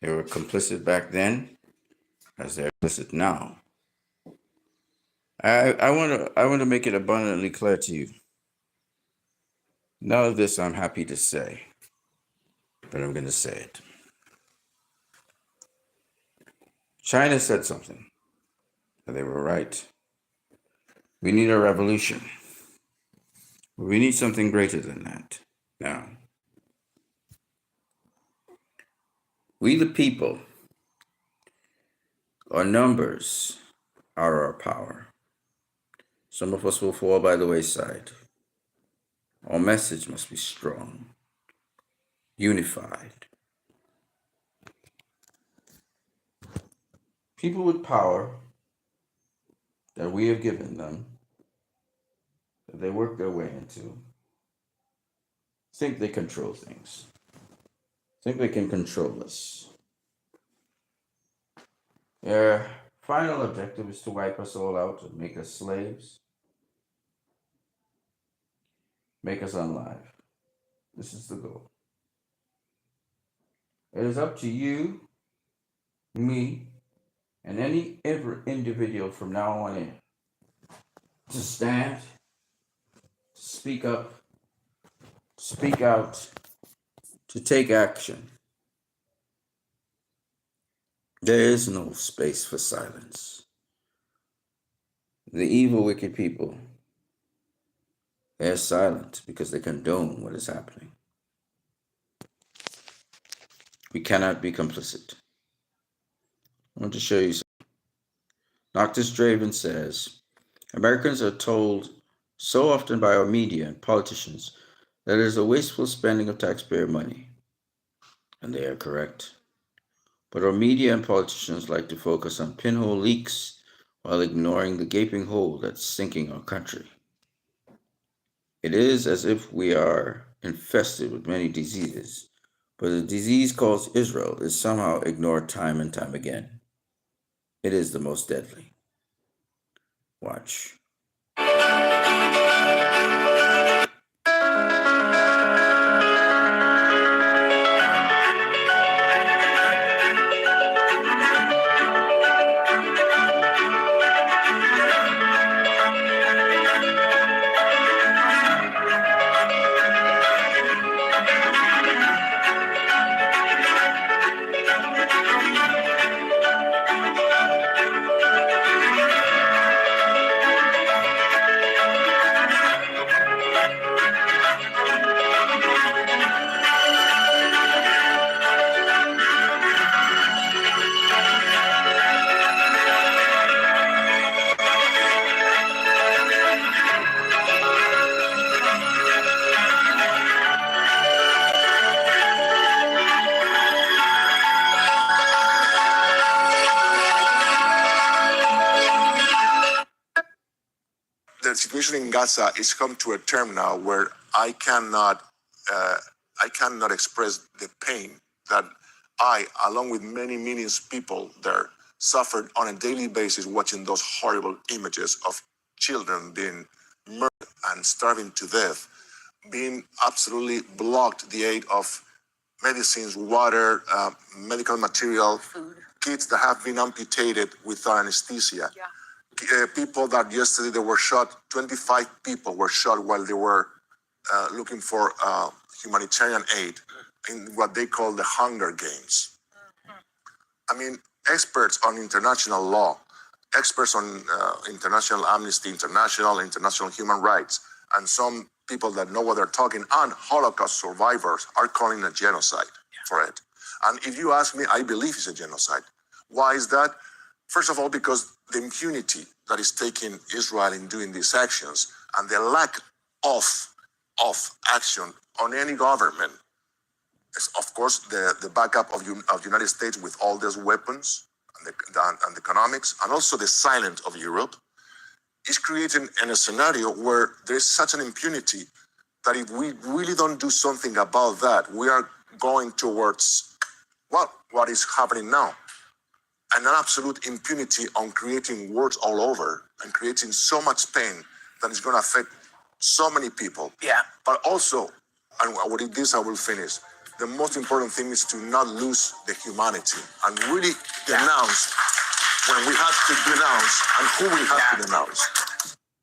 They were complicit back then, as they're complicit now. I want to make it abundantly clear to you. None of this I'm happy to say, but I'm going to say it. China said something, and they were right. We need a revolution. We need something greater than that. Now, we the people, our numbers are our power. Some of us will fall by the wayside. Our message must be strong, unified. People with power that we have given them, that they work their way into, think they control things, think they can control us. Their final objective is to wipe us all out and make us slaves, make us unalive. This is the goal. It is up to you, me, and every individual from now on in to stand, speak up, speak out, to take action. There is no space for silence. The evil, wicked people, they're silent because they condone what is happening. We cannot be complicit. I want to show you something. Dr. Draven says, Americans are told so often by our media and politicians that it is a wasteful spending of taxpayer money. And they are correct. But our media and politicians like to focus on pinhole leaks while ignoring the gaping hole that's sinking our country. It is as if we are infested with many diseases, but the disease called Israel is somehow ignored time and time again. It is the most deadly. Watch. situation in Gaza is come to a term now where I cannot express the pain that I, along with many millions of people there, suffered on a daily basis watching those horrible images of children being murdered and starving to death, being absolutely blocked the aid of medicines, water, medical material, kids that have been amputated without anesthesia. People that yesterday they were shot, 25 people were shot while they were looking for humanitarian aid in what they call the Hunger Games. I mean, experts on international law, experts on International Amnesty International, international human rights, and some people that know what they're talking, and Holocaust survivors are calling a genocide for it. And if you ask me, I believe it's a genocide. Why is that? First of all, because the impunity that is taking Israel in doing these actions and the lack of action on any government is, of course, the backup of the United States with all these weapons and the economics, and also the silence of Europe, is creating a scenario where there's such an impunity that if we really don't do something about that, we are going towards, well, what is happening now. And an absolute impunity on creating wars all over and creating so much pain that is going to affect so many people. Yeah. But also, and with this I will finish, the most important thing is to not lose the humanity and really denounce when we have to denounce and who we have to denounce.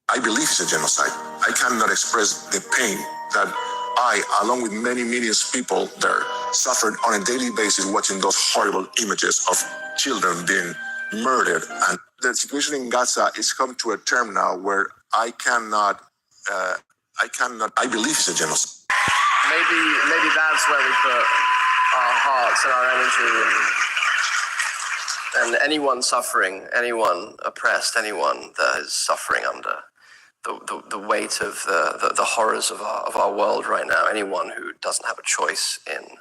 I believe it's a genocide. I cannot express the pain that I, along with many millions of people there, suffered on a daily basis watching those horrible images of children being murdered. And the situation in Gaza is come to a term now where I believe it's a genocide. Maybe that's where we put our hearts and our energy and anyone suffering, anyone oppressed, anyone that is suffering under the weight of the horrors of our world right now, anyone who doesn't have a choice in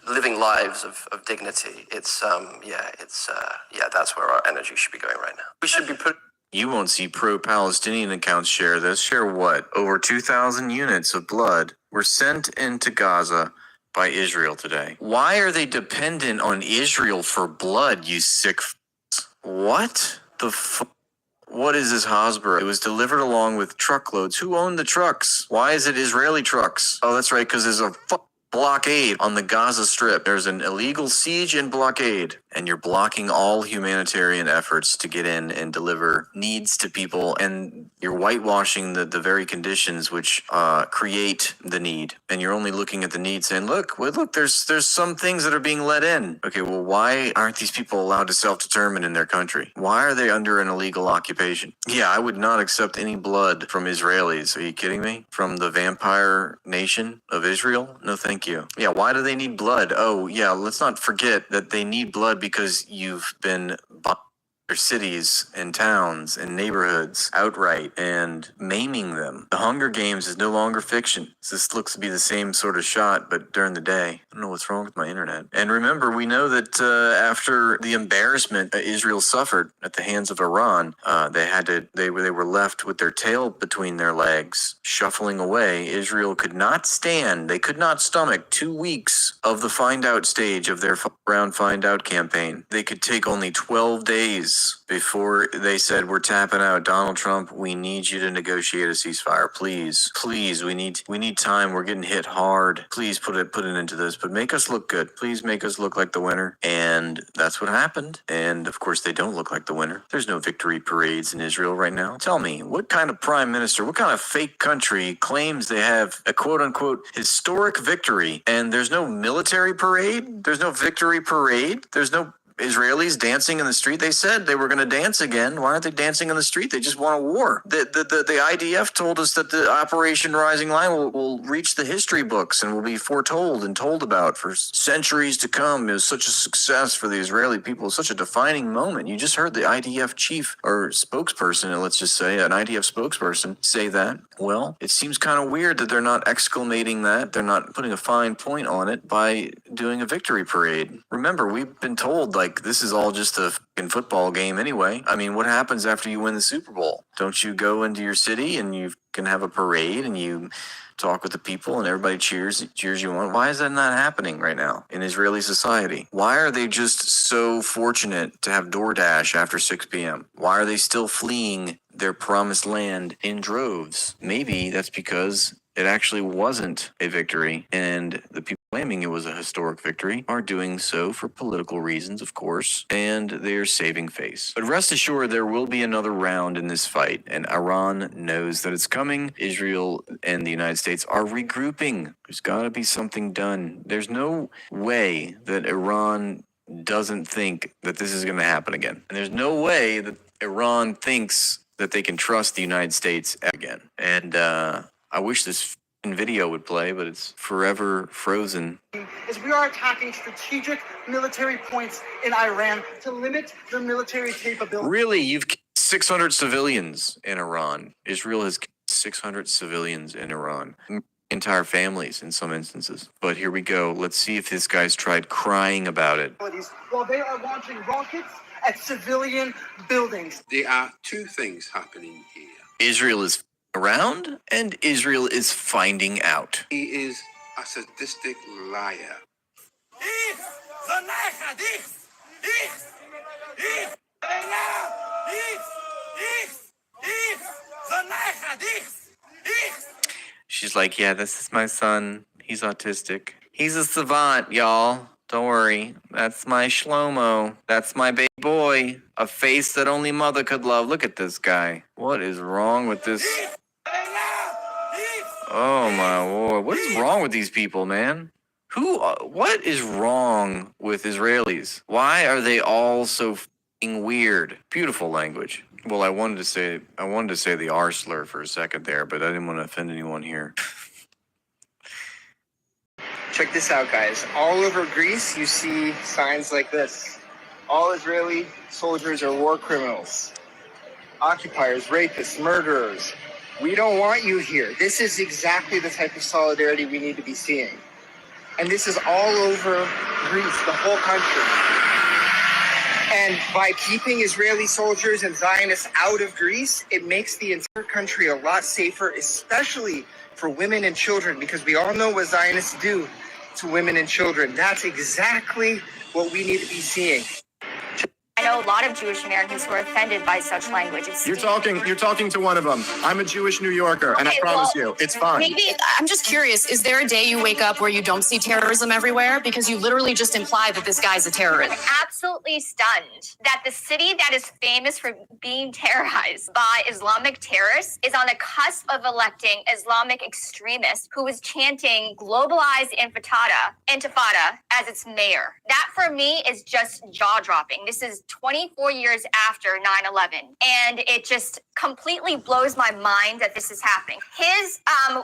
living lives of dignity. That's where our energy should be going right now. We should be putting. You won't see pro-Palestinian accounts share this. Share what? Over 2,000 units of blood were sent into Gaza by Israel today. Why are they dependent on Israel for blood, you sick What the What is this Hasbro? It was delivered along with truckloads. Who owned the trucks? Why is it Israeli trucks? Oh, that's right, because there's a blockade on the Gaza Strip. There's an illegal siege and blockade, and you're blocking all humanitarian efforts to get in and deliver needs to people, and you're whitewashing the very conditions which create the need, and you're only looking at the need saying, look, there's some things that are being let in. Okay, well, why aren't these people allowed to self-determine in their country? Why are they under an illegal occupation? Yeah, I would not accept any blood from Israelis. Are you kidding me? From the vampire nation of Israel? No, thank you. Yeah, why do they need blood? Oh, yeah, let's not forget that they need blood because you've been their cities and towns and neighborhoods outright and maiming them. The Hunger Games is no longer fiction. This looks to be the same sort of shot, but during the day. I don't know what's wrong with my internet. And remember, we know that after the embarrassment Israel suffered at the hands of Iran, they were left with their tail between their legs, shuffling away. Israel could not stand. They could not stomach 2 weeks of the find out stage of their round find out campaign. They could take only 12 days before they said, we're tapping out. Donald Trump, we need you to negotiate a ceasefire. Please, we need time. We're getting hit hard. Please put it into this, but make us look good. Please make us look like the winner. And that's what happened. And of course, they don't look like the winner. There's no victory parades in Israel right now. Tell me, what kind of prime minister, what kind of fake country claims they have a quote unquote historic victory, and there's no military parade? There's no victory parade? There's no Israelis dancing in the street? They said they were going to dance again. Why aren't they dancing in the street? They just want a war. The IDF told us that the Operation Rising Lion will reach the history books and will be foretold and told about for centuries to come. It was such a success for the Israeli people. It was such a defining moment. You just heard the IDF chief or spokesperson, let's just say an IDF spokesperson, say that. Well, it seems kind of weird that they're not exclamating that. They're not putting a fine point on it by doing a victory parade. Remember, we've been told, like, like this is all just a fucking football game anyway. I mean, what happens after you win the Super Bowl? Don't you go into your city and you can have a parade and you talk with the people and everybody cheers you on? Why is that not happening right now in Israeli society? Why are they just so fortunate to have DoorDash after 6 p.m.? Why are they still fleeing their promised land in droves? Maybe that's because it actually wasn't a victory, and the people claiming it was a historic victory are doing so for political reasons, of course, and they're saving face. But rest assured, there will be another round in this fight, and Iran knows that it's coming. Israel and the United States are regrouping. There's got to be something done. There's no way that Iran doesn't think that this is going to happen again. And there's no way that Iran thinks that they can trust the United States again. And I wish this video would play, but it's forever frozen. Is we are attacking strategic military points in Iran to limit their military capability. Really? You've killed 600 civilians in Iran. Israel has killed 600 civilians in Iran. Entire families in some instances. But here we go. Let's see if this guy's tried crying about it. While they are launching rockets at civilian buildings. There are two things happening here. Israel is around, and Israel is finding out. He is a sadistic liar. She's like, yeah, this is my son. He's autistic. He's a savant, y'all. Don't worry. That's my Shlomo. That's my baby boy. A face that only mother could love. Look at this guy. What is wrong with this? Oh my lord. What is wrong with these people, man? What is wrong with Israelis? Why are they all so f***ing weird? Beautiful language. Well, I wanted to say the R slur for a second there, but I didn't want to offend anyone here. Check this out, guys. All over Greece, you see signs like this. All Israeli soldiers are war criminals, occupiers, rapists, murderers. We don't want you here. This is exactly the type of solidarity we need to be seeing. And this is all over Greece, the whole country. And by keeping Israeli soldiers and Zionists out of Greece, it makes the entire country a lot safer, especially for women and children, because we all know what Zionists do to women and children. That's exactly what we need to be seeing. I know a lot of Jewish Americans who are offended by such language. You're talking to one of them. I'm a Jewish New Yorker, and I promise you, it's fine. Maybe, I'm just curious, is there a day you wake up where you don't see terrorism everywhere? Because you literally just implied that this guy's a terrorist. Absolutely stunned that the city that is famous for being terrorized by Islamic terrorists is on the cusp of electing Islamic extremists who is chanting globalized intifada as its mayor. That for me is just jaw-dropping. This is 24 years after 9/11, and it just completely blows my mind that this is happening. His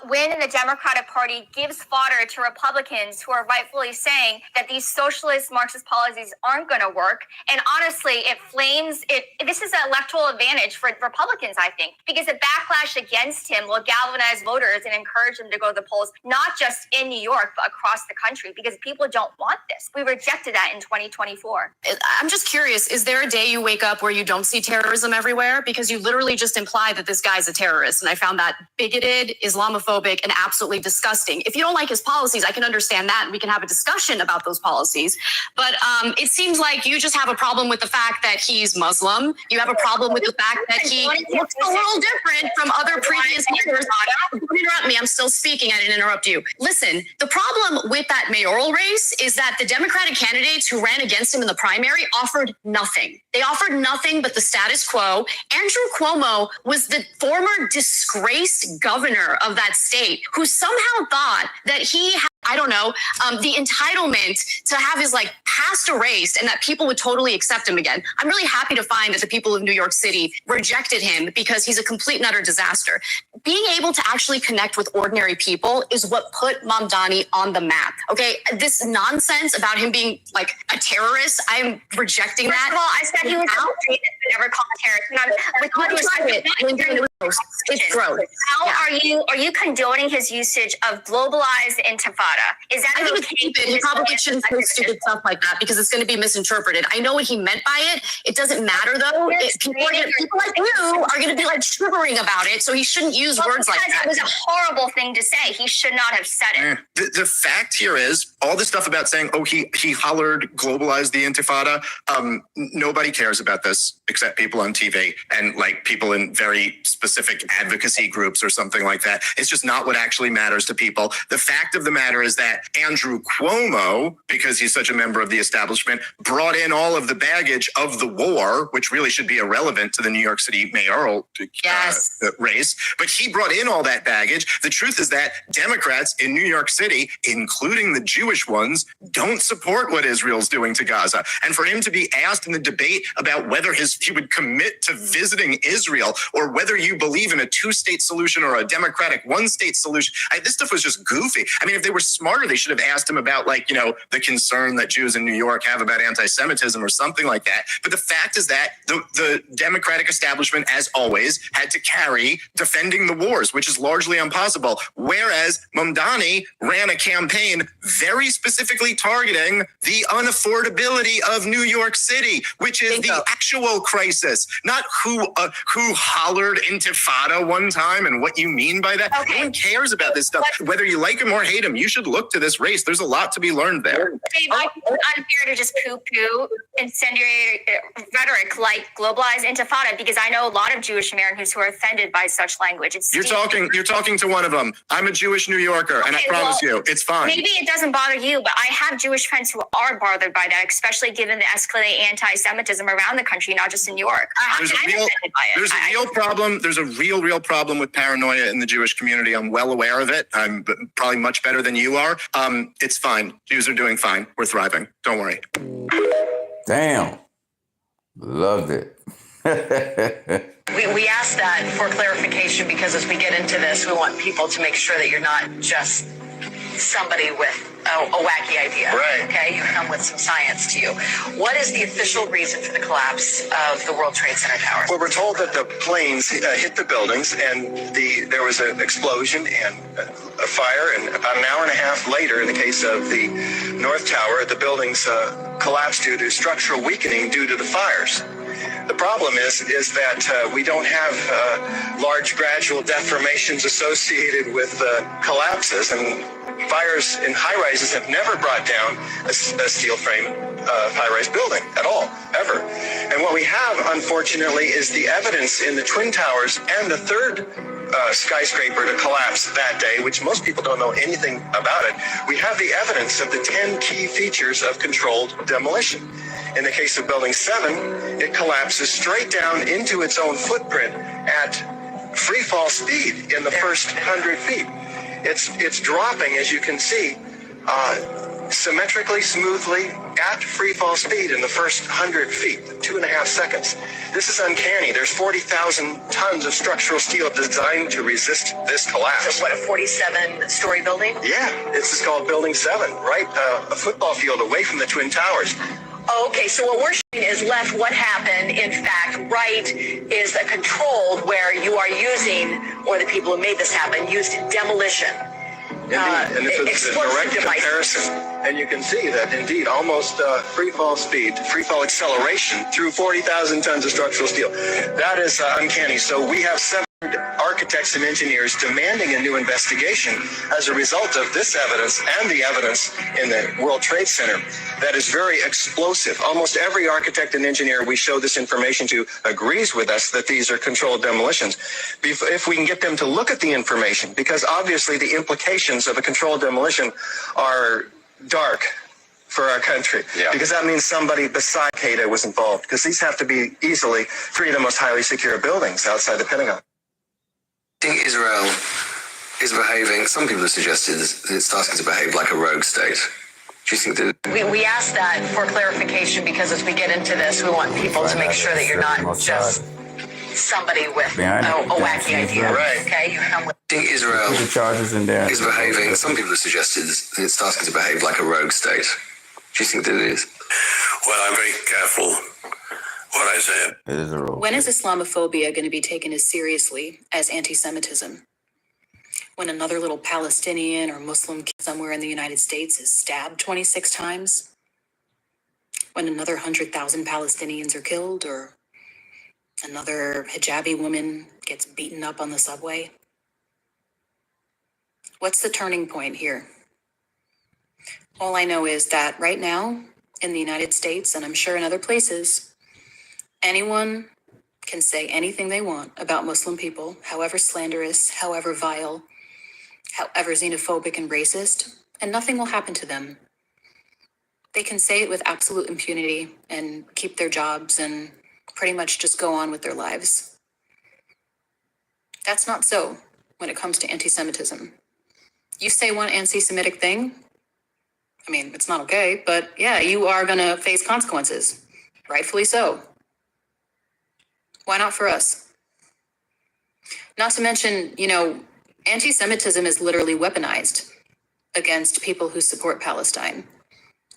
win in the Democratic Party gives fodder to Republicans who are rightfully saying that these socialist Marxist policies aren't going to work. And honestly, this is an electoral advantage for Republicans, I think, because the backlash against him will galvanize voters and encourage them to go to the polls, not just in New York, but across the country, because people don't want this. We rejected that in 2024. I'm just curious, is there a day you wake up where you don't see terrorism everywhere? Because you literally just implied that this guy's a terrorist. And I found that bigoted, Islamophobic, and absolutely disgusting. If you don't like his policies, I can understand that, and we can have a discussion about those policies. But it seems like you just have a problem with the fact that he's Muslim. You have a problem with the fact that he looks a little different from other previous leaders. Don't interrupt me. I'm still speaking. I didn't interrupt you. Listen, the problem with that mayoral race is that the Democratic candidates who ran against him in the primary offered nothing. They offered nothing but the status quo. Andrew Cuomo was the former disgraced governor of that state who somehow thought that he had, the entitlement to have his past erased and that people would totally accept him again. I'm really happy to find that the people of New York City rejected him because he's a complete and utter disaster. Being able to actually connect with ordinary people is what put Mamdani on the map. Okay, this nonsense about him being a terrorist, I'm rejecting that. First of all, I said he was never call terrorist. With all due respect, it's gross. Are you condoning his usage of globalized intifada? Is that I think it's stupid. He probably shouldn't say stupid stuff like that because it's going to be misinterpreted. I know what he meant by it. It doesn't matter though. People like you are going to be like shivering about it. So he shouldn't use words like that. It was a horrible thing to say. He should not have said it. The fact here is all this stuff about saying, oh, he hollered, globalized the intifada. Nobody cares about this except people on TV and like people in very specific advocacy groups or something like that. It's just not what actually matters to people. The fact of the matter is that Andrew Cuomo, because he's such a member of the establishment, brought in all of the baggage of the war, which really should be irrelevant to the New York City mayoral race. But he brought in all that baggage. The truth is that Democrats in New York City, including the Jewish ones, don't support what Israel's doing to Gaza. And for him to be asked in the debate about whether he would commit to visiting Israel or whether you believe in a two-state solution or a democratic one-state solution, this stuff was just goofy. I mean, if they were smarter, they should have asked him about, like, you know, the concern that Jews in New York have about anti-Semitism or something like that. But the fact is that the Democratic establishment, as always, had to carry defending the wars, which is largely impossible. Whereas Mamdani ran a campaign very specifically targeting the unaffordability of New York City, which is the actual crisis, not who hollered intifada one time and what you mean by that. No one cares about this stuff. Whether you like him or hate him, you should look to this race. There's a lot to be learned there. Dave, I think it's unfair to just poo-poo incendiary rhetoric like globalized intifada, because I know a lot of Jewish Americans who are offended by such language. You're talking to one of them. I'm a Jewish New Yorker, and I promise you, it's fine. Maybe it doesn't bother you, but I have Jewish friends who are bothered by that, especially given the escalating anti-Semitism around the country, not just in New York. There's a real problem. There's a real problem with paranoia in the Jewish community. I'm well aware of it. I'm probably much better than you are. It's fine. Jews are doing fine. We're thriving. Don't worry. Damn. Loved it. We ask that for clarification because as we get into this, we want people to make sure that you're not just somebody with a wacky idea. Right. Okay, you come with some science to you. What is the official reason for the collapse of the World Trade Center towers? Well, we're told that the planes hit the buildings and there was an explosion and a fire, and about an hour and a half later, in the case of the North Tower, the buildings collapsed due to structural weakening due to the fires. The problem is that we don't have large gradual deformations associated with collapses, and fires in high-rises have never brought down a steel frame high-rise building at all, ever. And what we have, unfortunately, is the evidence in the Twin Towers and the third skyscraper to collapse that day, which most people don't know anything about it. We have the evidence of the 10 key features of controlled demolition. In the case of Building 7, it collapses straight down into its own footprint at free fall speed in the first 100 feet. It's dropping, as you can see, symmetrically, smoothly, at free fall speed in the first 100 feet, 2.5 seconds. This is uncanny. There's 40,000 tons of structural steel designed to resist this collapse. So what, a 47-story building? Yeah, this is called Building 7, right? A football field away from the Twin Towers. Okay, so what we're showing is left what happened. In fact, right is a controlled where you are using, or the people who made this happen, used demolition. Indeed, and it's a direct comparison. And you can see that, indeed, almost free fall speed, free fall acceleration through 40,000 tons of structural steel. That is uncanny. So we have 7 architects and engineers demanding a new investigation as a result of this evidence and the evidence in the World Trade Center that is very explosive. Almost every architect and engineer we show this information to agrees with us that these are controlled demolitions. If we can get them to look at the information, because obviously the implications of a controlled demolition are dark for our country, because that means somebody beside Qaeda was involved, because these have to be easily 3 of the most highly secure buildings outside the Pentagon. I think Israel is behaving, some people have suggested it's starting to behave like a rogue state. Do you think that? We ask that for clarification because as we get into this, we want people to make sure that you're not just somebody with a wacky idea. Right. Okay, you come with. I think Israel the charges in there is behaving, some people have suggested it's starting to behave like a rogue state. Do you think that it is? Well, I'm very careful What I said. It is a role When play. is Islamophobia going to be taken as seriously as anti-Semitism? When another little Palestinian or Muslim kid somewhere in the United States is stabbed 26 times? When another 100,000 Palestinians are killed, or another hijabi woman gets beaten up on the subway? What's the turning point here? All I know is that right now, in the United States, and I'm sure in other places, anyone can say anything they want about Muslim people, however slanderous, however vile, however xenophobic and racist, and nothing will happen to them. They can say it with absolute impunity and keep their jobs and pretty much just go on with their lives. That's not so when it comes to anti-Semitism. You say one anti-Semitic thing, I mean, it's not okay, but yeah, you are gonna face consequences. Rightfully so. Why not for us? Not to mention, anti-Semitism is literally weaponized against people who support Palestine,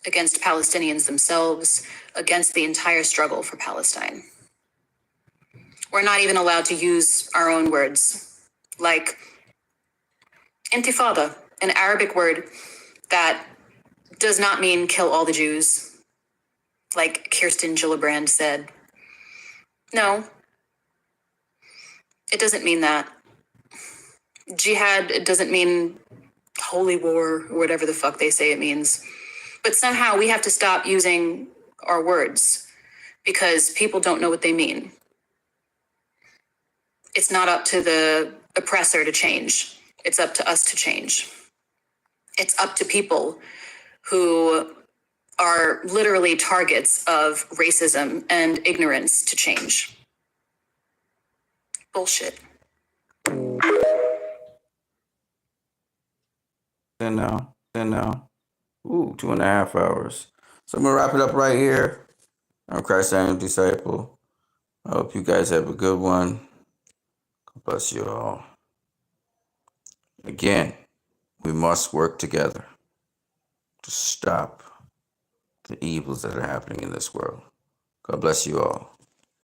against Palestinians themselves, against the entire struggle for Palestine. We're not even allowed to use our own words, like intifada, an Arabic word that does not mean kill all the Jews, like Kirsten Gillibrand said. No, it doesn't mean that. Jihad, it doesn't mean holy war, or whatever the fuck they say it means. But somehow we have to stop using our words because people don't know what they mean. It's not up to the oppressor to change. It's up to us to change. It's up to people who are literally targets of racism and ignorance to change. Bullshit. Then now. Ooh, 2.5 hours. So I'm gonna wrap it up right here. I'm Christ I am disciple. I hope you guys have a good one. God bless you all. Again, we must work together to stop the evils that are happening in this world. God bless you all.